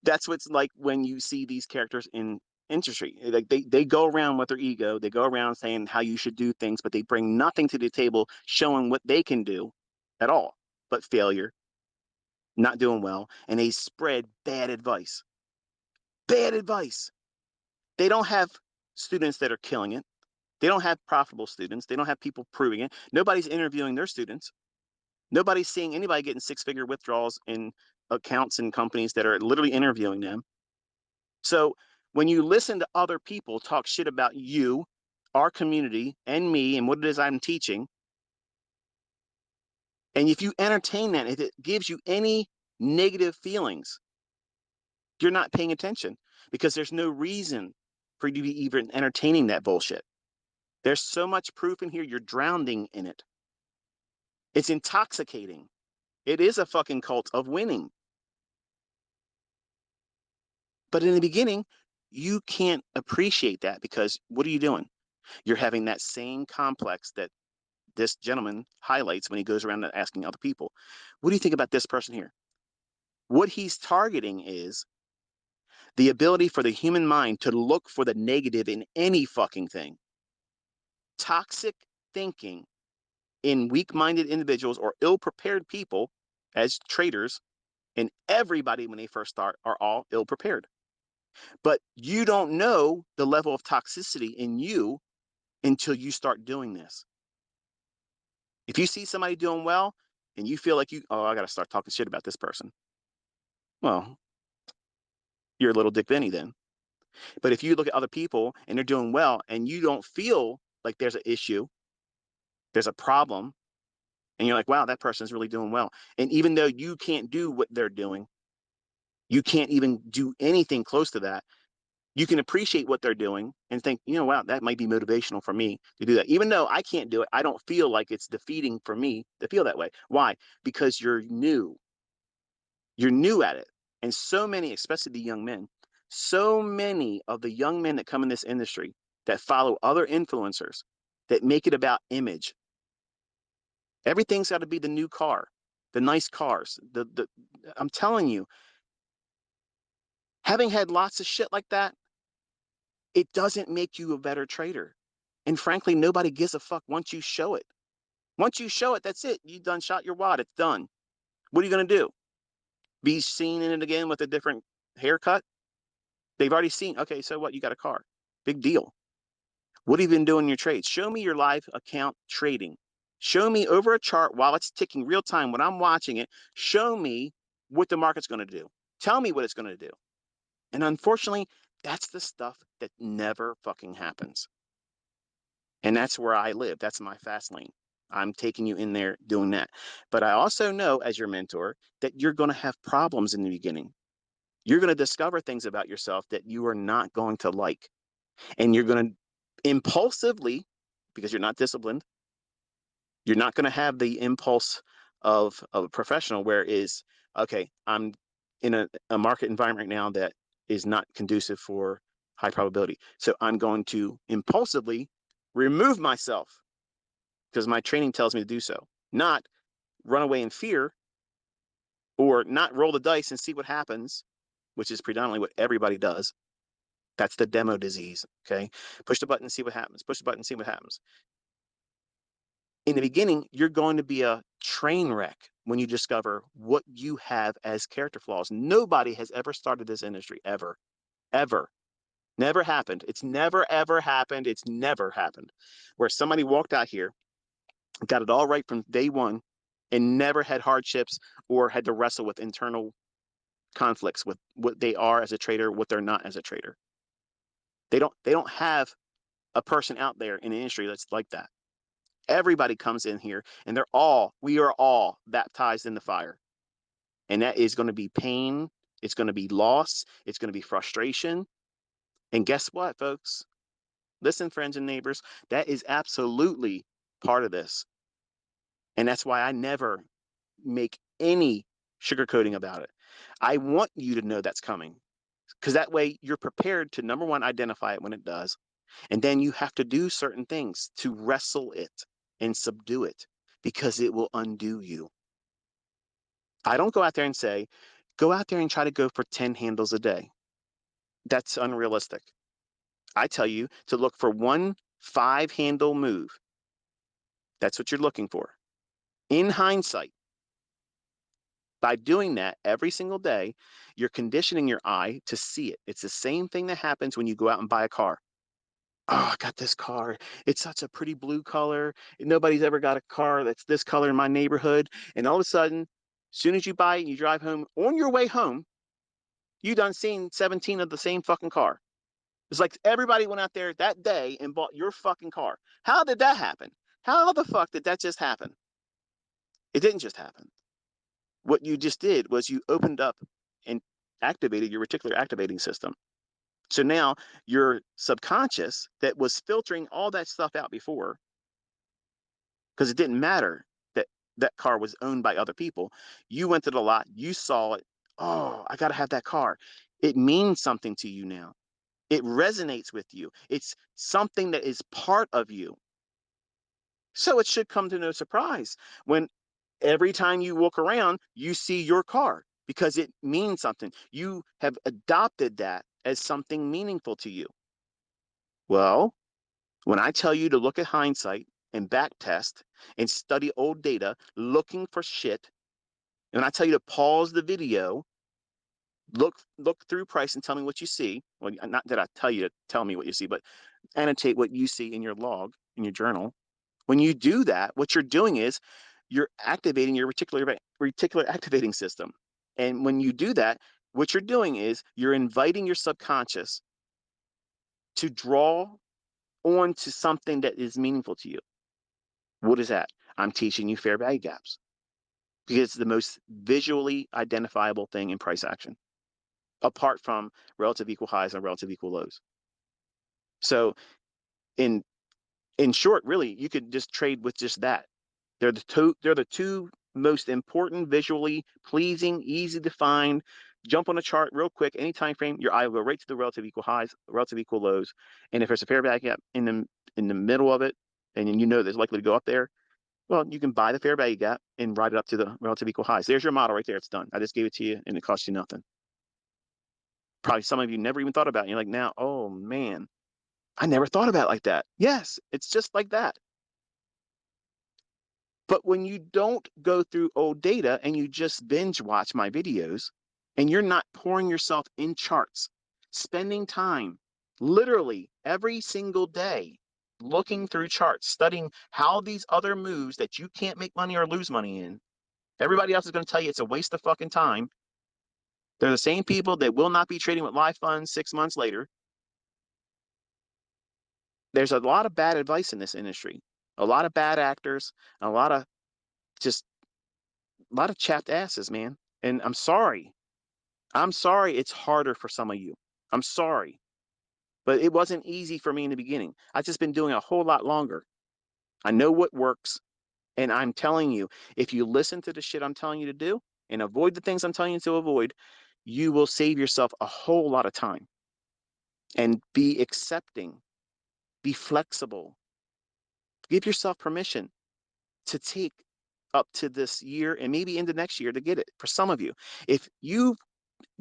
S1: that's what's like when you see these characters in industry. Like they go around with their ego, they go around saying how you should do things, but they bring nothing to the table showing what they can do at all but failure, not doing well, and they spread bad advice. Bad advice. They don't have students that are killing it. They don't have profitable students. They don't have people proving it. Nobody's interviewing their students. Nobody's seeing anybody getting 6-figure withdrawals in accounts and companies that are literally interviewing them. So when you listen to other people talk shit about you our community and me and what it is I'm teaching. And if you entertain that, if it gives you any negative feelings, you're not paying attention, because there's no reason for you to be even entertaining that bullshit. There's so much proof in here, you're drowning in it. It's intoxicating. It is a fucking cult of winning. But in the beginning, you can't appreciate that, because what are you doing? You're having that same complex that this gentleman highlights when he goes around asking other people, what do you think about this person here? What he's targeting is the ability for the human mind to look for the negative in any fucking thing. Toxic thinking in weak-minded individuals or ill-prepared people as traders, and everybody when they first start are all ill-prepared. But you don't know the level of toxicity in you until you start doing this. If you see somebody doing well and you feel like I got to start talking shit about this person, well, you're a little Dick Benny then. But if you look at other people and they're doing well and you don't feel like there's an issue, there's a problem, and you're like, wow, that person's really doing well. And even though you can't do what they're doing, you can't even do anything close to that, you can appreciate what they're doing and think, wow, that might be motivational for me to do that. Even though I can't do it, I don't feel like it's defeating for me to feel that way. Why? Because you're new. You're new at it. And so many, especially the young men, so many of the young men that come in this industry that follow other influencers that make it about image. Everything's got to be the new car, the nice cars. I'm telling you, having had lots of shit like that, it doesn't make you a better trader. And frankly, nobody gives a fuck once you show it. Once you show it, that's it. You done shot your wad. It's done. What are you going to do? Be seen in it again with a different haircut? They've already seen, okay, so what? You got a car. Big deal. What have you been doing in your trades? Show me your live account trading. Show me over a chart while it's ticking real time when I'm watching it. Show me what the market's going to do. Tell me what it's going to do. And unfortunately, that's the stuff that never fucking happens. And that's where I live. That's my fast lane. I'm taking you in there doing that. But I also know, as your mentor, that you're going to have problems in the beginning. You're going to discover things about yourself that you are not going to like. And you're going to impulsively, because you're not disciplined, you're not going to have the impulse of a professional where is, okay, I'm in a market environment right now that is not conducive for high probability. So I'm going to impulsively remove myself because my training tells me to do so, not run away in fear or not roll the dice and see what happens, which is predominantly what everybody does. That's the demo disease, okay? Push the button and see what happens. Push the button and see what happens. In the beginning, you're going to be a train wreck when you discover what you have as character flaws. Nobody has ever started this industry, ever, ever. Never happened. It's never, ever happened. It's never happened. Where somebody walked out here, got it all right from day one, and never had hardships or had to wrestle with internal conflicts with what they are as a trader, what they're not as a trader. They don't have a person out there in the industry that's like that. Everybody comes in here and we are all baptized in the fire. And that is going to be pain. It's going to be loss. It's going to be frustration. And guess what, folks? Listen, friends and neighbors, that is absolutely part of this. And that's why I never make any sugarcoating about it. I want you to know that's coming, because that way you're prepared to, number one, identify it when it does. And then you have to do certain things to wrestle it and subdue it, because it will undo you. I don't go out there and say, go out there and try to go for 10 handles a day. That's unrealistic. I tell you to look for one 5-handle move. That's what you're looking for. In hindsight, by doing that every single day, you're conditioning your eye to see it. It's the same thing that happens when you go out and buy a car. Oh, I got this car. It's such a pretty blue color. Nobody's ever got a car that's this color in my neighborhood. And all of a sudden, as soon as you buy it and you drive home, on your way home, you done seen 17 of the same fucking car. It's like everybody went out there that day and bought your fucking car. How did that happen? How the fuck did that just happen? It didn't just happen. What you just did was you opened up and activated your reticular activating system. So now your subconscious that was filtering all that stuff out before, because it didn't matter that that car was owned by other people. You went to the lot, you saw it. Oh, I got to have that car. It means something to you now. It resonates with you. It's something that is part of you. So it should come to no surprise when every time you walk around, you see your car because it means something. You have adopted that as something meaningful to you. Well, when I tell you to look at hindsight and back test and study old data looking for shit, and I tell you to pause the video, look through price and tell me what you see. Well, not that I tell you to tell me what you see, but annotate what you see in your log, in your journal. When you do that, what you're doing is you're activating your reticular activating system. And when you do that, what you're doing is you're inviting your subconscious to draw on to something that is meaningful to you. What is that? I'm teaching you fair value gaps because it's the most visually identifiable thing in price action, apart from relative equal highs and relative equal lows. So in in short, really, you could just trade with just that. They're the two most important, visually pleasing, easy to find. Jump on a chart real quick, any time frame, your eye will go right to the relative equal highs, relative equal lows. And if there's a fair value gap in the middle of it, and you know there's likely to go up there, well, you can buy the fair value gap and ride it up to the relative equal highs. There's your model right there. It's done. I just gave it to you and it cost you nothing. Probably some of you never even thought about it. And you're like, now, oh man, I never thought about it like that. Yes, it's just like that. But when you don't go through old data and you just binge watch my videos and you're not pouring yourself in charts, spending time literally every single day looking through charts, studying how these other moves that you can't make money or lose money in, everybody else is going to tell you it's a waste of fucking time. They're the same people that will not be trading with live funds 6 months later. There's a lot of bad advice in this industry, a lot of bad actors, a lot of just a lot of chapped asses, man. And I'm sorry. I'm sorry it's harder for some of you. I'm sorry. But it wasn't easy for me in the beginning. I've just been doing a whole lot longer. I know what works. And I'm telling you, if you listen to the shit I'm telling you to do and avoid the things I'm telling you to avoid, you will save yourself a whole lot of time. And be accepting, be flexible, give yourself permission to take up to this year and maybe into next year to get it. For some of you, if you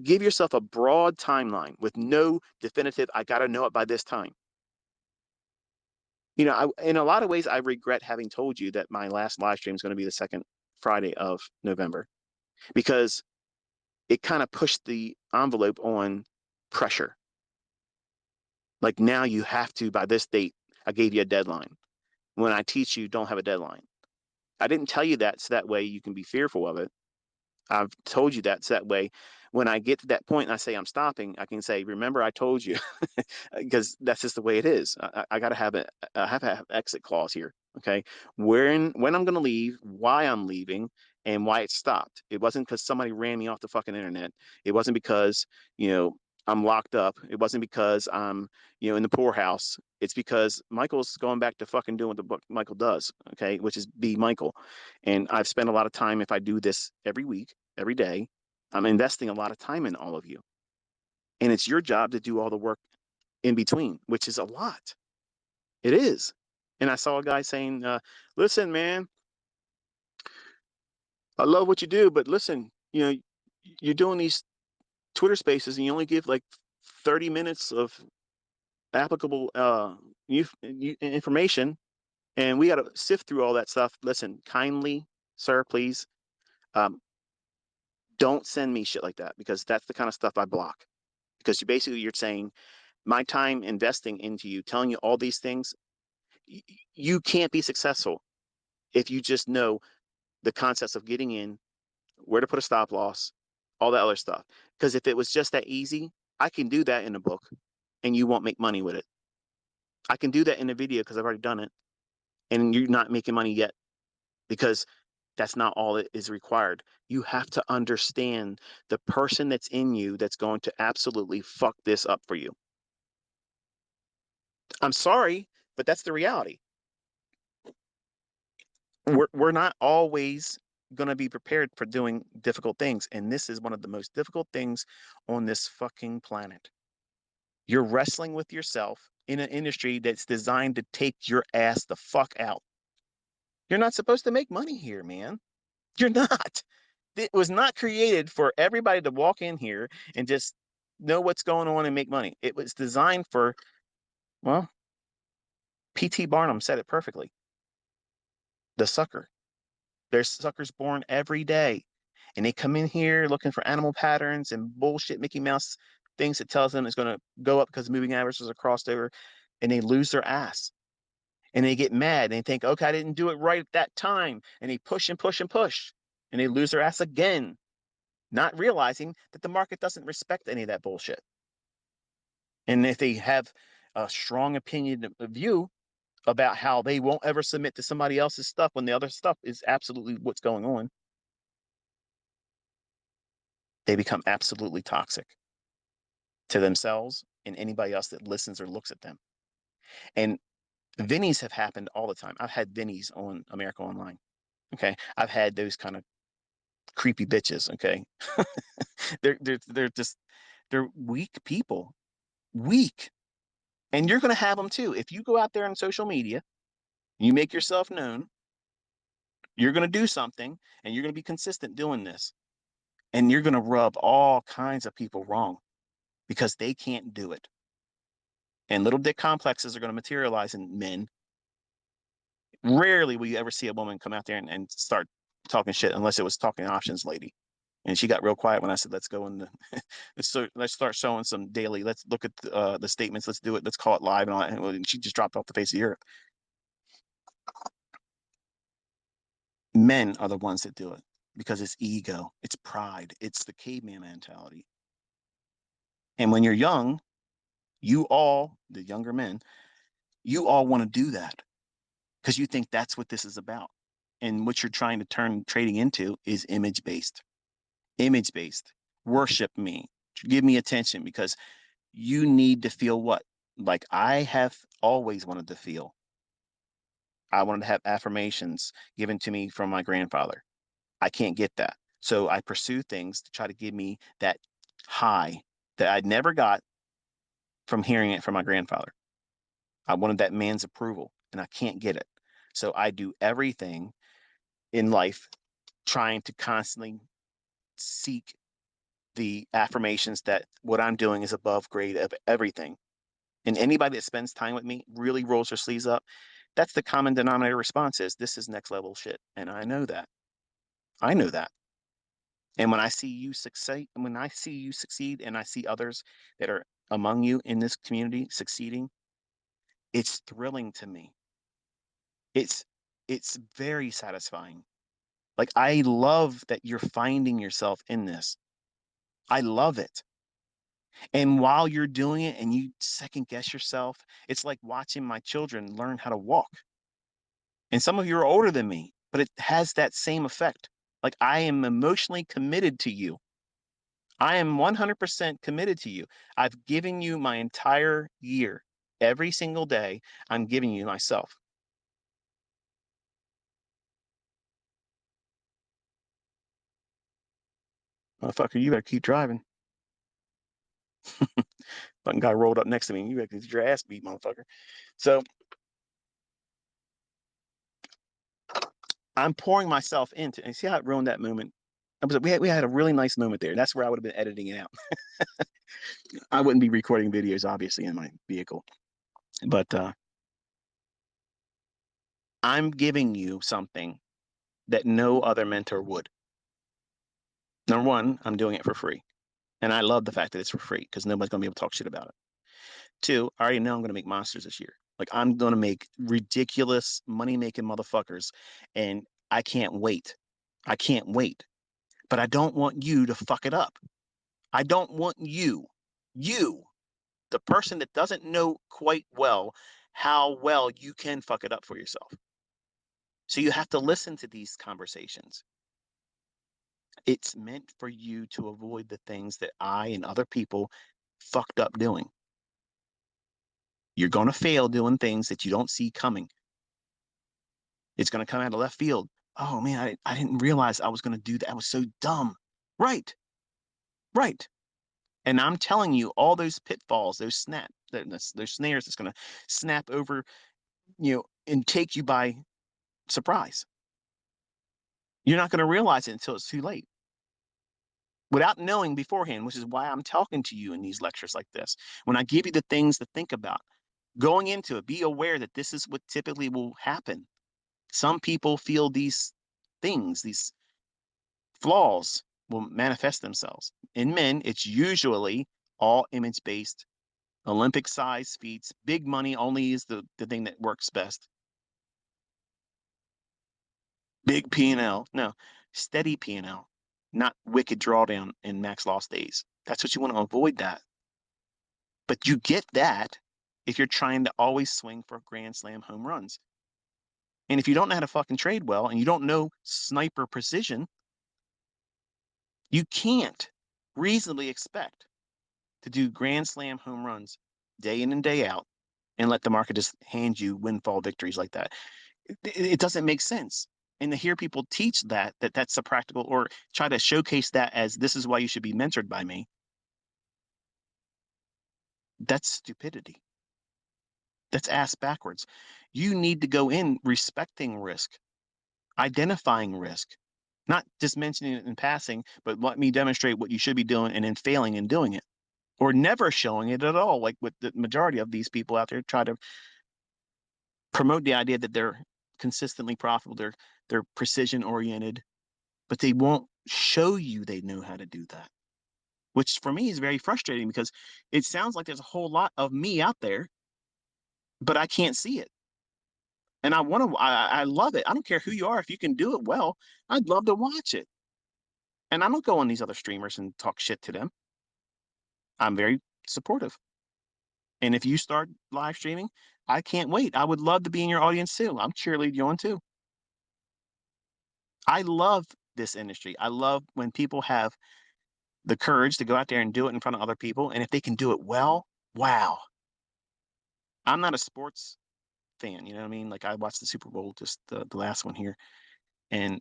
S1: give yourself a broad timeline with no definitive, I got to know it by this time. In a lot of ways, I regret having told you that my last live stream is going to be the second Friday of November because it kind of pushed the envelope on pressure. Like now you have to, by this date, I gave you a deadline. When I teach you, don't have a deadline. I didn't tell you that so that way you can be fearful of it. I've told you that so that way when I get to that point and I say I'm stopping, I can say, remember, I told you, because that's just the way it is. I got to have I have to have exit clause here. Okay. When I'm going to leave, why I'm leaving, and why it stopped. It wasn't because somebody ran me off the fucking internet. It wasn't because, you know, I'm locked up. It wasn't because I'm, in the poorhouse. It's because Michael's going back to fucking doing what the book Michael does. Okay. Which is be Michael. And I've spent a lot of time, if I do this every week, every day, I'm investing a lot of time in all of you. And it's your job to do all the work in between, which is a lot. It is. And I saw a guy saying, listen, man, I love what you do, but listen, you're doing these Twitter spaces and you only give like 30 minutes of applicable information. And we got to sift through all that stuff. Listen, kindly, sir, please, um, don't send me shit like that because that's the kind of stuff I block. Because you're saying my time investing into you, telling you all these things, you can't be successful if you just know the concepts of getting in, where to put a stop loss, all that other stuff. Because if it was just that easy, I can do that in a book and you won't make money with it. I can do that in a video because I've already done it, and you're not making money yet because that's not all it is required. You have to understand the person that's in you that's going to absolutely fuck this up for you. I'm sorry, but that's the reality. We're not always going to be prepared for doing difficult things, and this is one of the most difficult things on this fucking planet. You're wrestling with yourself in an industry that's designed to take your ass the fuck out. You're not supposed to make money here, man. You're not. It was not created for everybody to walk in here and just know what's going on and make money. It was designed for, well, P.T. Barnum said it perfectly. The sucker. There's suckers born every day. And they come in here looking for animal patterns and bullshit Mickey Mouse things that tells them it's going to go up because moving averages are crossed over, and they lose their ass. And they get mad and they think, okay, I didn't do it right at that time. And they push and push and push. And they lose their ass again, not realizing that the market doesn't respect any of that bullshit. And if they have a strong opinion of you about how they won't ever submit to somebody else's stuff when the other stuff is absolutely what's going on, they become absolutely toxic to themselves and anybody else that listens or looks at them. And Vinnies have happened all the time. I've had Vinnies on America Online. Okay. I've had those kind of creepy bitches. Okay. they're just, they're weak people. Weak. And you're going to have them too. If you go out there on social media, you make yourself known, you're going to do something and you're going to be consistent doing this. And you're going to rub all kinds of people wrong because they can't do it. And little dick complexes are going to materialize in men. Rarely will you ever see a woman come out there and start talking shit unless it was talking options lady. And she got real quiet when I said, let's go in the, let's start showing some daily, let's look at the statements, let's do it, let's call it live and all that. And she just dropped off the face of the earth. Men are the ones that do it because it's ego, it's pride, it's the caveman mentality. And when you're young, you all, the younger men, you all want to do that because you think that's what this is about. And what you're trying to turn trading into is image based. Image based. Worship me. Give me attention because you need to feel what? Like I have always wanted to feel. I wanted to have affirmations given to me from my grandfather. I can't get that. So I pursue things to try to give me that high that I never got from hearing it from my grandfather. I wanted that man's approval and I can't get it. So I do everything in life trying to constantly seek the affirmations that what I'm doing is above grade of everything. And anybody that spends time with me really rolls their sleeves up. That's the common denominator response is this is next level shit. And I know that. I know that. And when I see you succeed, when I see you succeed and I see others that are among you in this community succeeding, it's thrilling to me. It's it's very satisfying. Like I love that you're finding yourself in this. I love it. And while you're doing it and you second guess yourself, it's like watching my children learn how to walk. And some of you are older than me, but it has that same effect. Like I am emotionally committed to you. I am 100% committed to you. I've given you my entire year. Every single day, I'm giving you myself. Motherfucker, you better keep driving. Fucking guy rolled up next to me. You better get your ass beat, motherfucker. So I'm pouring myself into, and see how it ruined that moment. We had a really nice moment there. That's where I would have been editing it out. I wouldn't be recording videos, obviously, in my vehicle, but I'm giving you something that no other mentor would. Number one, I'm doing it for free. And I love the fact that it's for free because nobody's going to be able to talk shit about it. Two, I already know I'm going to make monsters this year. Like I'm going to make ridiculous money making motherfuckers. And I can't wait. I can't wait. But I don't want you to fuck it up. I don't want you the person that doesn't know quite well how well you can fuck it up for yourself. So you have to listen to these conversations. It's meant for you to avoid the things that I and other people fucked up doing. You're going to fail doing things that you don't see coming. It's going to come out of left field. Oh man, I didn't realize I was going to do that. I was so dumb. Right, right. And I'm telling you, all those pitfalls, those snares that's going to snap over, and take you by surprise. You're not going to realize it until it's too late. Without knowing beforehand, which is why I'm talking to you in these lectures like this. When I give you the things to think about, going into it, be aware that this is what typically will happen. Some people feel these things, these flaws will manifest themselves. In men, it's usually all image based, Olympic size feats, big money only is the thing that works best. Big P&L. No, steady P&L, not wicked drawdown in max loss days. That's what you want to avoid that. But you get that if you're trying to always swing for grand slam home runs. And if you don't know how to fucking trade well and you don't know sniper precision, you can't reasonably expect to do grand slam home runs day in and day out and let the market just hand you windfall victories like that. It doesn't make sense. And to hear people teach that's a practical, or try to showcase that as this is why you should be mentored by me, that's stupidity. That's ass backwards. You need to go in respecting risk, identifying risk, not just mentioning it in passing, but let me demonstrate what you should be doing and then failing in doing it, or never showing it at all. Like with the majority of these people out there try to promote the idea that they're consistently profitable, they're precision oriented, but they won't show you they know how to do that, which for me is very frustrating because it sounds like there's a whole lot of me out there, but I can't see it. And I love it. I don't care who you are. If you can do it well, I'd love to watch it. And I don't go on these other streamers and talk shit to them. I'm very supportive. And if you start live streaming, I can't wait. I would love to be in your audience too. I'm cheerleading you on too. I love this industry. I love when people have the courage to go out there and do it in front of other people. And if they can do it well, wow. I'm not a sports fan, you know what I mean? Like I watched the Super Bowl, just the last one here. And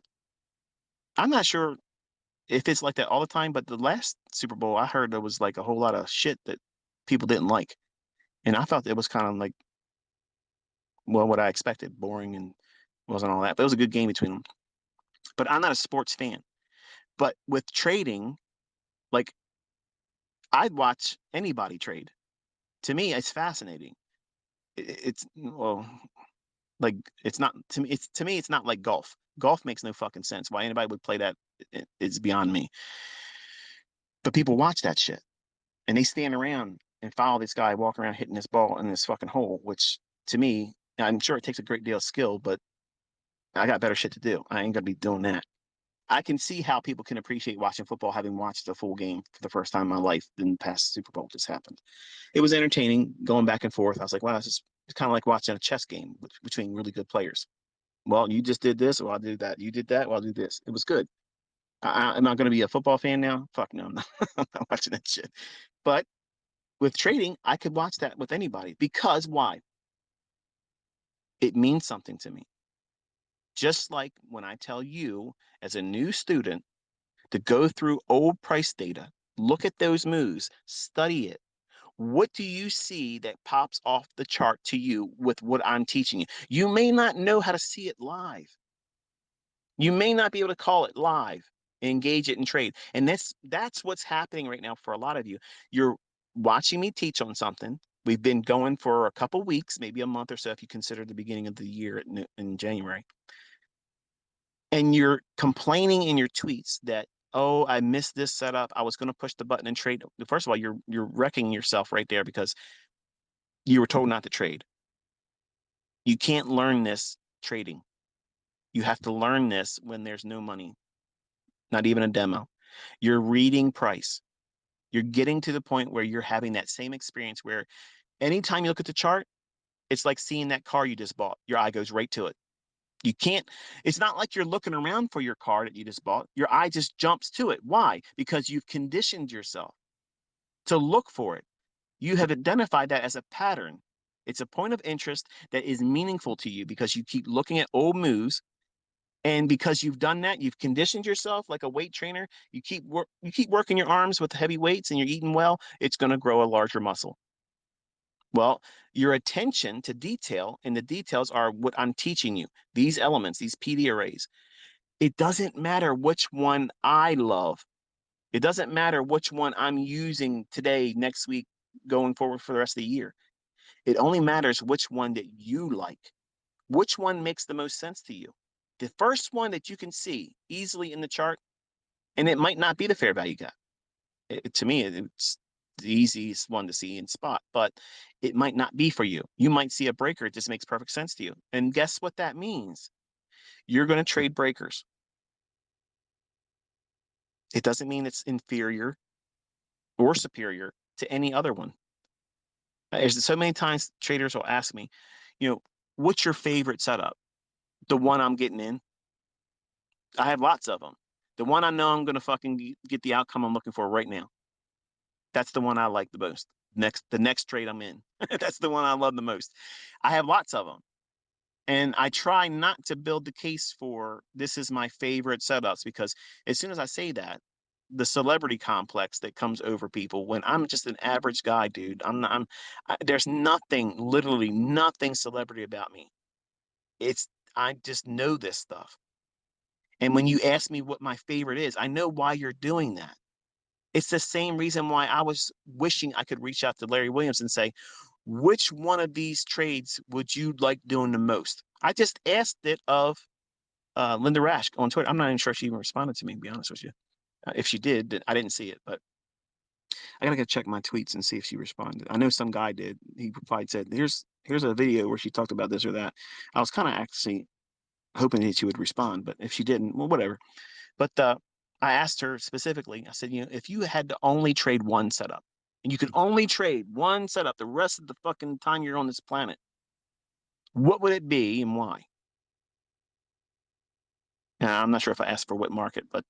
S1: I'm not sure if it's like that all the time, but the last Super Bowl, I heard there was like a whole lot of shit that people didn't like. And I felt it was kind of like, well, what I expected, boring and wasn't all that. But it was a good game between them. But I'm not a sports fan. But with trading, like I'd watch anybody trade. To me, it's fascinating. It's well, like it's not to me. It's not like golf. Golf makes no fucking sense. Why anybody would play that is beyond me. But people watch that shit and they stand around and follow this guy walking around hitting this ball in this fucking hole. Which to me, I'm sure it takes a great deal of skill, but I got better shit to do. I ain't gonna be doing that. I can see how people can appreciate watching football, having watched a full game for the first time in my life. In the past Super Bowl just happened. It was entertaining going back and forth. I was like, wow, it's kind of like watching a chess game between really good players. Well, you just did this, well, I'll do that. You did that, well, I'll do this. It was good. Am I going to be a football fan now? Fuck no, I'm not, I'm not watching that shit. But with trading, I could watch that with anybody because why? It means something to me. Just like when I tell you as a new student to go through old price data, look at those moves, study it. What do you see that pops off the chart to you with what I'm teaching you? You may not know how to see it live. You may not be able to call it live, engage it in trade. And that's what's happening right now for a lot of you. You're watching me teach on something. We've been going for a couple weeks, maybe a month or so if you consider the beginning of the year in January. And you're complaining in your tweets that, oh, I missed this setup. I was going to push the button and trade. First of all, you're wrecking yourself right there because you were told not to trade. You can't learn this trading. You have to learn this when there's no money, not even a demo. You're reading price. You're getting to the point where you're having that same experience where anytime you look at the chart, it's like seeing that car you just bought. Your eye goes right to it. You can't, it's not like you're looking around for your car that you just bought. Your eye just jumps to it. Why? Because you've conditioned yourself to look for it. You have identified that as a pattern. It's a point of interest that is meaningful to you because you keep looking at old moves. And because you've done that, you've conditioned yourself like a weight trainer. You keep working your arms with heavy weights and you're eating well, it's going to grow a larger muscle. Well, your attention to detail, and the details are what I'm teaching you. These elements, these PD arrays. It doesn't matter which one I love. It doesn't matter which one I'm using today, next week, going forward for the rest of the year. It only matters which one that you like. Which one makes the most sense to you? The first one that you can see easily in the chart, and it might not be the fair value gap. To me, it's the easiest one to see and spot, but it might not be for you. You might see a breaker. It just makes perfect sense to you. And guess what that means? You're going to trade breakers. It doesn't mean it's inferior or superior to any other one. There's so many times traders will ask me, what's your favorite setup? The one I'm getting in. I have lots of them. The one I know I'm going to fucking get the outcome I'm looking for right now. That's the one I like the most. The next trade I'm in. That's the one I love the most. I have lots of them. And I try not to build the case for this is my favorite setups, because as soon as I say that, the celebrity complex that comes over people when I'm just an average guy, dude. There's nothing, literally nothing celebrity about me. I just know this stuff. And when you ask me what my favorite is, I know why you're doing that. It's the same reason why I was wishing I could reach out to Larry Williams and say, which one of these trades would you like doing the most? I just asked it of Linda Rash on Twitter. I'm not even sure if she even responded to me, to be honest with you. If she did, I didn't see it, but I gotta go check my tweets and see if she responded. I know some guy did. He replied, said, here's a video where she talked about this or that. I was kind of actually hoping that she would respond, but if she didn't, well, whatever. But I asked her specifically, I said, if you had to only trade one setup, and you could only trade one setup the rest of the fucking time you're on this planet, what would it be and why? I'm not sure if I asked for what market, but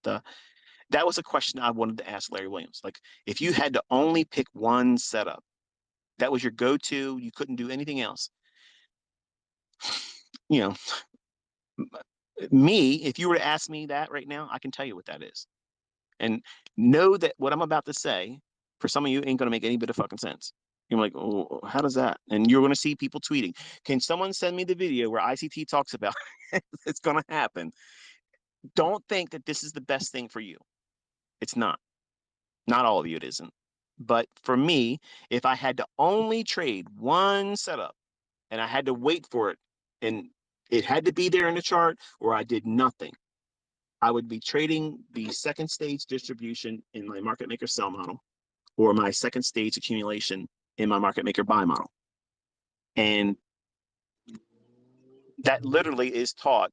S1: that was a question I wanted to ask Larry Williams. Like, if you had to only pick one setup, that was your go-to, you couldn't do anything else. You know, me, if you were to ask me that right now, I can tell you what that is. And know that what I'm about to say, for some of you, ain't going to make any bit of fucking sense. You're like, oh, how does that? And you're going to see people tweeting. Can someone send me the video where ICT talks about it's going to happen? Don't think that this is the best thing for you. It's not. Not all of you, it isn't. But for me, if I had to only trade one setup and I had to wait for it, and it had to be there in the chart, or I did nothing, I would be trading the second stage distribution in my market maker sell model, or my second stage accumulation in my market maker buy model. And that literally is taught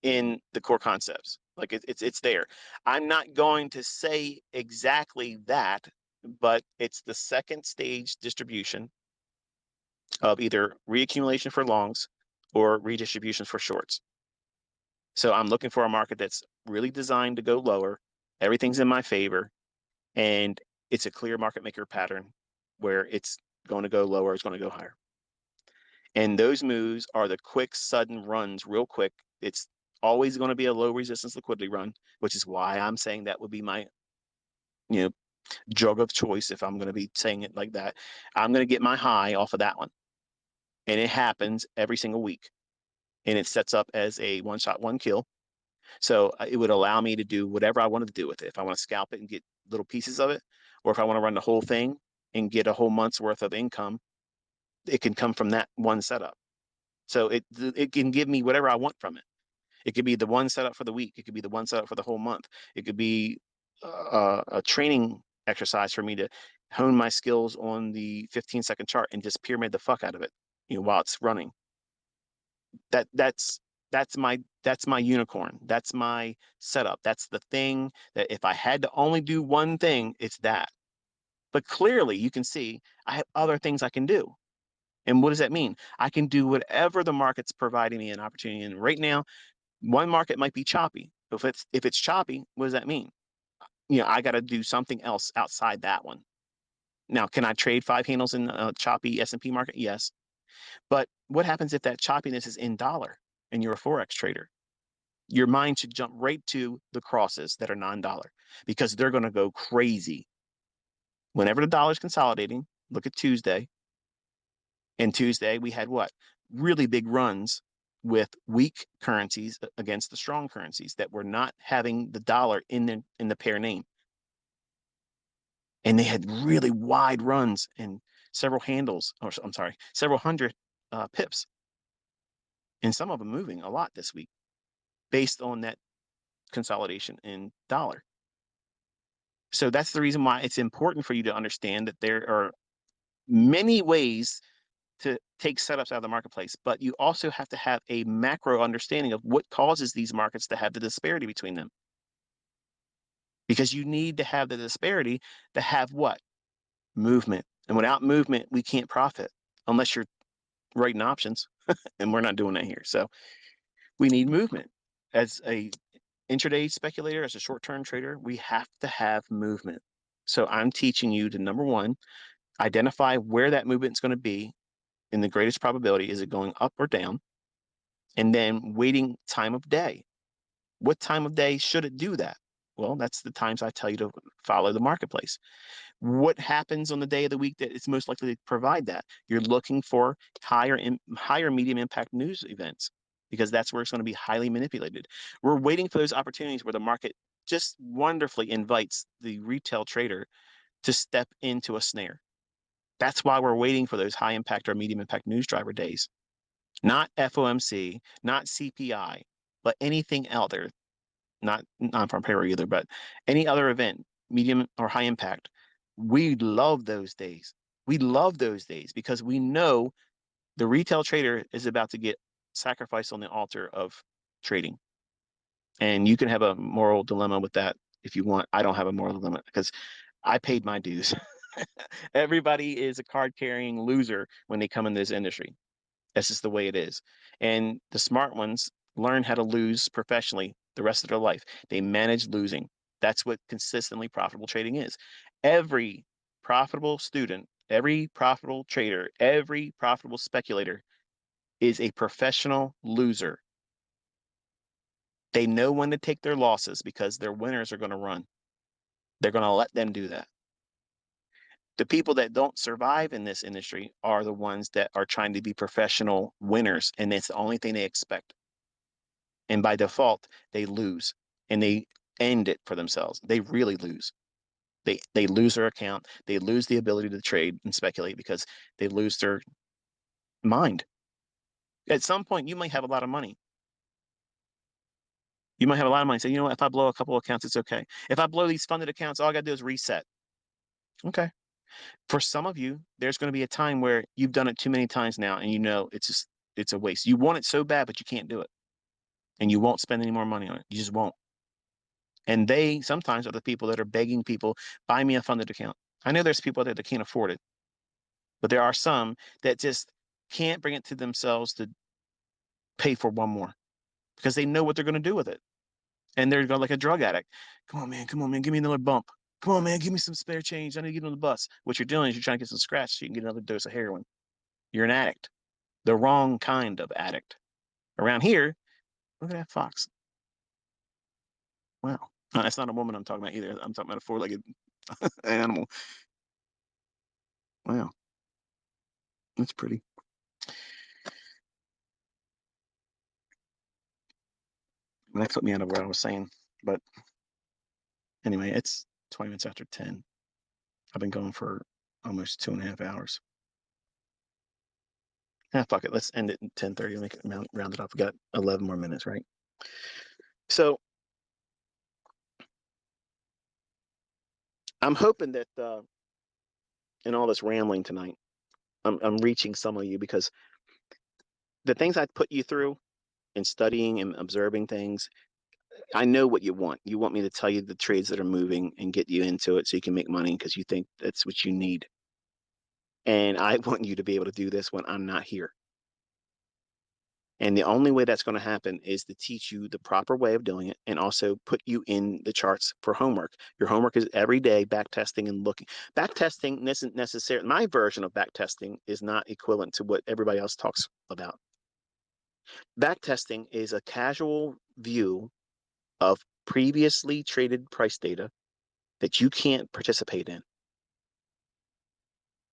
S1: in the core concepts. Like it's there. I'm not going to say exactly that, but it's the second stage distribution of either reaccumulation for longs or redistributions for shorts. So I'm looking for a market that's really designed to go lower. Everything's in my favor, and it's a clear market maker pattern where it's going to go lower, it's going to go higher. And those moves are the quick, sudden runs, real quick. It's always going to be a low resistance liquidity run, which is why I'm saying that would be my, drug of choice if I'm going to be saying it like that. I'm going to get my high off of that one. And it happens every single week. And it sets up as a one shot, one kill. So it would allow me to do whatever I wanted to do with it. If I want to scalp it and get little pieces of it, or if I want to run the whole thing and get a whole month's worth of income, it can come from that one setup. So it can give me whatever I want from it. It could be the one setup for the week. It could be the one setup for the whole month. It could be a training exercise for me to hone my skills on the 15-second chart and just pyramid the fuck out of it, while it's running. That's my unicorn. That's my setup. That's the thing that if I had to only do one thing, it's that. But clearly you can see I have other things I can do. And what does that mean? I can do whatever the market's providing me an opportunity. And right now, one market might be choppy. If it's choppy, what does that mean? I got to do something else outside that one. Now, can I trade five handles in a choppy S&P market? Yes. But what happens if that choppiness is in dollar and you're a Forex trader? Your mind should jump right to the crosses that are non-dollar because they're going to go crazy. Whenever the dollar's consolidating, look at Tuesday. And Tuesday, we had what? Really big runs with weak currencies against the strong currencies that were not having the dollar in the pair name. And they had really wide runs and several handles, or I'm sorry, several hundred pips. And some of them moving a lot this week based on that consolidation in dollar. So that's the reason why it's important for you to understand that there are many ways to take setups out of the marketplace, but you also have to have a macro understanding of what causes these markets to have the disparity between them. Because you need to have the disparity to have what? Movement. And without movement, we can't profit unless you're writing options. And we're not doing that here. So we need movement. As a intraday speculator, as a short-term trader, we have to have movement. So I'm teaching you to, number one, identify where that movement is going to be in the greatest probability. Is it going up or down? And then waiting time of day. What time of day should it do that? Well, that's the times I tell you to follow the marketplace. What happens on the day of the week that it's most likely to provide that? You're looking for higher medium impact news events because that's where it's going to be highly manipulated. We're waiting for those opportunities where the market just wonderfully invites the retail trader to step into a snare. That's why we're waiting for those high impact or medium impact news driver days. Not FOMC, not CPI, but anything else there, not non-farm payroll either, but any other event, medium or high impact. We love those days. We love those days because we know the retail trader is about to get sacrificed on the altar of trading. And you can have a moral dilemma with that if you want. I don't have a moral dilemma because I paid my dues. Everybody is a card carrying loser when they come in this industry. That's just the way it is. And the smart ones learn how to lose professionally the rest of their life. They manage losing. That's what consistently profitable trading is. Every profitable student, every profitable trader, every profitable speculator is a professional loser. They know when to take their losses because their winners are going to run. They're going to let them do that. The people that don't survive in this industry are the ones that are trying to be professional winners, and it's the only thing they expect. And by default, they lose and they end it for themselves. They really lose. They lose their account. They lose the ability to trade and speculate because they lose their mind. At some point, you might have a lot of money. You might have a lot of money. Say, you know what? If I blow a couple of accounts, it's okay. If I blow these funded accounts, all I got to do is reset. Okay. For some of you, there's going to be a time where you've done it too many times now and you know it's a waste. You want it so bad, but you can't do it. And you won't spend any more money on it. You just won't. And they sometimes are the people that are begging people, buy me a funded account. I know there's people that can't afford it, but there are some that just can't bring it to themselves to pay for one more because they know what they're going to do with it. And they're like a drug addict. Come on, man. Come on, man. Give me another bump. Come on, man. Give me some spare change. I need to get on the bus. What you're doing is you're trying to get some scratch so you can get another dose of heroin. You're an addict, the wrong kind of addict. Around here, look at that fox. Wow. No, that's not a woman I'm talking about either. I'm talking about a four-legged animal. Wow. That's pretty. That took me out of where I was saying. But anyway, it's 20 minutes after 10. I've been going for almost 2.5 hours. Fuck it. Let's end it at 10:30. Make it round it up. We got 11 more minutes, right? So I'm hoping that in all this rambling tonight, I'm reaching some of you because the things I put you through in studying and observing things, I know what you want. You want me to tell you the trades that are moving and get you into it so you can make money because you think that's what you need. And I want you to be able to do this when I'm not here. And the only way that's going to happen is to teach you the proper way of doing it and also put you in the charts for homework. Your homework is every day back testing and looking. Back testing isn't necessarily, my version of back testing is not equivalent to what everybody else talks about. Back testing is a casual view of previously traded price data that you can't participate in.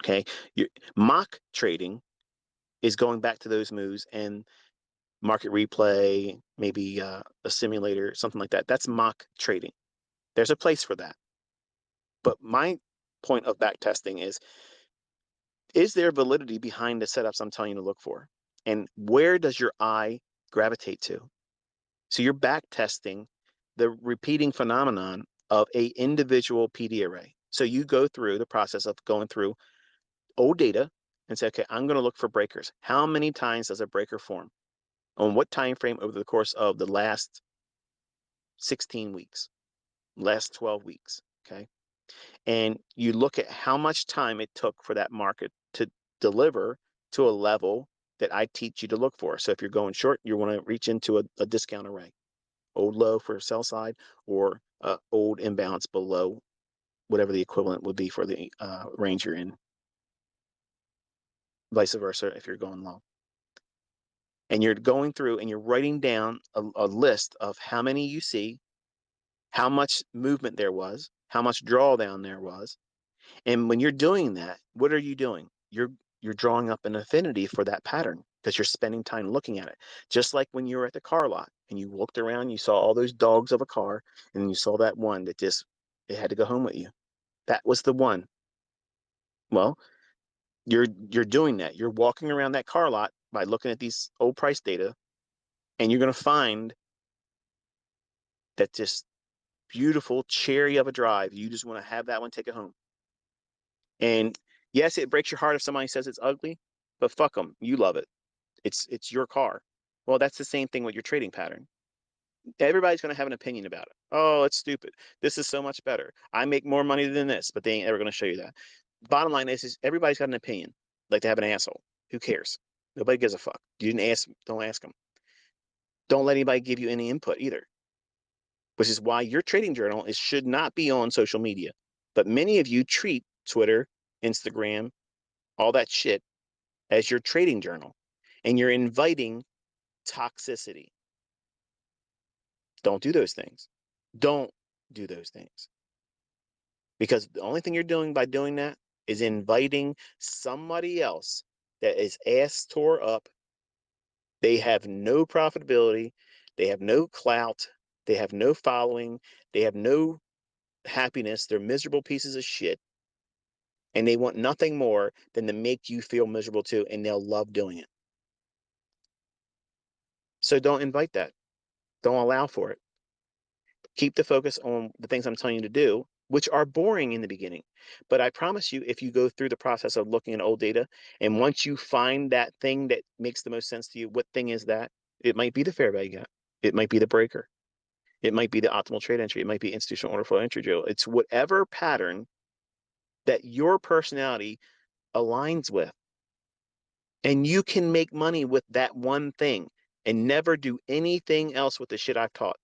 S1: Okay. Your mock trading is going back to those moves and market replay, maybe a simulator, something like that. That's mock trading. There's a place for that. But my point of back testing is there validity behind the setups I'm telling you to look for? And where does your eye gravitate to? So you're back testing the repeating phenomenon of a individual PD array. So you go through the process of going through old data and say, okay, I'm going to look for breakers. How many times does a breaker form? On what time frame over the course of the last 16 weeks, last 12 weeks, okay? And you look at how much time it took for that market to deliver to a level that I teach you to look for. So if you're going short, you want to reach into a discount array, old low for sell side or old imbalance below whatever the equivalent would be for the range you're in, vice versa if you're going long. And you're going through and you're writing down a list of how many you see, how much movement there was, how much drawdown there was. And when you're doing that, what are you doing? You're drawing up an affinity for that pattern because you're spending time looking at it. Just like when you were at the car lot and you looked around, you saw all those dogs of a car, and you saw that one that just it had to go home with you. That was the one. Well, you're doing that. You're walking around that car lot by looking at these old price data, and you're going to find that just beautiful cherry of a drive. You just want to have that one, take it home. And yes, it breaks your heart if somebody says it's ugly, but fuck them. You love it. It's your car. Well, that's the same thing with your trading pattern. Everybody's going to have an opinion about it. Oh, it's stupid. This is so much better. I make more money than this, but they ain't ever going to show you that. Bottom line is everybody's got an opinion. Like to have an asshole. Who cares? Nobody gives a fuck. You didn't ask. Don't ask them. Don't let anybody give you any input either. Which is why your trading journal should not be on social media. But many of you treat Twitter, Instagram, all that shit as your trading journal, and you're inviting toxicity. Don't do those things. Don't do those things. Because the only thing you're doing by doing that is inviting somebody else that is ass tore up. They have no profitability, they have no clout, they have no following, they have no happiness. They're miserable pieces of shit. And they want nothing more than to make you feel miserable too, and they'll love doing it. So don't invite that. Don't allow for it. Keep the focus on the things I'm telling you to do, which are boring in the beginning. But I promise you, if you go through the process of looking at old data, and once you find that thing that makes the most sense to you, what thing is that? It might be the fair value gap. It might be the breaker. It might be the optimal trade entry. It might be institutional order flow entry drill. It's whatever pattern that your personality aligns with. And you can make money with that one thing and never do anything else with the shit I've taught.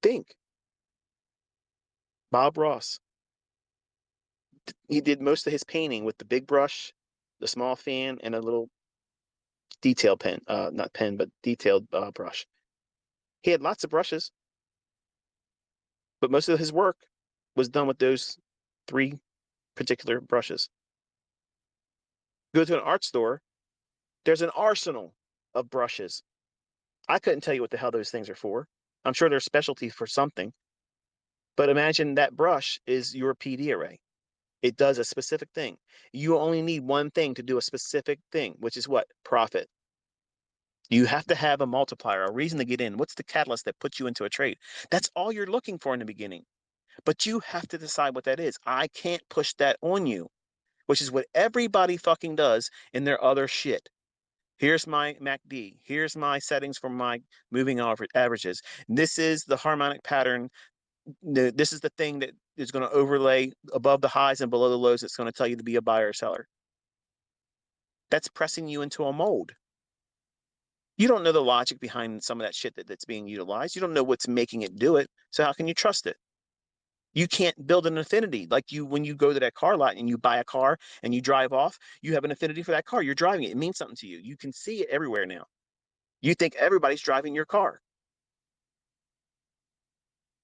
S1: Think. Bob Ross. He did most of his painting with the big brush, the small fan, and a little detail pen. Not pen, but detailed brush. He had lots of brushes, but most of his work was done with those three particular brushes. Go to an art store, there's an arsenal of brushes. I couldn't tell you what the hell those things are for. I'm sure they're specialty for something. But imagine that brush is your PD array. It does a specific thing. You only need one thing to do a specific thing, which is what? Profit. You have to have a multiplier, a reason to get in. What's the catalyst that puts you into a trade? That's all you're looking for in the beginning. But you have to decide what that is. I can't push that on you, which is what everybody fucking does in their other shit. Here's my MACD. Here's my settings for my moving averages. This is the harmonic pattern. This is the thing that is going to overlay above the highs and below the lows. It's going to tell you to be a buyer or seller. That's pressing you into a mold. You don't know the logic behind some of that shit that's being utilized. You don't know what's making it do it. So how can you trust it? You can't build an affinity like you when you go to that car lot and you buy a car and you drive off. You have an affinity for that car. You're driving it. It means something to you. You can see it everywhere now. You think everybody's driving your car.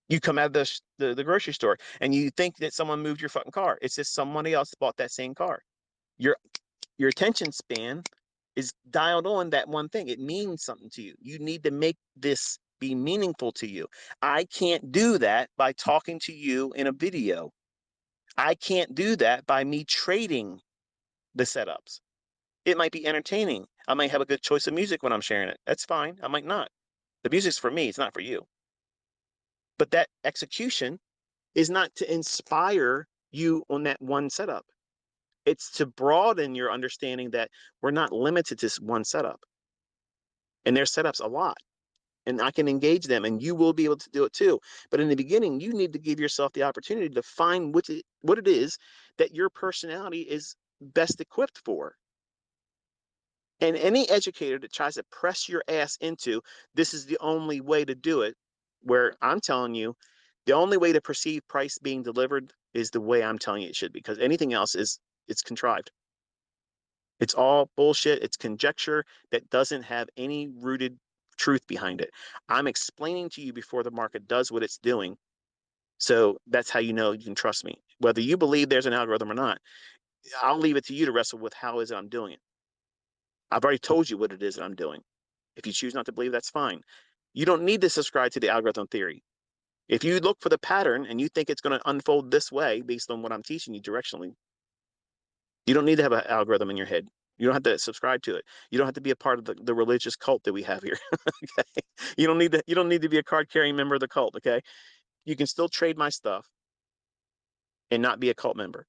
S1: You come out of the grocery store and you think that someone moved your fucking car. It's just somebody else bought that same car. Your your attention span is dialed on that one thing. It means something to you. You need to make this be meaningful to you. I can't do that by talking to you in a video. I can't do that by me trading the setups. It might be entertaining. I might have a good choice of music when I'm sharing it. That's fine. I might not. The music's for me, it's not for you. But that execution is not to inspire you on that one setup. It's to broaden your understanding that we're not limited to one setup. And there's setups a lot. And I can engage them and you will be able to do it too. But in the beginning, you need to give yourself the opportunity to find what it is that your personality is best equipped for. And any educator that tries to press your ass into this is the only way to do it, where I'm telling you, the only way to perceive price being delivered is the way I'm telling you it should be, because anything else is it's contrived. It's all bullshit. It's conjecture that doesn't have any rooted truth behind it. I'm explaining to you before the market does what it's doing. So that's how you know you can trust me. Whether you believe there's an algorithm or not, I'll leave it to you to wrestle with how is it I'm doing it. I've already told you what it is that I'm doing. If you choose not to believe, that's fine. You don't need to subscribe to the algorithm theory. If you look for the pattern and you think it's going to unfold this way based on what I'm teaching you directionally, you don't need to have an algorithm in your head. You don't have to subscribe to it. You don't have to be a part of the religious cult that we have here. Okay. You don't need to be a card carrying member of the cult. Okay. You can still trade my stuff and not be a cult member.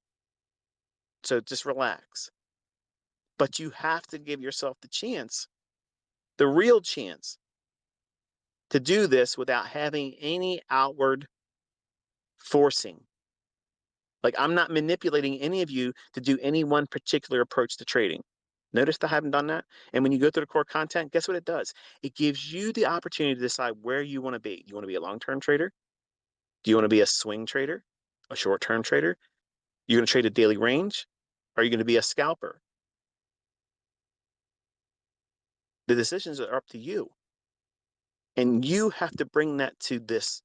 S1: So just relax. But you have to give yourself the chance, the real chance, to do this without having any outward forcing. Like I'm not manipulating any of you to do any one particular approach to trading. Notice I haven't done that. And when you go through the core content, guess what it does? It gives you the opportunity to decide where you want to be. Do you want to be a long-term trader? Do you want to be a swing trader? A short-term trader? You're going to trade a daily range? Are you going to be a scalper? The decisions are up to you. And you have to bring that to this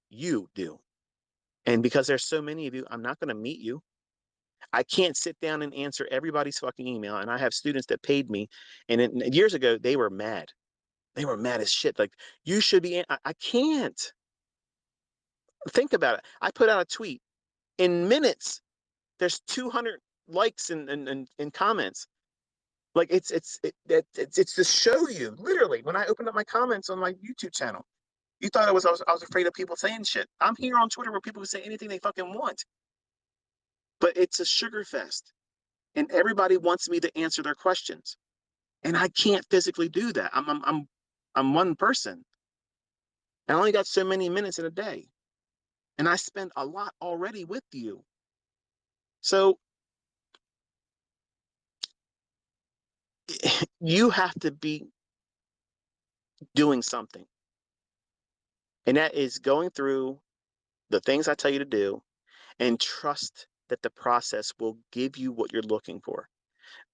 S1: you do. And because there's so many of you, I'm not going to meet you. I can't sit down and answer everybody's fucking email. And I have students that paid me. And years ago, they were mad. They were mad as shit. Like, you should be. I can't. Think about it. I put out a tweet. In minutes, there's 200 likes and comments. Like, it's to show you, literally, when I opened up my comments on my YouTube channel, you thought I was afraid of people saying shit. I'm here on Twitter where people can say anything they fucking want. But it's a sugar fest. And everybody wants me to answer their questions. And I can't physically do that. I'm one person. I only got so many minutes in a day. And I spend a lot already with you. So you have to be doing something. And that is going through the things I tell you to do and trust that the process will give you what you're looking for.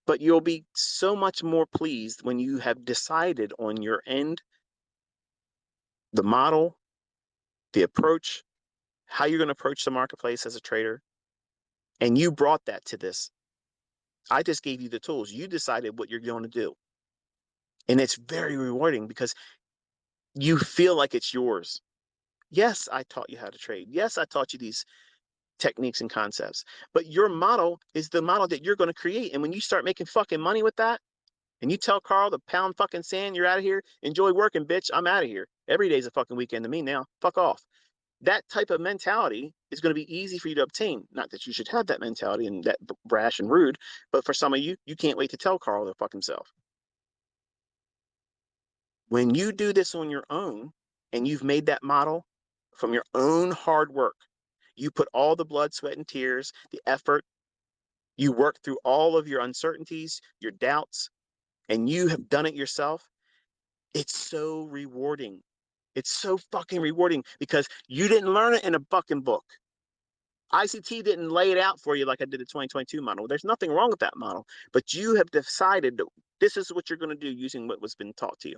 S1: But you'll be so much more pleased when you have decided on your end, the model, the approach, how you're going to approach the marketplace as a trader. And you brought that to this. I just gave you the tools. You decided what you're going to do. And it's very rewarding because you feel like it's yours. Yes, I taught you how to trade. Yes, I taught you these techniques and concepts. But your model is the model that you're going to create. And when you start making fucking money with that, and you tell Carl to pound fucking sand, you're out of here. Enjoy working, bitch. I'm out of here. Every day's a fucking weekend to me now. Fuck off. That type of mentality is going to be easy for you to obtain. Not that you should have that mentality and that brash and rude, but for some of you, you can't wait to tell Carl to fuck himself. When you do this on your own and you've made that model from your own hard work, you put all the blood, sweat, and tears, the effort, you work through all of your uncertainties, your doubts, and you have done it yourself. It's so rewarding. It's so fucking rewarding because you didn't learn it in a fucking book. ICT didn't lay it out for you like I did the 2022 model. There's nothing wrong with that model, but you have decided that this is what you're going to do using what was been taught to you.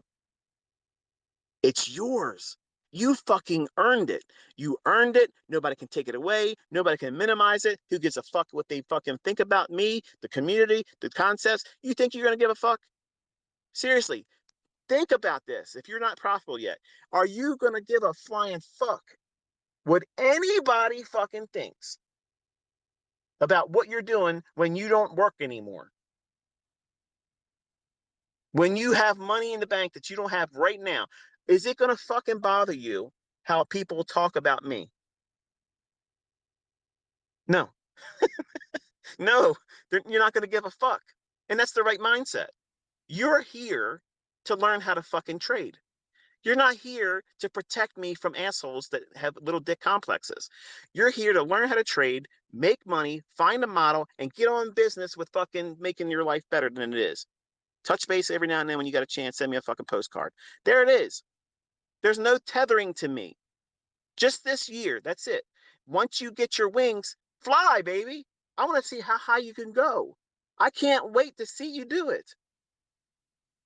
S1: It's yours. You fucking earned it. You earned it. Nobody can take it away. Nobody can minimize it. Who gives a fuck what they fucking think about me, the community, the concepts? You think you're going to give a fuck? Seriously, think about this. If you're not profitable yet, are you going to give a flying fuck what anybody fucking thinks about what you're doing when you don't work anymore? When you have money in the bank that you don't have right now, is it going to fucking bother you how people talk about me? No, no, you're not going to give a fuck. And that's the right mindset. You're here to learn how to fucking trade. You're not here to protect me from assholes that have little dick complexes. You're here to learn how to trade, make money, find a model, and get on business with fucking making your life better than it is. Touch base every now and then when you got a chance. Send me a fucking postcard. There it is. There's no tethering to me. Just this year. That's it. Once you get your wings, fly, baby. I want to see how high you can go. I can't wait to see you do it.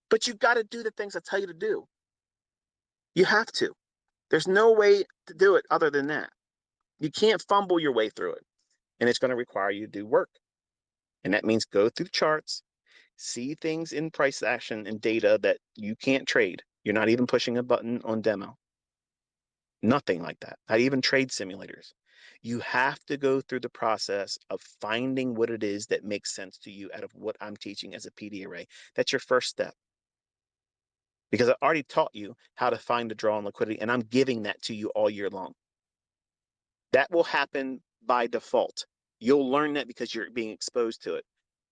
S1: But you got to do the things I tell you to do. You have to. There's no way to do it other than that. You can't fumble your way through it. And it's going to require you to do work. And that means go through the charts, see things in price action and data that you can't trade. You're not even pushing a button on demo. Nothing like that. Not even trade simulators. You have to go through the process of finding what it is that makes sense to you out of what I'm teaching as a PD array. That's your first step. Because I already taught you how to find the draw on liquidity, and I'm giving that to you all year long. That will happen by default. You'll learn that because you're being exposed to it.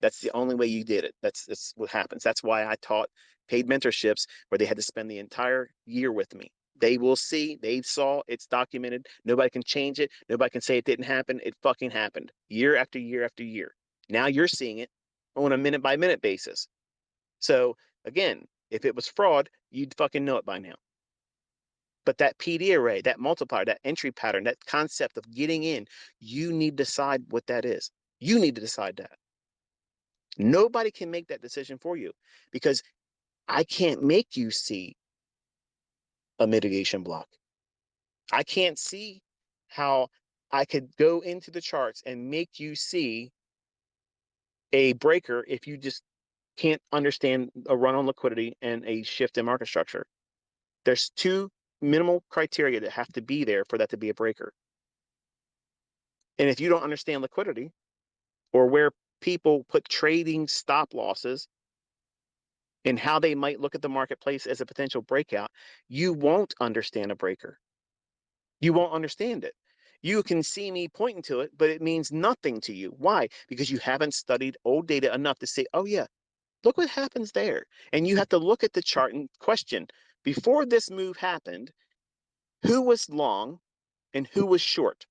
S1: That's the only way you did it. That's what happens. That's why I taught paid mentorships where they had to spend the entire year with me. They will see, they saw, it's documented. Nobody can change it. Nobody can say it didn't happen. It fucking happened year after year after year. Now you're seeing it on a minute by minute basis. So again, if it was fraud, you'd fucking know it by now. But that PD array, that multiplier, that entry pattern, that concept of getting in, you need to decide what that is. You need to decide that. Nobody can make that decision for you because I can't make you see a mitigation block. I can't see how I could go into the charts and make you see a breaker if you just can't understand a run on liquidity and a shift in market structure. There's two minimal criteria that have to be there for that to be a breaker. And if you don't understand liquidity or where people put trading stop losses and how they might look at the marketplace as a potential breakout, you won't understand a breaker. You won't understand it. You can see me pointing to it, but it means nothing to you. Why? Because you haven't studied old data enough to say, oh yeah, look what happens there. And you have to look at the chart and question, before this move happened, who was long and who was short?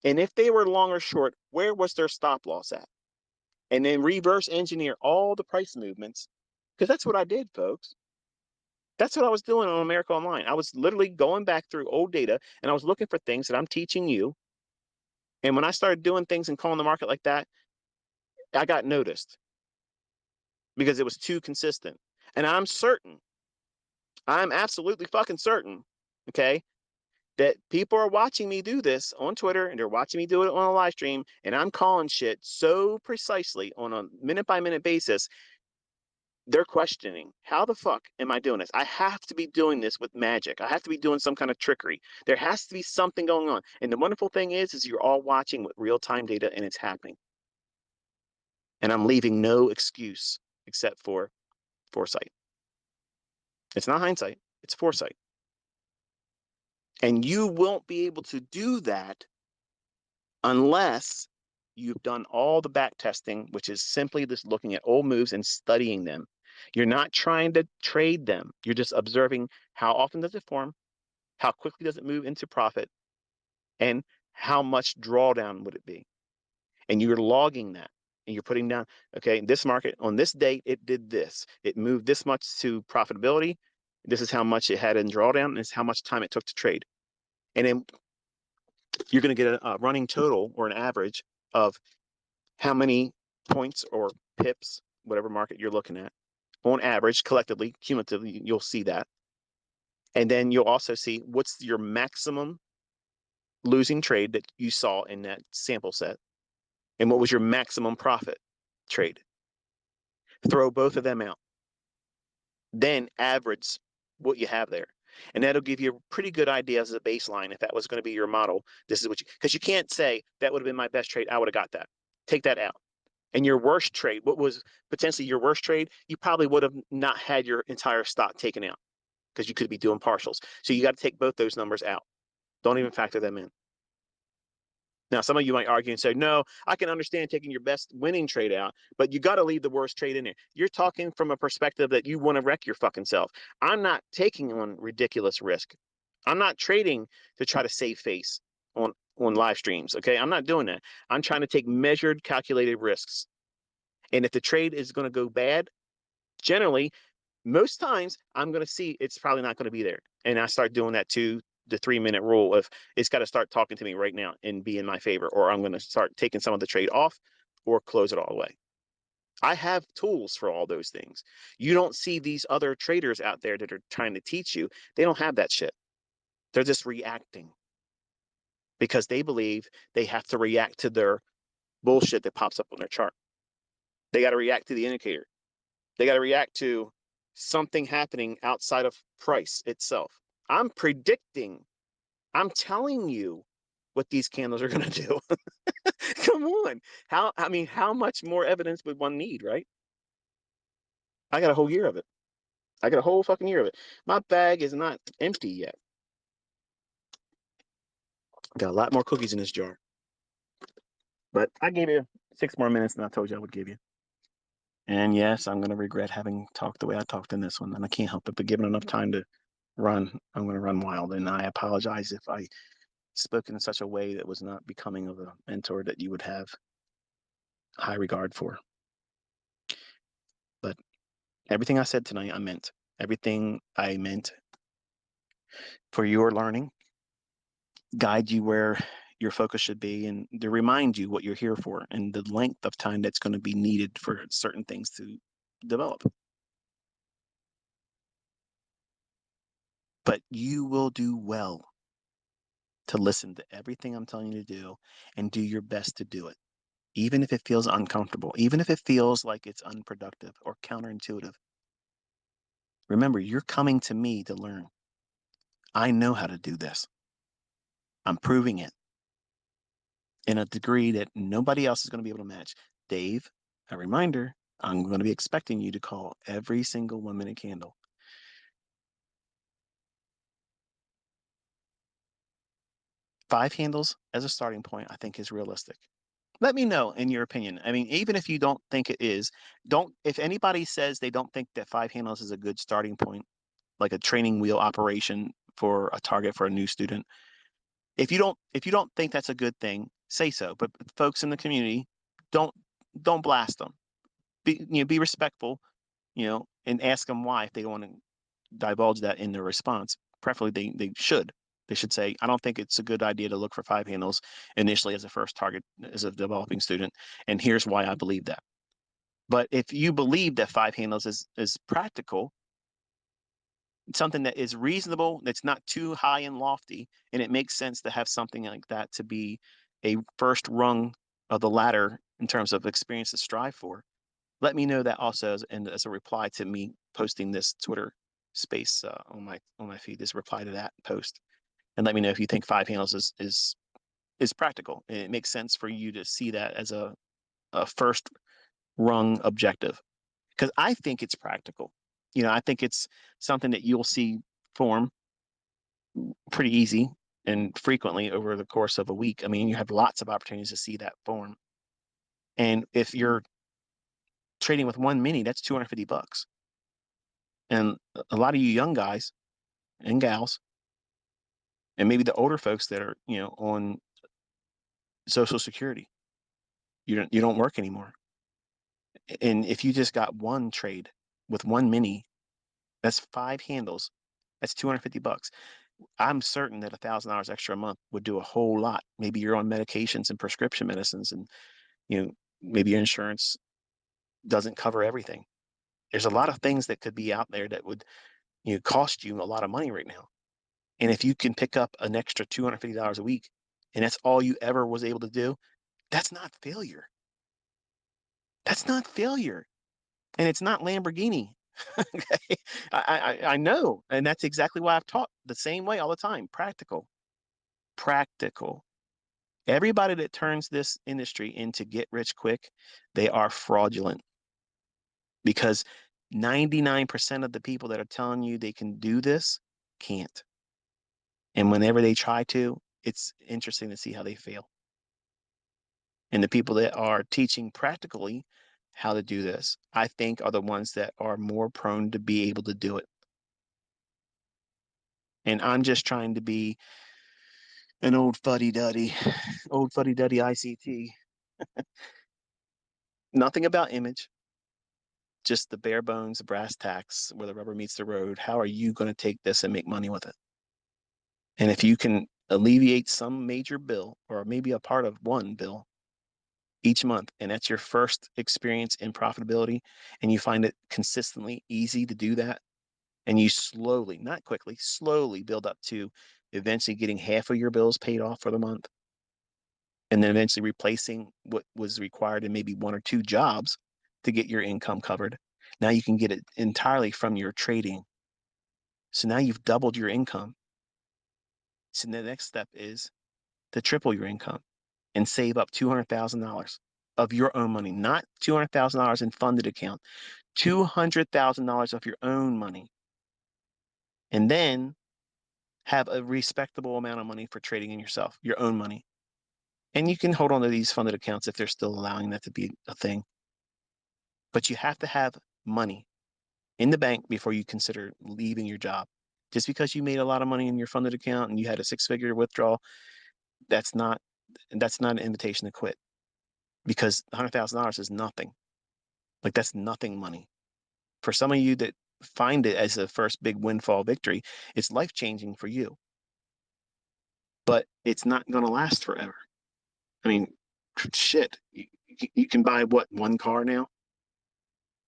S1: And if they were long or short, where was their stop loss at? And then reverse engineer all the price movements, because that's what I did, folks. That's what I was doing on America Online. I was literally going back through old data and I was looking for things that I'm teaching you. And when I started doing things and calling the market like that, I got noticed because it was too consistent. And I'm certain, I'm absolutely fucking certain, okay, that people are watching me do this on Twitter and they're watching me do it on a live stream. And I'm calling shit so precisely on a minute by minute basis. They're questioning, how the fuck am I doing this? I have to be doing this with magic. I have to be doing some kind of trickery. There has to be something going on. And the wonderful thing is you're all watching with real-time data and it's happening. And I'm leaving no excuse except for foresight. It's not hindsight, it's foresight. And you won't be able to do that unless you've done all the back testing, which is simply just looking at old moves and studying them. You're not trying to trade them. You're just observing how often does it form, how quickly does it move into profit, and how much drawdown would it be. And you're logging that and you're putting down, okay, this market on this date, it did this. It moved this much to profitability. This is how much it had in drawdown, and this is how much time it took to trade. And then you're going to get a running total or an average of how many points or pips, whatever market you're looking at, on average, collectively, cumulatively, you'll see that. And then you'll also see what's your maximum losing trade that you saw in that sample set, and what was your maximum profit trade. Throw both of them out. Then average what you have there. And that'll give you a pretty good idea as a baseline. If that was going to be your model, this is what you, because you can't say that would have been my best trade, I would have got that. Take that out. And your worst trade, what was potentially your worst trade, you probably would have not had your entire stock taken out because you could be doing partials. So you got to take both those numbers out. Don't even factor them in. Now, some of you might argue and say, no, I can understand taking your best winning trade out, but you got to leave the worst trade in there. You're talking from a perspective that you want to wreck your fucking self. I'm not taking on ridiculous risk. I'm not trading to try to save face on live streams. Okay. I'm not doing that. I'm trying to take measured, calculated risks. And if the trade is going to go bad, generally, most times I'm going to see it's probably not going to be there. And I start doing that too. The 3-minute rule of it's got to start talking to me right now and be in my favor, or I'm going to start taking some of the trade off or close it all away. I have tools for all those things. You don't see these other traders out there that are trying to teach you. They don't have that shit. They're just reacting because they believe they have to react to their bullshit that pops up on their chart. They got to react to the indicator. They got to react to something happening outside of price itself. I'm predicting, I'm telling you what these candles are going to do. Come on. How much more evidence would one need, right? I got a whole year of it. I got a whole fucking year of it. My bag is not empty yet. Got a lot more cookies in this jar. But I gave you 6 more minutes than I told you I would give you. And yes, I'm going to regret having talked the way I talked in this one. And I can't help it. But given enough time to run, I'm going to run wild. And I apologize if I spoke in such a way that was not becoming of a mentor that you would have high regard for. But everything I said tonight, I meant. Everything I meant for your learning, guide you where your focus should be, and to remind you what you're here for and the length of time that's going to be needed for certain things to develop. But you will do well to listen to everything I'm telling you to do and do your best to do it, even if it feels uncomfortable, even if it feels like it's unproductive or counterintuitive. Remember, you're coming to me to learn. I know how to do this. I'm proving it in a degree that nobody else is going to be able to match. Dave, a reminder, I'm going to be expecting you to call every single 1 minute candle. 5 handles as a starting point, I think is realistic. Let me know in your opinion. I mean, even if you don't think it is, if anybody says they don't think that 5 handles is a good starting point, like a training wheel operation for a target for a new student, if you don't think that's a good thing, say so. But folks in the community, don't blast them. Be respectful, and ask them why if they don't want to divulge that in their response. Preferably, they should. They should say, I don't think it's a good idea to look for 5 handles initially as a first target as a developing student, and here's why I believe that. But if you believe that 5 handles is practical, something that is reasonable, that's not too high and lofty, and it makes sense to have something like that to be a first rung of the ladder in terms of experience to strive for, let me know that also as a reply to me posting this Twitter space on my feed. This reply to that post, and let me know if you think 5 handles is practical and it makes sense for you to see that as a first rung objective. Because I think it's practical. I think it's something that you'll see form pretty easy and frequently over the course of a week. I mean, you have lots of opportunities to see that form. And if you're trading with 1 mini, that's $250. And a lot of you young guys and gals, and maybe the older folks that are, on Social Security, you don't work anymore. And if you just got one trade with one mini, that's 5 handles. That's $250. I'm certain that $1,000 extra a month would do a whole lot. Maybe you're on medications and prescription medicines, and you know maybe your insurance doesn't cover everything. There's a lot of things that could be out there that would cost you a lot of money right now. And if you can pick up an extra $250 a week, and that's all you ever was able to do, that's not failure. That's not failure, and it's not Lamborghini. Okay, I know, and that's exactly why I've taught the same way all the time. Practical, practical. Everybody that turns this industry into get rich quick, they are fraudulent, because 99% of the people that are telling you they can do this can't. And whenever they try to, it's interesting to see how they fail. And the people that are teaching practically how to do this, I think, are the ones that are more prone to be able to do it. And I'm just trying to be an old fuddy-duddy, ICT. Nothing about image, just the bare bones, brass tacks, where the rubber meets the road. How are you going to take this and make money with it? And if you can alleviate some major bill, or maybe a part of one bill each month, and that's your first experience in profitability, and you find it consistently easy to do that, and you slowly, not quickly, slowly build up to eventually getting half of your bills paid off for the month, and then eventually replacing what was required in maybe one or two jobs to get your income covered. Now you can get it entirely from your trading. So now you've doubled your income. So the next step is to triple your income and save up $200,000 of your own money, not $200,000 in funded account, $200,000 of your own money. And then have a respectable amount of money for trading in yourself, your own money. And you can hold on to these funded accounts if they're still allowing that to be a thing. But you have to have money in the bank before you consider leaving your job. Just because you made a lot of money in your funded account and you had a six-figure withdrawal, that's not an invitation to quit, because $100,000 is nothing. Like, that's nothing money. For some of you that find it as a first big windfall victory, it's life-changing for you, but it's not going to last forever. I mean, shit, you can buy what, one car now?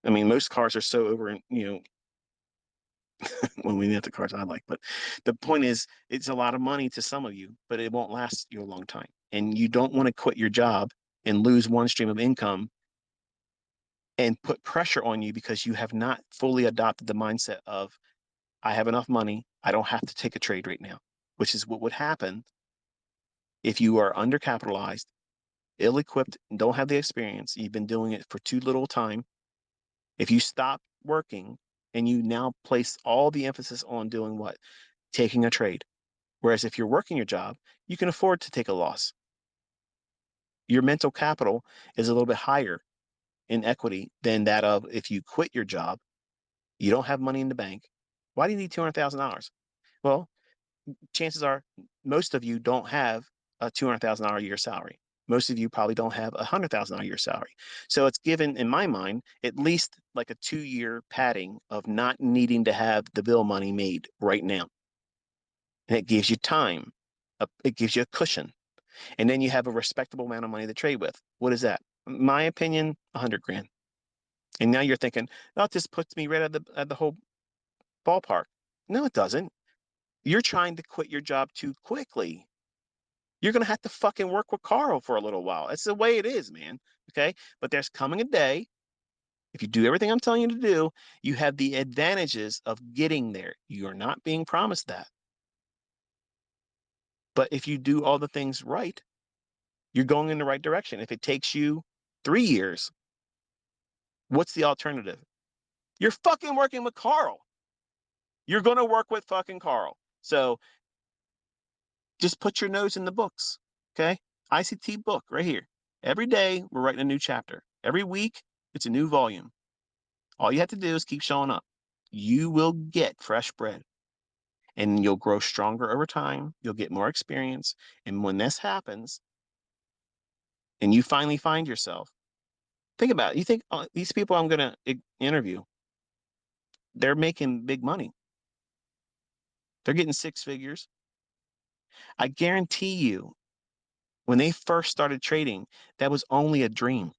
S1: I mean, most cars are so over, when we get the cars I like. But the point is, it's a lot of money to some of you, but it won't last you a long time. And you don't want to quit your job and lose one stream of income and put pressure on you because you have not fully adopted the mindset of, I have enough money, I don't have to take a trade right now, which is what would happen if you are undercapitalized, ill-equipped, and don't have the experience. You've been doing it for too little time. If you stop working and you now place all the emphasis on doing what? Taking a trade. Whereas if you're working your job, you can afford to take a loss. Your mental capital is a little bit higher in equity than that of if you quit your job, you don't have money in the bank. Why do you need $200,000? Well, chances are most of you don't have a $200,000 a year salary. Most of you probably don't have a $100,000 a year salary. So it's given, in my mind, at least like a 2-year padding of not needing to have the bill money made right now. And it gives you time. It gives you a cushion. And then you have a respectable amount of money to trade with. What is that? My opinion, 100 grand. And now you're thinking, oh, this puts me right at the whole ballpark. No, it doesn't. You're trying to quit your job too quickly. You're going to have to fucking work with Carl for a little while. It's the way it is, man. Okay. But there's coming a day, if you do everything I'm telling you to do, you have the advantages of getting there. You're not being promised that. But if you do all the things right, you're going in the right direction. If it takes you 3 years, what's the alternative? You're fucking working with Carl. You're going to work with fucking Carl. So just put your nose in the books. Okay. ICT book right here. Every day we're writing a new chapter. Every week it's a new volume. All you have to do is keep showing up. You will get fresh bread and you'll grow stronger over time. You'll get more experience. And when this happens and you finally find yourself, think about it. You think these people I'm going to interview, they're making big money. They're getting six figures. I guarantee you, when they first started trading, that was only a dream.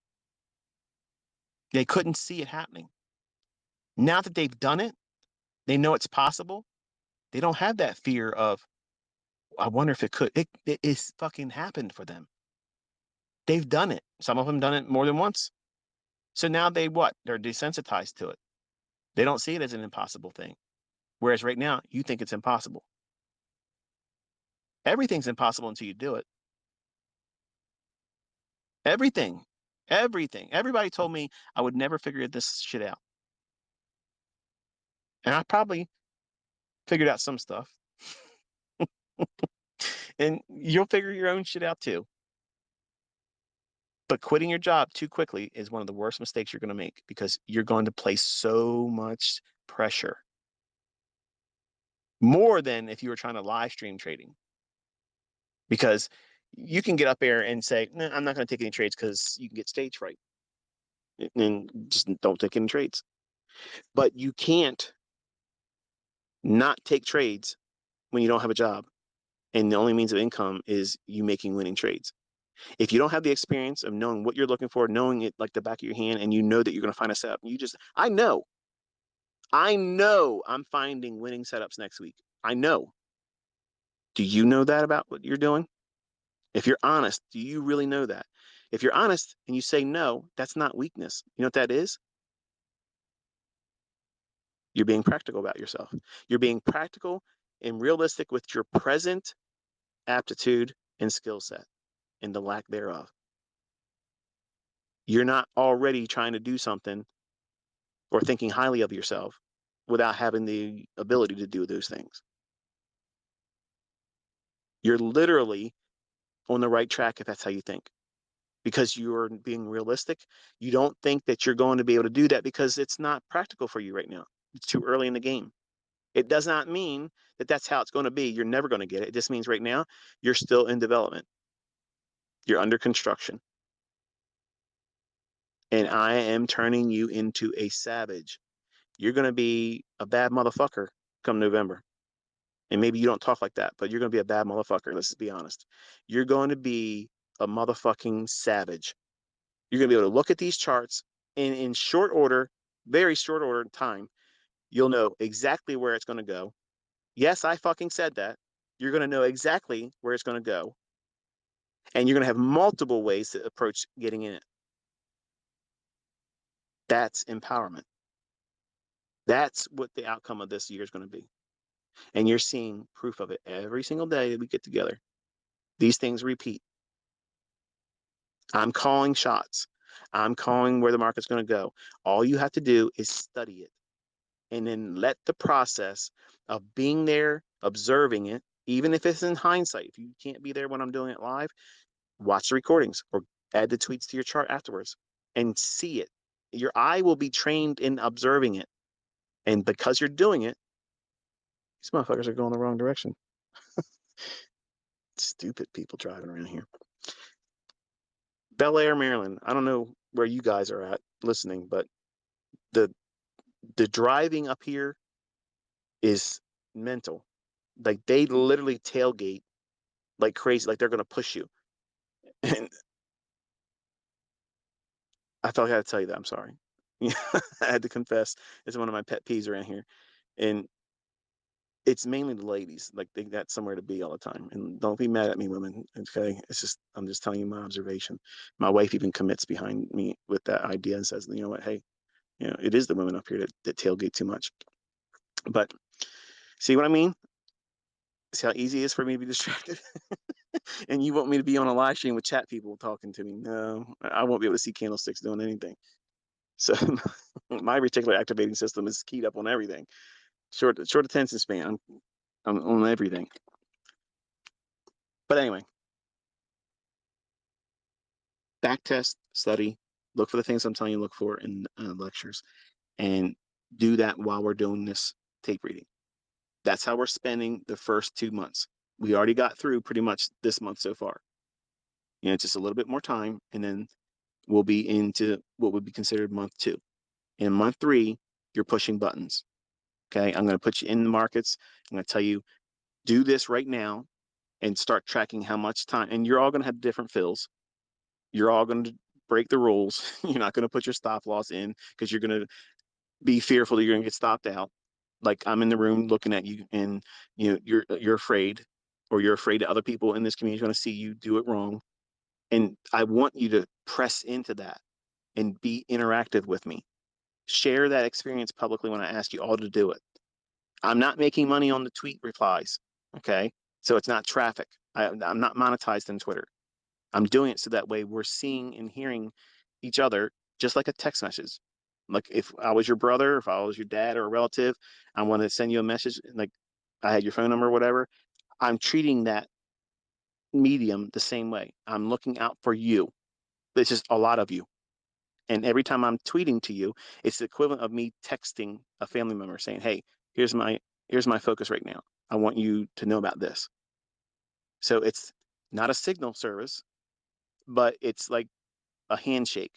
S1: They couldn't see it happening. Now that they've done it, they know it's possible. They don't have that fear of, I wonder if it could. It is fucking happened for them. They've done it. Some of them done it more than once. So now they what? They're desensitized to it. They don't see it as an impossible thing. Whereas right now, you think it's impossible. Everything's impossible until you do it. Everything. Everything. Everybody told me I would never figure this shit out. And I probably figured out some stuff. And you'll figure your own shit out too. But quitting your job too quickly is one of the worst mistakes you're going to make because you're going to place so much pressure. More than if you were trying to live stream trading. Because you can get up there and say, no, I'm not going to take any trades because you can get stage fright. And just don't take any trades. But you can't not take trades when you don't have a job. And the only means of income is you making winning trades. If you don't have the experience of knowing what you're looking for, knowing it like the back of your hand, and you know that you're going to find a setup, I know I'm finding winning setups next week. I know. Do you know that about what you're doing? If you're honest, do you really know that? If you're honest and you say no, that's not weakness. You know what that is? You're being practical about yourself. You're being practical and realistic with your present aptitude and skill set and the lack thereof. You're not already trying to do something or thinking highly of yourself without having the ability to do those things. You're literally on the right track if that's how you think. Because you're being realistic, you don't think that you're going to be able to do that because it's not practical for you right now. It's too early in the game. It does not mean that that's how it's going to be. You're never going to get it. It just means right now you're still in development. You're under construction. And I am turning you into a savage. You're going to be a bad motherfucker come November. And maybe you don't talk like that, but you're going to be a bad motherfucker. Let's just be honest. You're going to be a motherfucking savage. You're going to be able to look at these charts in short order, very short order time. You'll know exactly where it's going to go. Yes, I fucking said that. You're going to know exactly where it's going to go. And you're going to have multiple ways to approach getting in it. That's empowerment. That's what the outcome of this year is going to be. And you're seeing proof of it every single day that we get together. These things repeat. I'm calling shots. I'm calling where the market's going to go. All you have to do is study it and then let the process of being there, observing it, even if it's in hindsight, if you can't be there when I'm doing it live, watch the recordings or add the tweets to your chart afterwards and see it. Your eye will be trained in observing it. And because you're doing it, these motherfuckers are going the wrong direction. Stupid people driving around here. Bel Air, Maryland. I don't know where you guys are at listening, but the the driving up here is mental. Like they literally tailgate like crazy, like they're gonna push you. And I felt like I had to tell you that. I'm sorry. I had to confess. It's one of my pet peeves around here. And it's mainly the ladies. Like they got somewhere to be all the time. And don't be mad at me, women. Okay. It's just I'm just telling you my observation. My wife even commits behind me with that idea and says, you know what, hey, it is the women up here that tailgate too much. But see what I mean? See how easy it is for me to be distracted? And you want me to be on a live stream with chat people talking to me? No, I won't be able to see candlesticks doing anything. So my reticular activating system is keyed up on everything. Short attention span. I'm on everything. But anyway, back test, study, look for the things I'm telling you to look for in lectures, and do that while we're doing this tape reading. That's how we're spending the first 2 months. We already got through pretty much this month so far. Just a little bit more time, and then we'll be into what would be considered month 2. In month 3, you're pushing buttons. Okay, I'm going to put you in the markets. I'm going to tell you, do this right now and start tracking how much time. And you're all going to have different fills. You're all going to break the rules. You're not going to put your stop loss in because you're going to be fearful that you're going to get stopped out. Like I'm in the room looking at you, and you're afraid, or you're afraid that other people in this community are going to see you do it wrong. And I want you to press into that and be interactive with me. Share that experience publicly when I ask you all to do it. I'm not making money on the tweet replies. Okay. So it's not traffic. I'm not monetized in Twitter. I'm doing it so that way we're seeing and hearing each other just like a text message. Like if I was your brother, if I was your dad or a relative, I want to send you a message, like I had your phone number or whatever. I'm treating that medium the same way. I'm looking out for you. It's just a lot of you. And every time I'm tweeting to you, it's the equivalent of me texting a family member saying, "Hey, here's my here's my focus right now. I want you to know about this." So it's not a signal service, but it's like a handshake.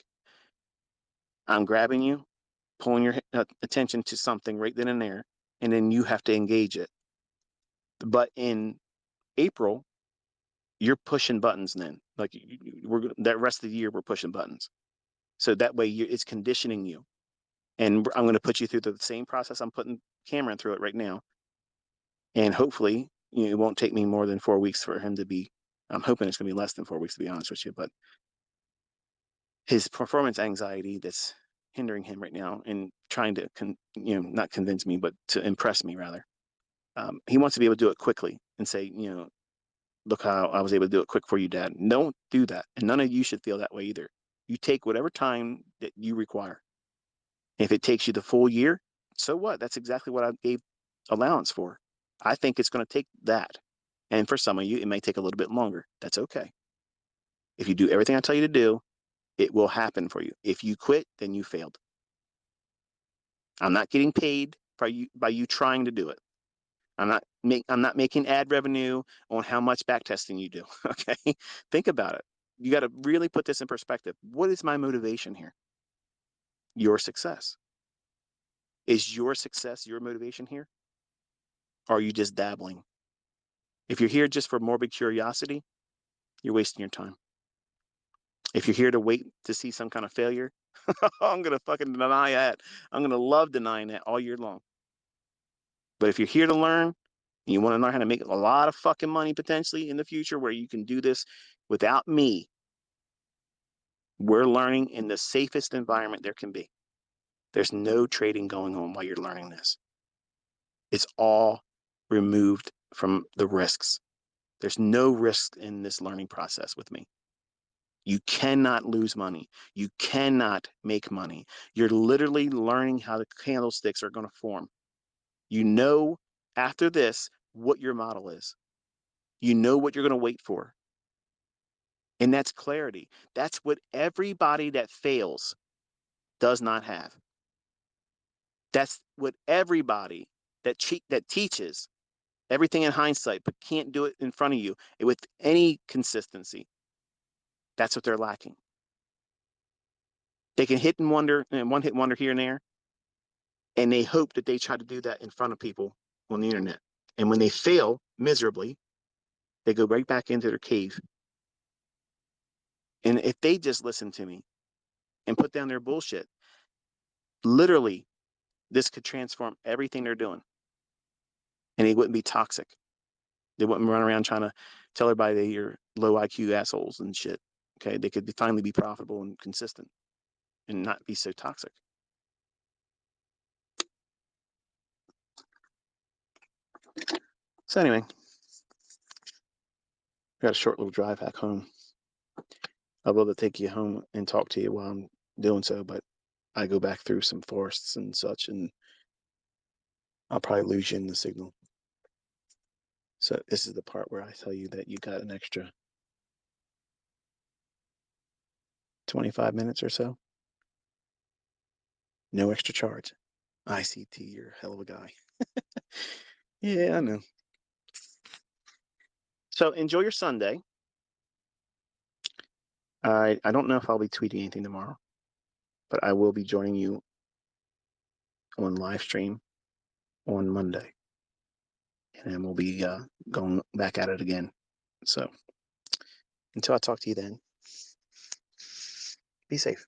S1: I'm grabbing you, pulling your attention to something right then and there, and then you have to engage it. But in April, you're pushing buttons. Then, like we're that rest of the year, we're pushing buttons. So that way, it's conditioning you. And I'm going to put you through the same process I'm putting Cameron through it right now. And hopefully, it won't take me more than 4 weeks for him to be. I'm hoping it's going to be less than 4 weeks, to be honest with you. But his performance anxiety that's hindering him right now and trying to, not convince me, but to impress me rather. He wants to be able to do it quickly and say, look how I was able to do it quick for you, Dad. Don't do that. And none of you should feel that way either. You take whatever time that you require. If it takes you the full year, so what? That's exactly what I gave allowance for. I think it's going to take that. And for some of you, it may take a little bit longer. That's okay. If you do everything I tell you to do, it will happen for you. If you quit, then you failed. I'm not getting paid by you trying to do it. I'm not making ad revenue on how much back testing you do. Okay. Think about it. You got to really put this in perspective. What is my motivation here? Your success. Is your success your motivation here? Or are you just dabbling? If you're here just for morbid curiosity, you're wasting your time. If you're here to wait to see some kind of failure, I'm going to fucking deny that. I'm going to love denying that all year long. But if you're here to learn, and you want to learn how to make a lot of fucking money potentially in the future where you can do this without me, we're learning in the safest environment there can be. There's no trading going on while you're learning this. It's all removed from the risks. There's no risk in this learning process with me. You cannot lose money. You cannot make money. You're literally learning how the candlesticks are going to form. You know, after this, what your model is. You know what you're going to wait for. And that's clarity. That's what everybody that fails does not have. That's what everybody that teaches everything in hindsight, but can't do it in front of you with any consistency. That's what they're lacking. They can hit and wonder, and one hit wonder here and there, and they hope that they try to do that in front of people on the internet. And when they fail miserably, they go right back into their cave. And if they just listen to me and put down their bullshit, literally, this could transform everything they're doing. And it wouldn't be toxic. They wouldn't run around trying to tell everybody they're low IQ assholes and shit. Okay. They could finally be profitable and consistent and not be so toxic. So anyway, got a short little drive back home. I'd love to take you home and talk to you while I'm doing so, but I go back through some forests and such, and I'll probably lose you in the signal. So this is the part where I tell you that you got an extra 25 minutes or so. No extra charge. ICT, you're a hell of a guy. Yeah, I know. So enjoy your Sunday. I don't know if I'll be tweeting anything tomorrow, but I will be joining you on live stream on Monday, and then we'll be going back at it again. So until I talk to you then, be safe.